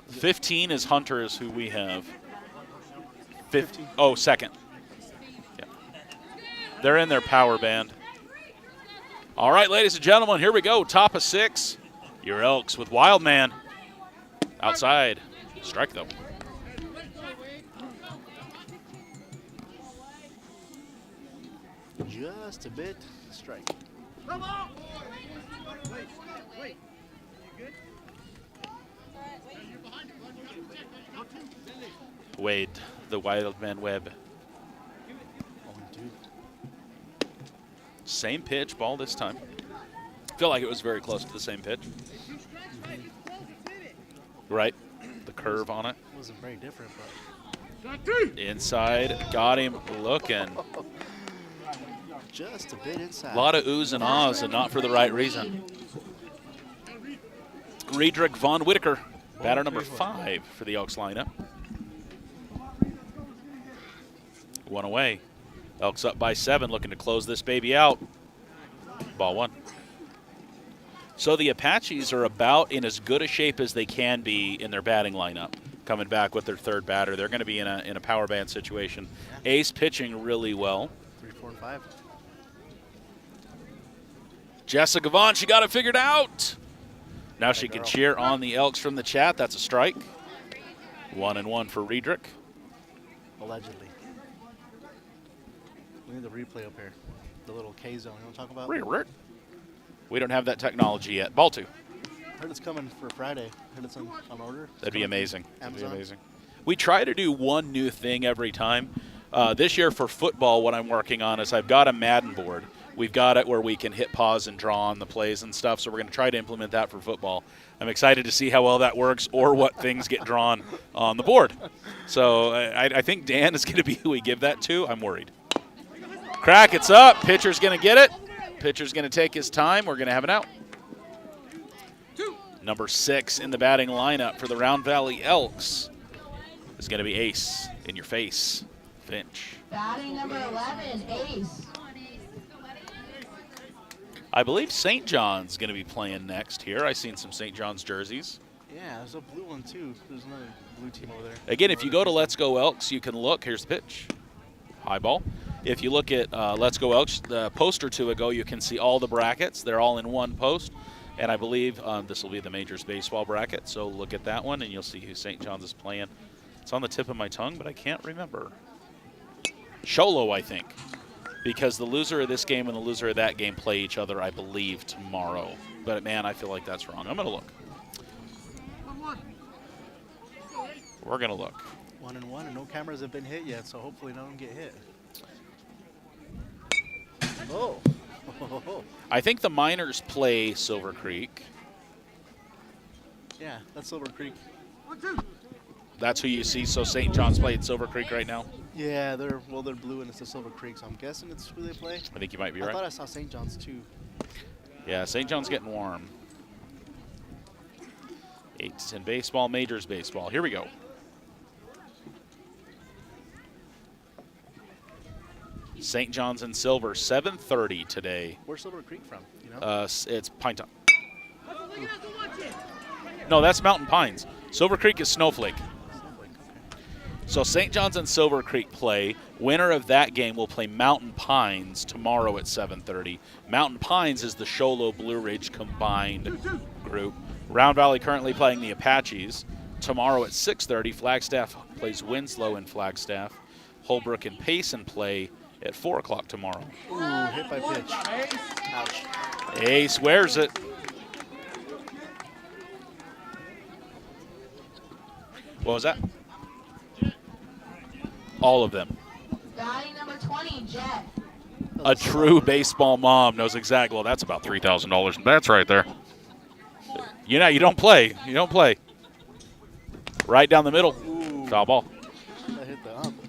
15 is Hunter is who we have. 15. Oh, second. Yeah. They're in their power band. All right, ladies and gentlemen, here we go. Top of 6. Your Elks with Wildman. Outside. Strike, though. Just a bit. Strike. Wade, the Wildman Webb. Same pitch, ball this time. Feel like it was very close to the same pitch. Right, the curve on it. Wasn't very different, but inside, got him looking. Just a bit inside. A lot of oohs and ahs, and not for the right reason. Riedrich Von Whitaker, batter number 5 for the Elks lineup. 1 away. Elks up by 7, looking to close this baby out. Ball 1. So the Apaches are about in as good a shape as they can be in their batting lineup. coming back with their third batter. They're going to be in a power band situation. Yeah. Ace pitching really well. 3, 4, and 5. Jessica Vaughn, she got it figured out. Now she can cheer on the Elks from the chat. That's a strike. 1-1 for Riedrich. Allegedly. We need the replay up here. The little K zone. You want to talk about? We don't have that technology yet. Ball 2. Heard it's coming for Friday. Heard it's on order. That'd be amazing. Amazon. That'd be amazing. We try to do one new thing every time. This year for football, what I'm working on is I've got a Madden board. We've got it where we can hit pause and draw on the plays and stuff, so we're going to try to implement that for football. I'm excited to see how well that works or what things get drawn on the board. So I think Dan is going to be who we give that to. I'm worried. Crack, it's up. Pitcher's going to get it. Pitcher's going to take his time. We're going to have it out. Number 6 in the batting lineup for the Round Valley Elks is going to be Ace. In your face, Finch. Batting number 11, Ace. I believe St. John's going to be playing next here. I've seen some St. John's jerseys. Yeah, there's a blue one too. There's another blue team over there. Again, if you go to Let's Go Elks, you can look. Here's the pitch. High ball. If you look at Let's Go Elks, the post or two ago, you can see all the brackets. They're all in one post. And I believe this will be the Majors Baseball bracket. So look at that one, and you'll see who St. John's is playing. It's on the tip of my tongue, but I can't remember. Sholo, I think. Because the loser of this game and the loser of that game play each other, I believe, tomorrow. But, man, I feel like that's wrong. I'm going to look. We're going to look. 1-1, and no cameras have been hit yet, so hopefully none of them get hit. Oh. I think the Miners play Silver Creek. Yeah, that's Silver Creek. That's who you see. So St. John's playing Silver Creek right now? Yeah, they're blue and it's the Silver Creek, so I'm guessing it's who they play. I think you might be I right. thought I saw St. John's too. Yeah, St. John's getting warm. 8 to 10 baseball, Majors Baseball. Here we go. St. John's and Silver, 7:30 today. Where's Silver Creek from? You know? It's Pine Top. No, that's Mountain Pines. Silver Creek is Snowflake. Snowflake, okay. So St. John's and Silver Creek play. Winner of that game will play Mountain Pines tomorrow at 7:30. Mountain Pines is the Sholo Blue Ridge combined group. Round Valley currently playing the Apaches. Tomorrow at 6:30, Flagstaff plays Winslow in Flagstaff. Holbrook and Payson play at 4 o'clock tomorrow. Ooh, hit by pitch. Ouch. Ace wears it. What was that? All of them. Batting number 20, Jett. A true baseball mom knows exactly. Well, that's about $3,000 in bets right there. You know, you don't play. You don't play. Right down the middle. Ooh. Foul ball. That hit the ump.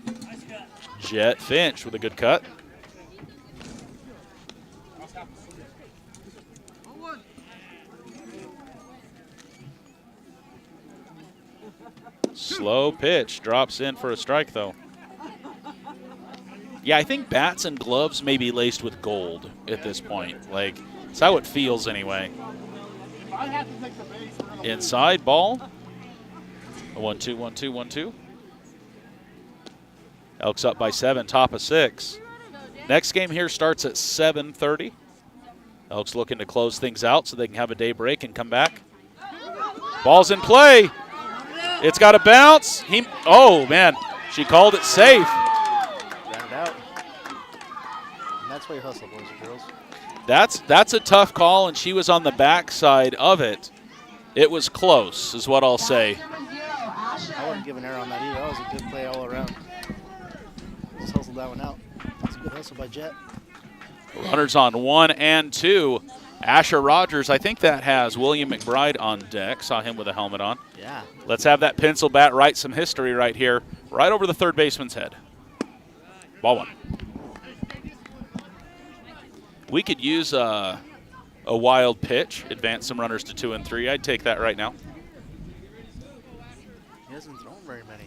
Jett Finch with a good cut. Slow pitch. Drops in for a strike, though. Yeah, I think bats and gloves may be laced with gold at this point. Like, it's how it feels anyway. Inside ball. A 1-2, 1-2, 1-2. Elks up by 7, top of 6. Next game here starts at 7:30. Elks looking to close things out so they can have a day break and come back. Ball's in play. It's got to bounce. Oh, man. She called it safe. Ran it out. And that's why you hustle, boys and girls. That's a tough call, and she was on the backside of it. It was close, is what I'll say. Batting number 0, Asher. I wouldn't give an error on that either. That was a good play all around. Just hustled that one out. That's a good hustle by Jett. Runners on 1 and 2. Asher Rogers, I think that has William McBride on deck. Saw him with a helmet on. Yeah. Let's have that pencil bat write some history right here, right over the third baseman's head. Ball 1. We could use a wild pitch, advance some runners to 2 and 3. I'd take that right now. He hasn't thrown very many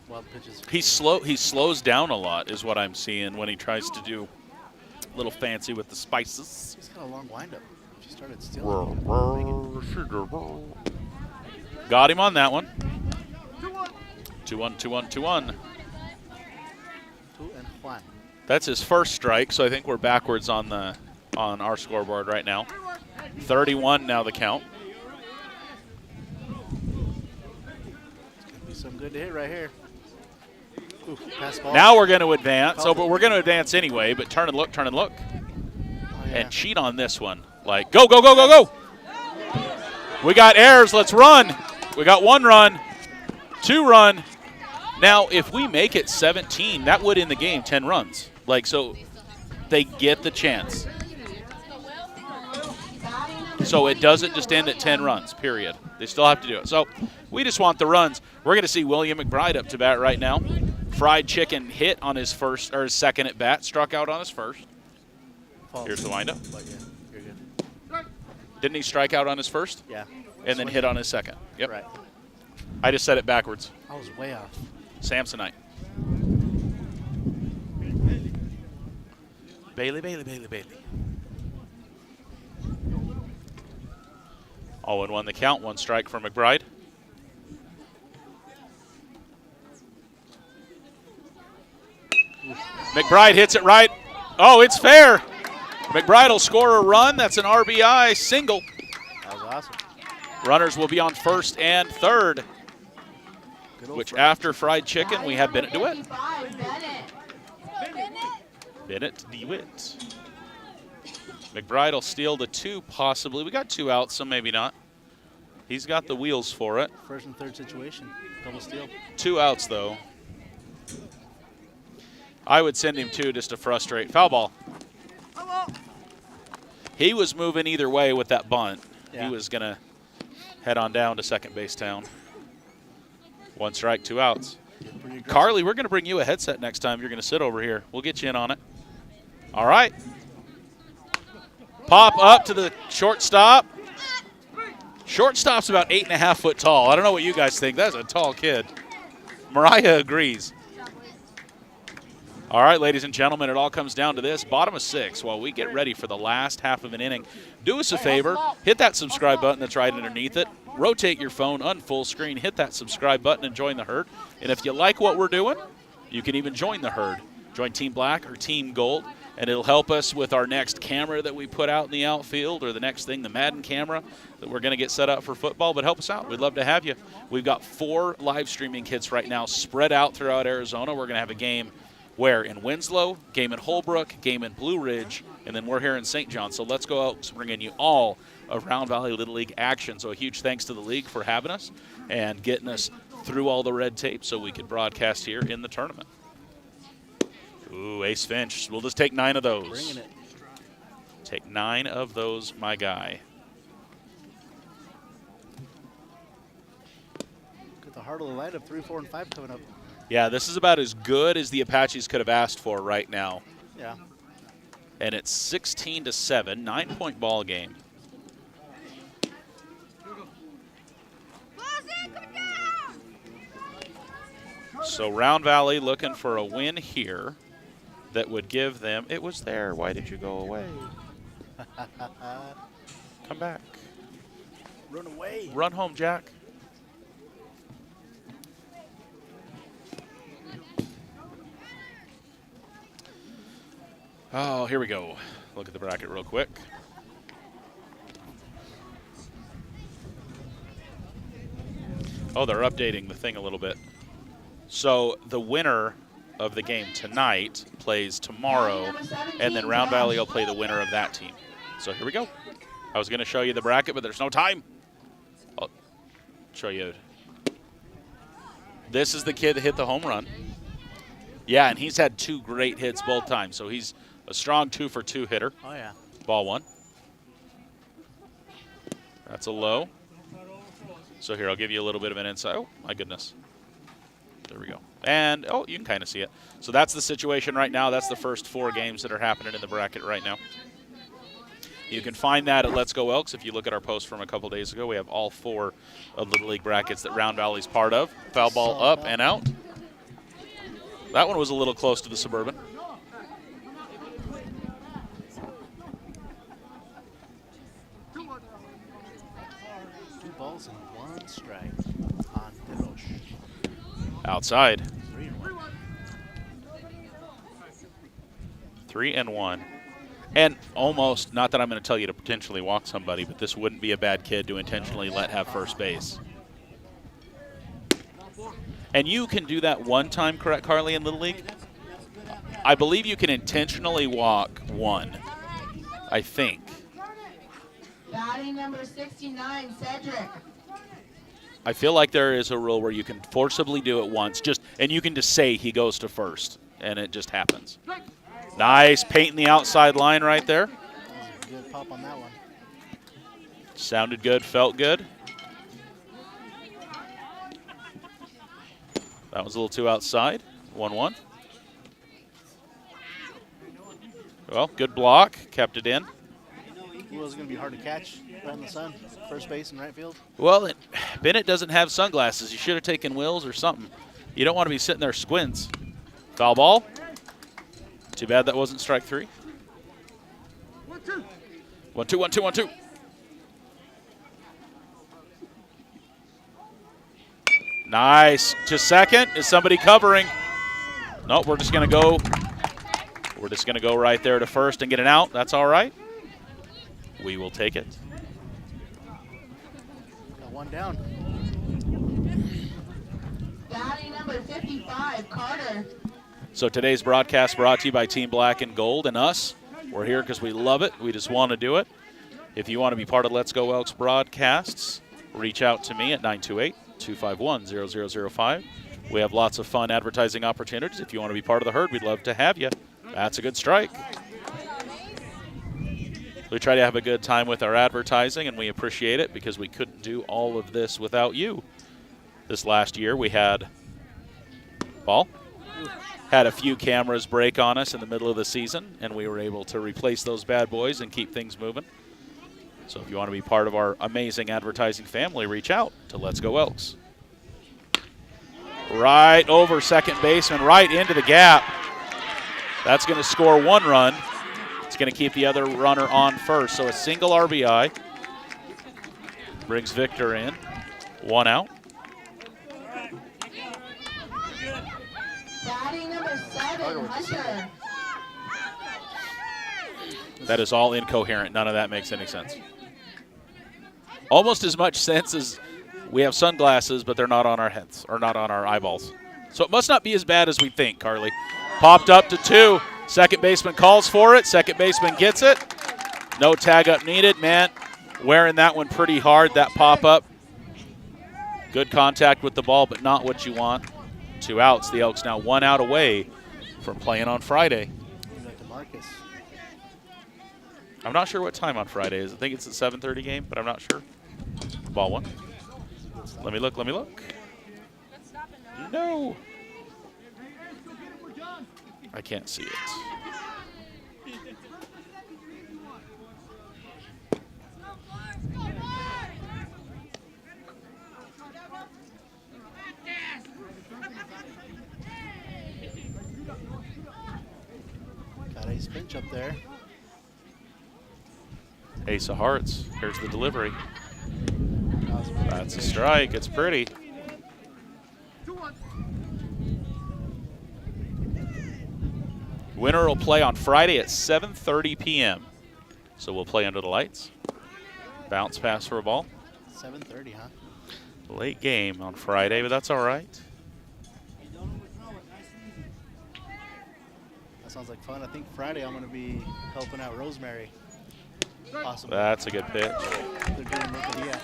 wild pitches. He slows down a lot is what I'm seeing when he tries to do a little fancy with the spices. He's got a long windup. She started Got him on that one. 2-1, 2-1, 2-1. 2 and 1. That's his first strike, so I think we're backwards on our scoreboard right now. 31 now the count. It's going to be some good to hit right here. Ooh, pass ball. Now we're going to advance. But we're going to advance anyway, but turn and look, turn and look. Oh, yeah. And cheat on this one. Like, go, go, go, go, go. We got errors. Let's run. We got 1 run, 2 run. Now, if we make it 17, that would end the game 10 runs. Like, so they get the chance. So it doesn't just end at 10 runs, period. They still have to do it. So we just want the runs. We're going to see William McBride up to bat right now. Fried Chicken hit on his first or his second at bat, struck out on his first. False. Here's the windup. But yeah, you're good. Didn't he strike out on his first? Yeah. And then hit on his second. Yep. Right. I just said it backwards. I was way off. Samsonite. Bailey, Bailey, Bailey, Bailey. 0-1 the count, 1 strike for McBride. McBride hits it right. Oh, it's fair. McBride will score a run. That's an RBI single. That was awesome. Runners will be on first and third, Good old which Fried. after Fried Chicken, we have Bennett DeWitt. 55, Bennett. Bennett DeWitt. McBride will steal the 2 possibly. We got 2 outs, so maybe not. He's got the wheels for it. First and third situation. Double steal. 2 outs, though. I would send him 2 just to frustrate. Foul ball. He was moving either way with that bunt. Yeah. He was going to head on down to second base town. 1 strike, 2 outs. Pretty aggressive. Carly, we're going to bring you a headset next time. You're going to sit over here. We'll get you in on it. All right. Pop up to the shortstop. Shortstop's about 8.5 foot tall. I don't know what you guys think. That's a tall kid. Mariah agrees. All right, ladies and gentlemen, it all comes down to this. Bottom of 6 while we get ready for the last half of an inning. Do us a favor. Hit that subscribe button that's right underneath it. Rotate your phone on full screen. Hit that subscribe button and join the herd. And if you like what we're doing, you can even join the herd. Join Team Black or Team Gold, and it'll help us with our next camera that we put out in the outfield, or the next thing, the Madden camera that we're going to get set up for football. But help us out. We'd love to have you. We've got 4 live streaming kits right now spread out throughout Arizona. We're going to have a game where in Winslow, game in Holbrook, game in Blue Ridge, and then we're here in St. John. So let's go out and bringing you all of Round Valley Little League action. So a huge thanks to the league for having us and getting us through all the red tape so we could broadcast here in the tournament. Ooh, Ace Finch. We'll just take 9 of those. Bringing it. Take 9 of those, my guy. Got the heart of the light of 3, 4, and 5 coming up. Yeah, this is about as good as the Apaches could have asked for right now. Yeah. And it's 16-7, 9-point ball game. So Round Valley looking for a win here that would give them, it was there, why did you go away? Come back. Run away. Run home, Jack. Oh, here we go. Look at the bracket real quick. Oh, they're updating the thing a little bit. So the winner of the game tonight plays tomorrow, and then Round Valley will play the winner of that team. So here we go. I was going to show you the bracket, but there's no time. I'll show you. This is the kid that hit the home run. Yeah, and he's had 2 great hits both times, so he's a strong 2-for-2 hitter. Oh, yeah. Ball 1. That's a low. So here, I'll give you a little bit of an insight. Oh, my goodness. There we go. And, oh, you can kind of see it. So that's the situation right now. That's the first 4 games that are happening in the bracket right now. You can find that at Let's Go Elks. If you look at our post from a couple days ago, we have all 4 of Little League brackets that Round Valley's part of. Foul ball up and out. That one was a little close to the Suburban. Outside. 3 and 1. 3-1. And almost, not that I'm going to tell you to potentially walk somebody, but this wouldn't be a bad kid to intentionally let have first base. And you can do that one time, correct, Carly, in Little League? I believe you can intentionally walk one, I think. Batting number 69, Cedric. I feel like there is a rule where you can forcibly do it once, and you can just say he goes to first, and it just happens. Nice painting the outside line right there. That was a good pop on that one. Sounded good, felt good. That was a little too outside. 1-1. Well, good block, kept it in. It was going to be hard to catch right in the sun. First base and right field. Well, Bennett doesn't have sunglasses. You should have taken Wills or something. You don't want to be sitting there squints. Foul ball. Too bad that wasn't strike 3. 1-2, 1-2, 1-2. Nice. To second. Is somebody covering? Nope, we're just going to go. We're just going to go right there to first and get it out. That's all right. We will take it. Got one down. Batting number 55, Carter. So today's broadcast brought to you by Team Black and Gold and us. We're here because we love it. We just want to do it. If you want to be part of Let's Go Elks broadcasts, reach out to me at 928-251-0005. We have lots of fun advertising opportunities. If you want to be part of the herd, we'd love to have you. That's a good strike. We try to have a good time with our advertising, and we appreciate it because we couldn't do all of this without you. This last year, we had a few cameras break on us in the middle of the season, and we were able to replace those bad boys and keep things moving. So if you want to be part of our amazing advertising family, reach out to Let's Go Elks. Right over second baseman, right into the gap. That's going to score 1 run. It's going to keep the other runner on first. So a single RBI brings Victor in. 1 out. Batting number 7, Hunter. That is all incoherent. None of that makes any sense. Almost as much sense as we have sunglasses, but they're not on our heads or not on our eyeballs. So it must not be as bad as we think, Carly. Popped up to 2. Second baseman calls for it. Second baseman gets it. No tag up needed. Man, wearing that one pretty hard, that pop up. Good contact with the ball, but not what you want. 2 outs. The Elks now 1 out away from playing on Friday. I'm not sure what time on Friday is. I think it's a 7:30 game, but I'm not sure. Ball 1. Let me look. No. I can't see it. Got ace pinch up there. Ace of hearts. Here's the delivery. That's a strike. It's pretty. Winner will play on Friday at 7:30 p.m. So we'll play under the lights. Bounce pass for a ball. 7:30, huh? Late game on Friday, but that's all right. That sounds like fun. I think Friday I'm going to be helping out Rosemary. Possibly. That's a good pitch. They're doing Rookie down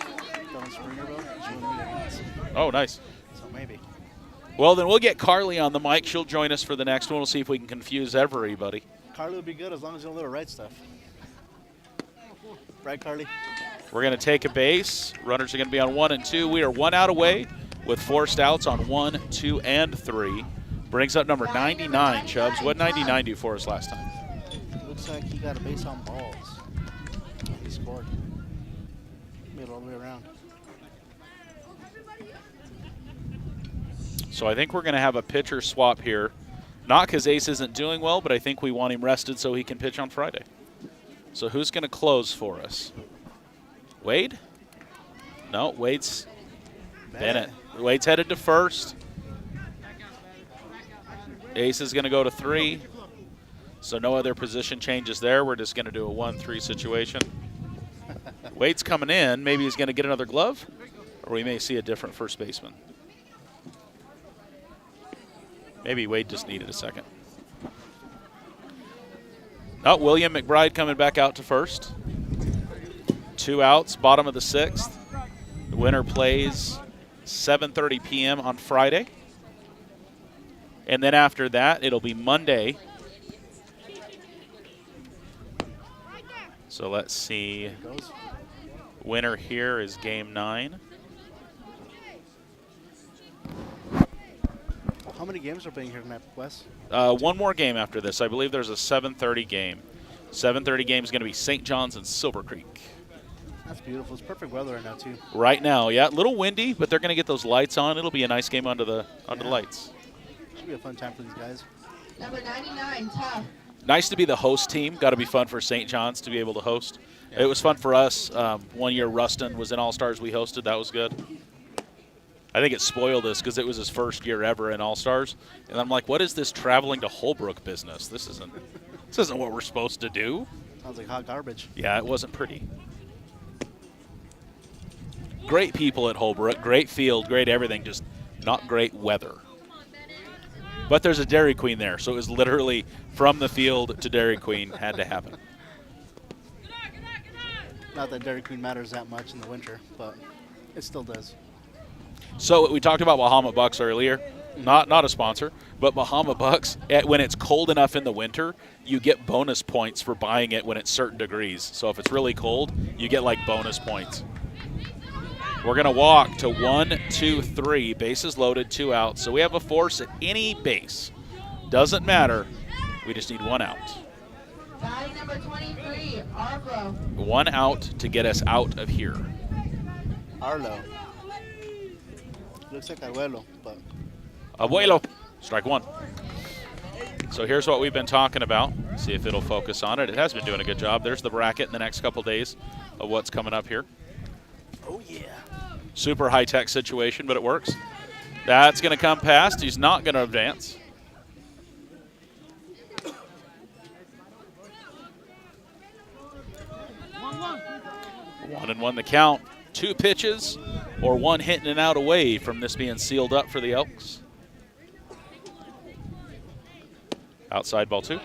in Springerville. She's doing meetings. Oh, nice. So maybe. Well, then we'll get Carly on the mic. She'll join us for the next one. We'll see if we can confuse everybody. Carly would be good as long as you don't let her write stuff. Right, Carly? We're going to take a base. Runners are going to be on 1 and 2. We are 1 out away with forced outs on 1, 2, and 3. Brings up number 99, Chubbz. What did 99 do for us last time? Looks like he got a base on balls. He scored. Made it all the way around. So I think we're going to have a pitcher swap here. Not because Ace isn't doing well, but I think we want him rested so he can pitch on Friday. So who's going to close for us? Wade? No, Wade's Bennett. Wade's headed to first. Ace is going to go to 3. So no other position changes there. We're just going to do a 1-3 situation. Wade's coming in. Maybe he's going to get another glove, or we may see a different first baseman. Maybe Wade just needed a second. Oh, William McBride coming back out to first. 2 outs, bottom of the 6th. The winner plays 7:30 p.m. on Friday. And then after that, it'll be Monday. So let's see. Winner here is game 9. How many games are playing here tonight, Wes? One more game after this. I believe there's a 7:30 game. 7:30 game is going to be St. John's and Silver Creek. That's beautiful. It's perfect weather right now, too. Right now, yeah. A little windy, but they're going to get those lights on. It'll be a nice game under the lights. Should be a fun time for these guys. Number 99, Tough. Nice to be the host team. Got to be fun for St. John's to be able to host. Yeah. It was fun for us. One year Ruston was in All Stars. We hosted. That was good. I think it spoiled us because it was his first year ever in All Stars. And I'm like, what is this traveling to Holbrook business? This isn't what we're supposed to do. Sounds like hot garbage. Yeah, it wasn't pretty. Great people at Holbrook, great field, great everything, just not great weather. But there's a Dairy Queen there, so it was literally from the field to Dairy Queen had to happen. Not that Dairy Queen matters that much in the winter, but it still does. So we talked about Bahama Bucks earlier. Not a sponsor, but Bahama Bucks, when it's cold enough in the winter, you get bonus points for buying it when it's certain degrees. So if it's really cold, you get like bonus points. We're going to walk to 1, 2, 3. Bases loaded, 2 outs. So we have a force at any base. Doesn't matter. We just need 1 out. Batting number 23, Arlo. 1 out to get us out of here. Arlo. Looks like Abuelo, but... Abuelo. Strike 1. So here's what we've been talking about. See if it'll focus on it. It has been doing a good job. There's the bracket in the next couple days of what's coming up here. Oh, yeah. Super high-tech situation, but it works. That's going to come past. He's not going to advance. One and 1 the count. 2 pitches or 1 hitting and out away from this being sealed up for the Elks. Outside ball 2.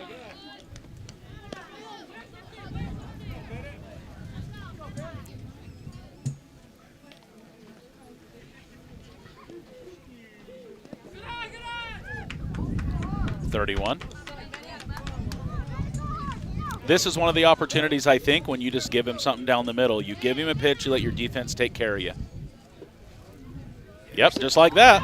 .31. This is one of the opportunities, I think, when you just give him something down the middle. You give him a pitch, you let your defense take care of you. Yep, just like that.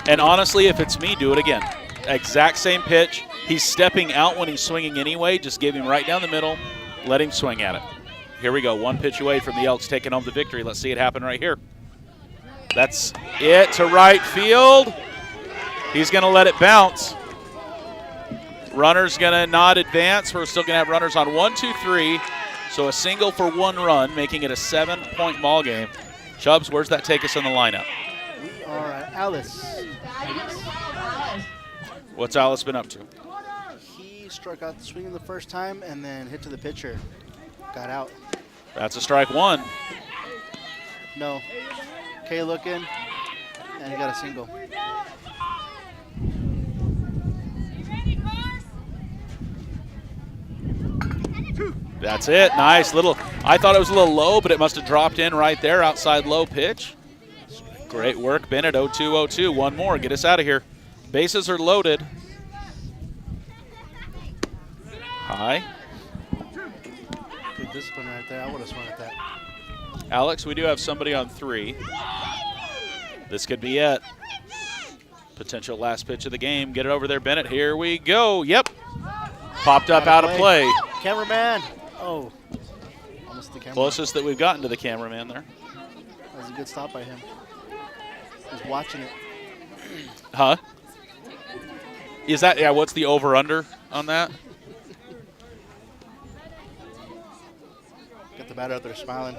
And honestly, if it's me, do it again. Exact same pitch. He's stepping out when he's swinging anyway. Just give him right down the middle. Let him swing at it. Here we go. 1 pitch away from the Elks taking home the victory. Let's see it happen right here. That's it to right field. He's going to let it bounce. Runner's going to not advance. We're still going to have runners on 1, 2, 3. So a single for 1 run, making it a 7-point ball game. Chubbz, where's that take us in the lineup? We are at Alice. Batting number 12, Alice. What's Alice been up to? He struck out the swing the first time and then hit to the pitcher. Got out. That's a strike 1. No. K looking, and he got a single. That's it. Nice little. I thought it was a little low, but it must have dropped in right there, outside low pitch. Great work, Bennett. 0-2-0-2. 1 more. Get us out of here. Bases are loaded. High. Good discipline right there. I would have swung at that. Alex, we do have somebody on 3. This could be it. Potential last pitch of the game. Get it over there, Bennett. Here we go. Yep. Popped up out of play. Cameraman. Oh. Almost the camera. Closest that we've gotten to the cameraman there. That was a good stop by him. He's watching it. Huh? Is that, yeah, what's the over-under on that? Got the batter out there smiling.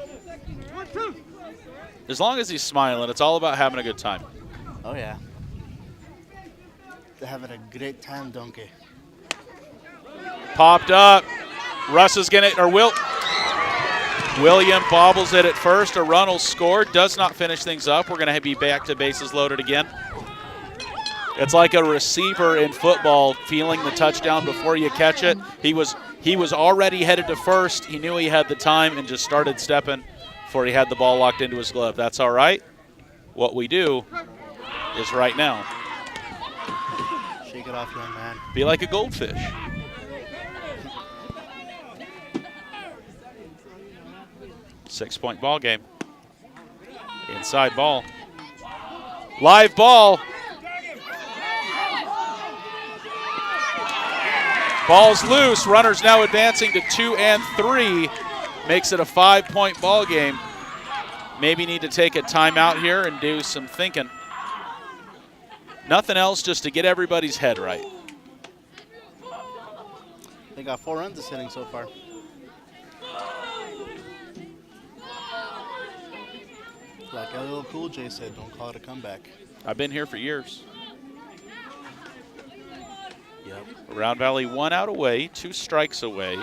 As long as he's smiling, it's all about having a good time. Oh, yeah. They're having a great time, donkey. Popped up. Russ is going to, or William bobbles it at first. A run will score. Does not finish things up. We're going to be back to bases loaded again. It's like a receiver in football feeling the touchdown before you catch it. He was already headed to first. He knew he had the time and just started stepping before he had the ball locked into his glove. That's all right. What we do is right now. Shake it off, young man. Be like a goldfish. Six-point ball game. Inside ball. Live ball. Ball's loose. Runners now advancing to 2 and 3. Makes it a 5-point ball game. Maybe need to take a timeout here and do some thinking. Nothing else, just to get everybody's head right. They got 4 runs this inning so far. Like LL Cool J said, don't call it a comeback. I've been here for years. Yep. Round Valley 1 out away, 2 strikes away.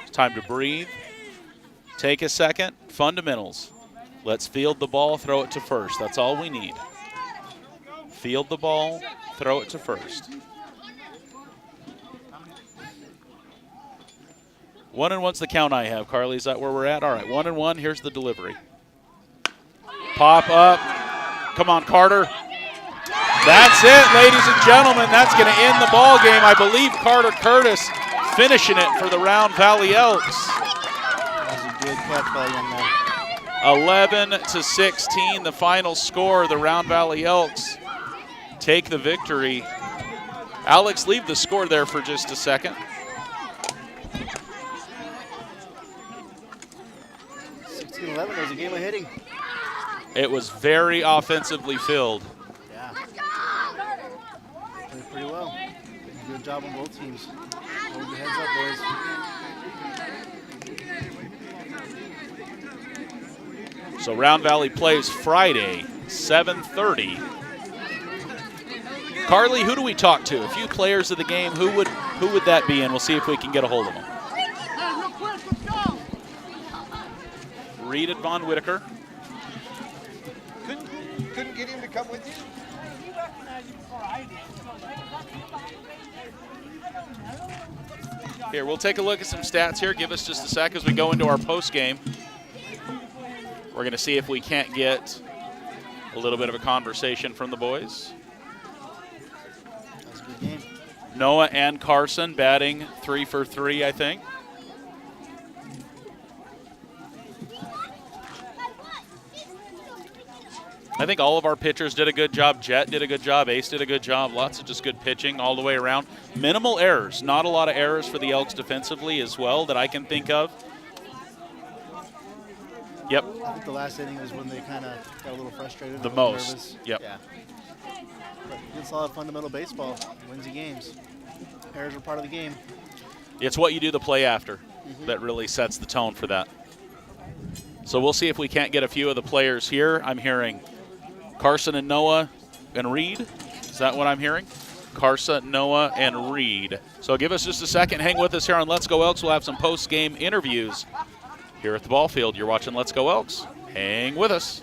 It's time to breathe. Take a second. Fundamentals. Let's field the ball, throw it to first. That's all we need. Field the ball, throw it to first. 1-1's the count I have, Carly. Is that where we're at? All right, 1-1. Here's the delivery. Pop up. Come on, Carter. That's it, ladies and gentlemen. That's going to end the ball game. I believe Carter Curtis finishing it for the Round Valley Elks. That was a good catch by young man. 11-16, the final score. The Round Valley Elks take the victory. Alex, leave the score there for just a second. 16-11 was a game of hitting. It was very offensively filled. Yeah. Played pretty well. Good job on both teams. Hold your heads up, boys. So Round Valley plays Friday, 7:30. Carly, who do we talk to? A few players of the game. Who would that be? And we'll see if we can get a hold of them. Reed at Von Whitaker. Couldn't get him to come with you? Here, we'll take a look at some stats here. Give us just a sec as we go into our post game. We're going to see if we can't get a little bit of a conversation from the boys. That was a good game. Noah and Karson batting 3 for 3, I think. I think all of our pitchers did a good job. Jett did a good job. Ace did a good job. Lots of just good pitching all the way around. Minimal errors. Not a lot of errors for the Elks defensively as well that I can think of. Yep. I think the last inning was when they kind of got a little frustrated. The a little most. Nervous. Yep. Yeah. But good, solid, fundamental baseball wins you games. Errors are part of the game. It's what you do the play after that really sets the tone for that. So we'll see if we can't get a few of the players here. I'm hearing Karson and Noah and Reed. Is that what I'm hearing? Karson, Noah, and Reed. So give us just a second. Hang with us here on Let's Go Elks. We'll have some post-game interviews here at the ball field. You're watching Let's Go Elks. Hang with us.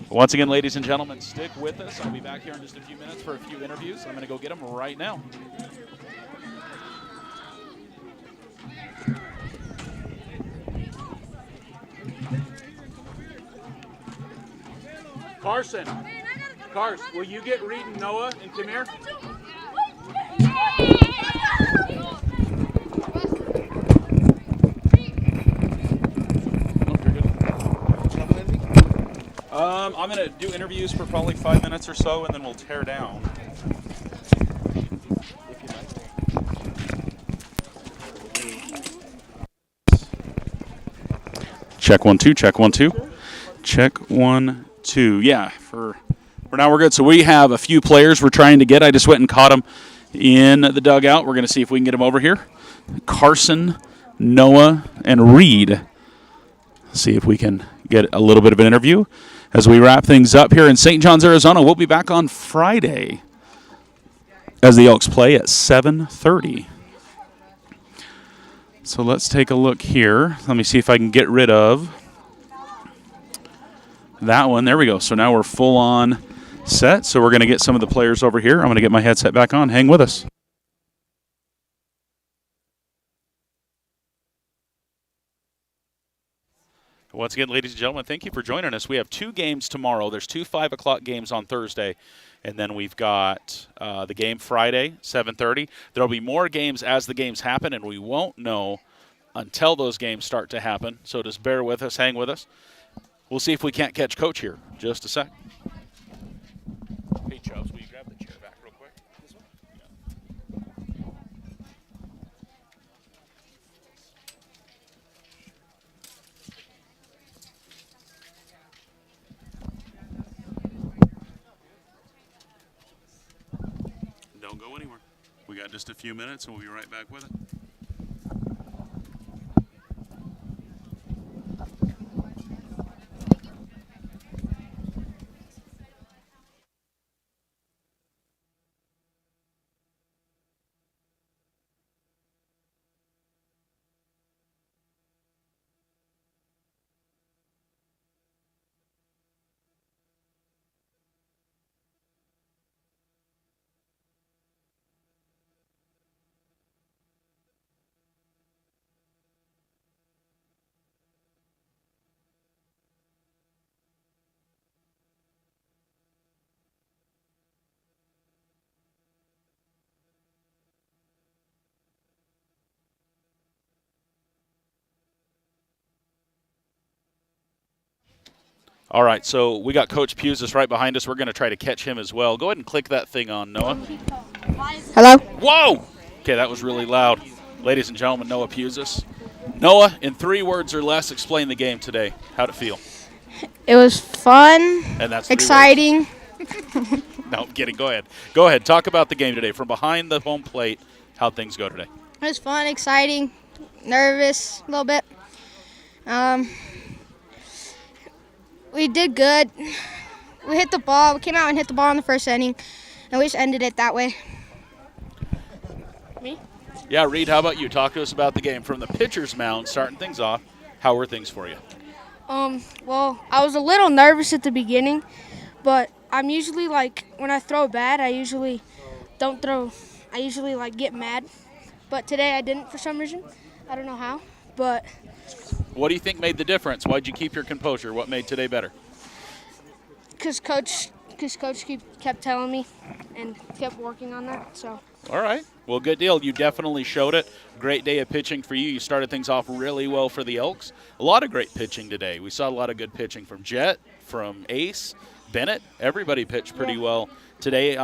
Once again, ladies and gentlemen, stick with us. I'll be back here in just a few minutes for a few interviews. I'm going to go get them right now. Karson, will you get Reed and Noah and come here? I'm going to do interviews for probably 5 minutes or so, and then we'll tear down. Check 1 2, check 1 2. Check 1 2. Yeah, for now we're good. So we have a few players we're trying to get. I just went and caught them in the dugout. We're going to see if we can get them over here. Karson, Noah, and Reed. See if we can get a little bit of an interview as we wrap things up here in St. John's, Arizona. We'll be back on Friday as the Elks play at 7:30. So let's take a look here. Let me see if I can get rid of that one. There we go. So now we're full on set. So we're going to get some of the players over here. I'm going to get my headset back on. Hang with us. Once again, ladies and gentlemen, thank you for joining us. We have 2 games tomorrow. There's 2 5 o'clock games on Thursday, and then we've got the game Friday, 7:30. There will be more games as the games happen, and we won't know until those games start to happen. So just bear with us, hang with us. We'll see if we can't catch Coach here. Just a sec. Hey, Chubbz, will you grab the chair back real quick? This one? Don't go anywhere. We got just a few minutes, and we'll be right back with it. All right, so we got Coach Pusis right behind us. We're going to try to catch him as well. Go ahead and click that thing on, Noah. Hello? Whoa! Okay, that was really loud. Ladies and gentlemen, Noah Pusis. Noah, in 3 words or less, explain the game today. How'd it feel? It was fun, And that's 3 exciting. words. No, I'm kidding. Go ahead. Go ahead. Talk about the game today. From behind the home plate, how'd things go today? It was fun, exciting, nervous a little bit. We did good. We hit the ball. We came out and hit the ball in the first inning, and we just ended it that way. Me? Yeah, Reed, how about you? Talk to us about the game. From the pitcher's mound, starting things off, how were things for you? Well, I was a little nervous at the beginning, but I'm usually when I throw bad, I usually don't throw. I usually get mad, but today I didn't for some reason. I don't know how, but. What do you think made the difference? Why'd you keep your composure? What made today better? Because Coach kept telling me and kept working on that. So. All right. Well, good deal. You definitely showed it. Great day of pitching for you. You started things off really well for the Elks. A lot of great pitching today. We saw a lot of good pitching from Jett, from Ace, Bennett. Everybody pitched pretty well today.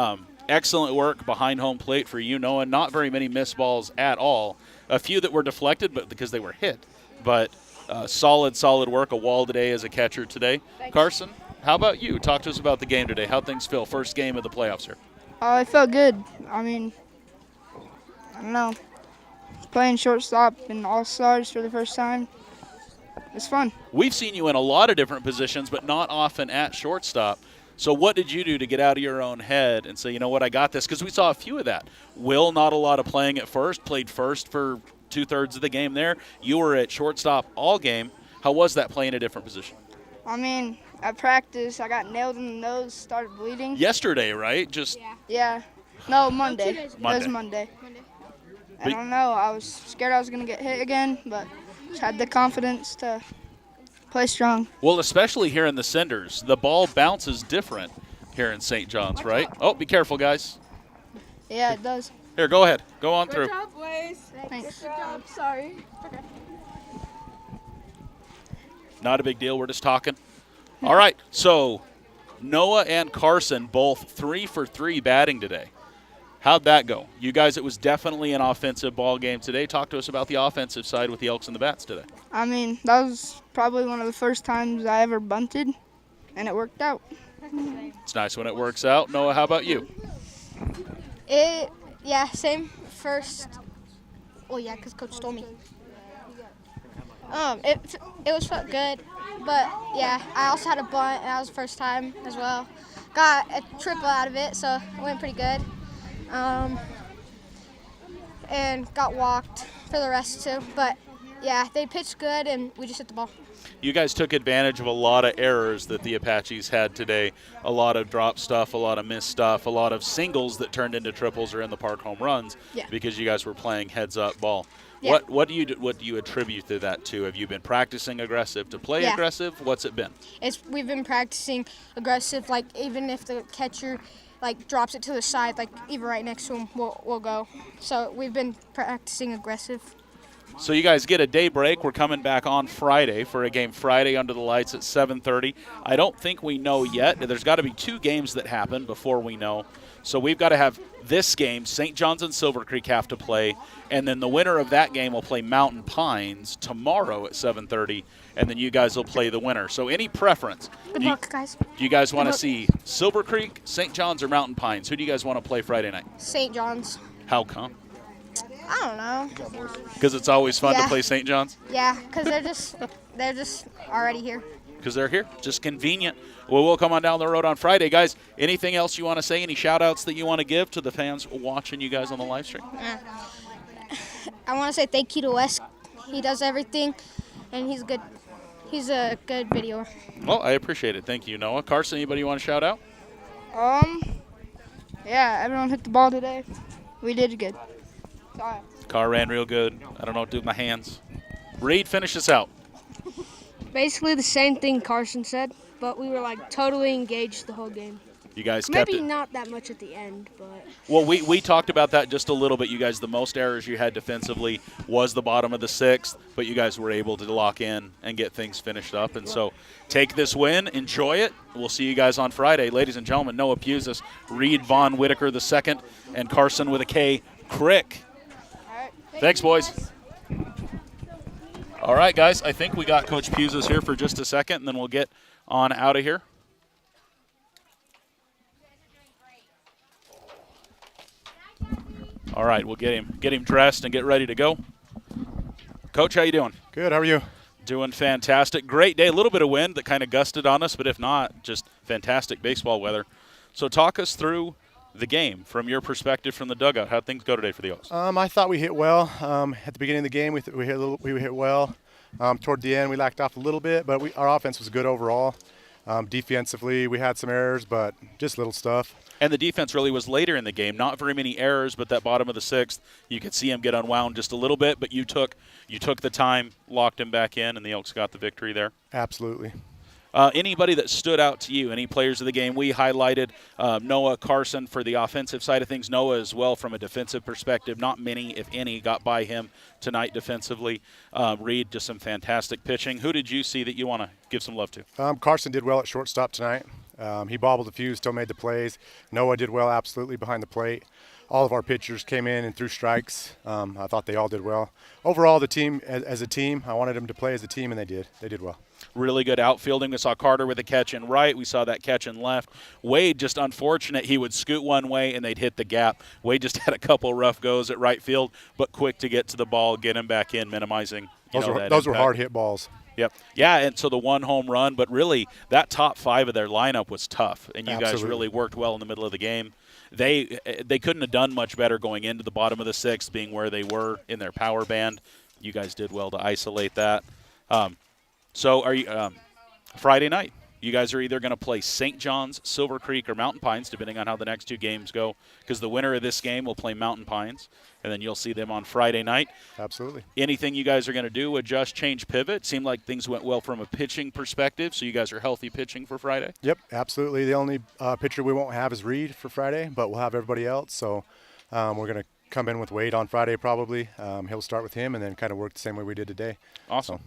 Excellent work behind home plate for you, Noah. Not very many missed balls at all. A few that were deflected, but because they were hit. But solid work. A wall today as a catcher today. Thanks. Karson, how about you? Talk to us about the game today. How'd things feel? First game of the playoffs here. It felt good. I don't know. Playing shortstop in All Stars for the first time. It's fun. We've seen you in a lot of different positions, but not often at shortstop. So what did you do to get out of your own head and say, you know what, I got this? Because we saw a few of that. Will, not a lot of playing at first, played first for 2/3 of the game there. You were at shortstop all game. How was that playing a different position? At practice, I got nailed in the nose, started bleeding. Yesterday, right? Yeah. No, Monday. It Monday. was Monday. I don't know. I was scared I was going to get hit again, but just had the confidence to play strong. Well, especially here in the Cinders, the ball bounces different here in St. John's, right? Oh, be careful, guys. Yeah, it does. Here, go ahead. Go on through. Good job, boys. Thanks. Good job. Sorry. Not a big deal. We're just talking. All right. So Noah and Karson both 3 for 3 batting today. How'd that go? You guys, it was definitely an offensive ball game today. Talk to us about the offensive side with the Elks and the Bats today. I mean, that was probably one of the first times I ever bunted, and it worked out. It's nice when it works out. Noah, how about you? Yeah, same first. Well, yeah, because Coach told me. It was felt good, but yeah, I also had a bunt, and that was the first time as well. Got a triple out of it, so it went pretty good. And got walked for the rest too, but yeah, they pitched good, and we just hit the ball. You guys took advantage of a lot of errors that the Apaches had today. A lot of drop stuff, a lot of missed stuff, a lot of singles that turned into triples or in the park home runs because you guys were playing heads-up ball. Yeah. What do you attribute that to? Have you been practicing aggressive to play aggressive? What's it been? We've been practicing aggressive, like even if the catcher drops it to the side, like even right next to him, we'll go. So we've been practicing aggressive. So you guys get a day break. We're coming back on Friday for a game Friday under the lights at 7:30. I don't think we know yet. There's got to be 2 games that happen before we know. So we've got to have this game. St. John's and Silver Creek have to play, and then the winner of that game will play Mountain Pines tomorrow at 7:30, and then you guys will play the winner. So any preference? Good luck, guys. Do you guys want to see Silver Creek, St. John's, or Mountain Pines? Who do you guys want to play Friday night? St. John's. How come? I don't know. Because it's always fun to play St. John's? Yeah, because they're just already here. Because they're here. Just convenient. Well, we'll come on down the road on Friday. Guys, anything else you want to say? Any shout-outs that you want to give to the fans watching you guys on the live stream? I want to say thank you to Wes. He does everything, and he's good. He's a good videoer. Well, I appreciate it. Thank you, Noah. Karson, anybody you want to shout out? Yeah, everyone hit the ball today. We did good. Sorry. Car ran real good. I don't know what to do with my hands. Reed, finish us out. Basically the same thing Karson said, but we were totally engaged the whole game. You guys kept it. Maybe not that much at the end, but. Well, we talked about that just a little bit. You guys, the most errors you had defensively was the bottom of the 6th, but you guys were able to lock in and get things finished up. And so take this win, enjoy it. We'll see you guys on Friday. Ladies and gentlemen, Noah Pusis, Reed Von Whitaker II, and Karson with a K, Crick. Thanks, boys. All right, guys, I think we got Coach Pusis here for just a second, and then we'll get on out of here. All right, we'll get him dressed and get ready to go. Coach, how you doing? Good, how are you? Doing fantastic. Great day. A little bit of wind that kind of gusted on us, but if not, just fantastic baseball weather. So talk us through the game from your perspective from the dugout. How'd things go today for the Elks? I thought we hit well. At the beginning of the game, we hit well. Toward the end, we lacked off a little bit, but our offense was good overall. Defensively, we had some errors, but just little stuff. And the defense really was later in the game. Not very many errors, but that bottom of the 6th, you could see him get unwound just a little bit, but you took the time, locked him back in, and the Elks got the victory there. Absolutely. Anybody that stood out to you, any players of the game? We highlighted Noah, Karson for the offensive side of things. Noah as well from a defensive perspective. Not many, if any, got by him tonight defensively. Reed, just some fantastic pitching. Who did you see that you want to give some love to? Karson did well at shortstop tonight. He bobbled a few, still made the plays. Noah did well absolutely behind the plate. All of our pitchers came in and threw strikes. I thought they all did well. Overall, the team, as a team, I wanted them to play as a team, and they did. They did well. Really good outfielding. We saw Carter with a catch in right. We saw that catch in left. Wade, just unfortunate. He would scoot one way, and they'd hit the gap. Wade just had a couple rough goes at right field, but quick to get to the ball, get him back in, minimizing those were hard hit balls. Yep. Yeah, and so the one home run, but really that top 5 of their lineup was tough, and you guys really worked well in the middle of the game. They couldn't have done much better going into the bottom of the 6th, being where they were in their power band. You guys did well to isolate that. So are you Friday night? You guys are either going to play St. John's, Silver Creek, or Mountain Pines, depending on how the next 2 games go, because the winner of this game will play Mountain Pines, and then you'll see them on Friday night. Absolutely. Anything you guys are going to do, adjust, change, pivot? Seemed like things went well from a pitching perspective, so you guys are healthy pitching for Friday? Yep, absolutely. The only pitcher we won't have is Reed for Friday, but we'll have everybody else. So we're going to come in with Wade on Friday probably. He'll start with him and then kind of work the same way we did today. Awesome.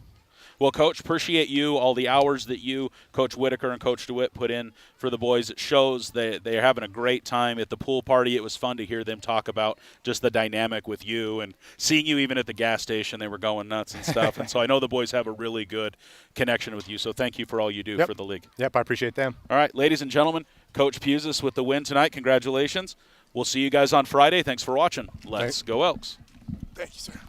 Well, Coach, appreciate you, all the hours that you, Coach Whitaker and Coach DeWitt put in for the boys. It shows that they're having a great time at the pool party. It was fun to hear them talk about just the dynamic with you and seeing you even at the gas station. They were going nuts and stuff. And so I know the boys have a really good connection with you. So thank you for all you do for the league. Yep, I appreciate them. All right, ladies and gentlemen, Coach Pusis with the win tonight. Congratulations. We'll see you guys on Friday. Thanks for watching. Let's go Elks. Thank you, sir.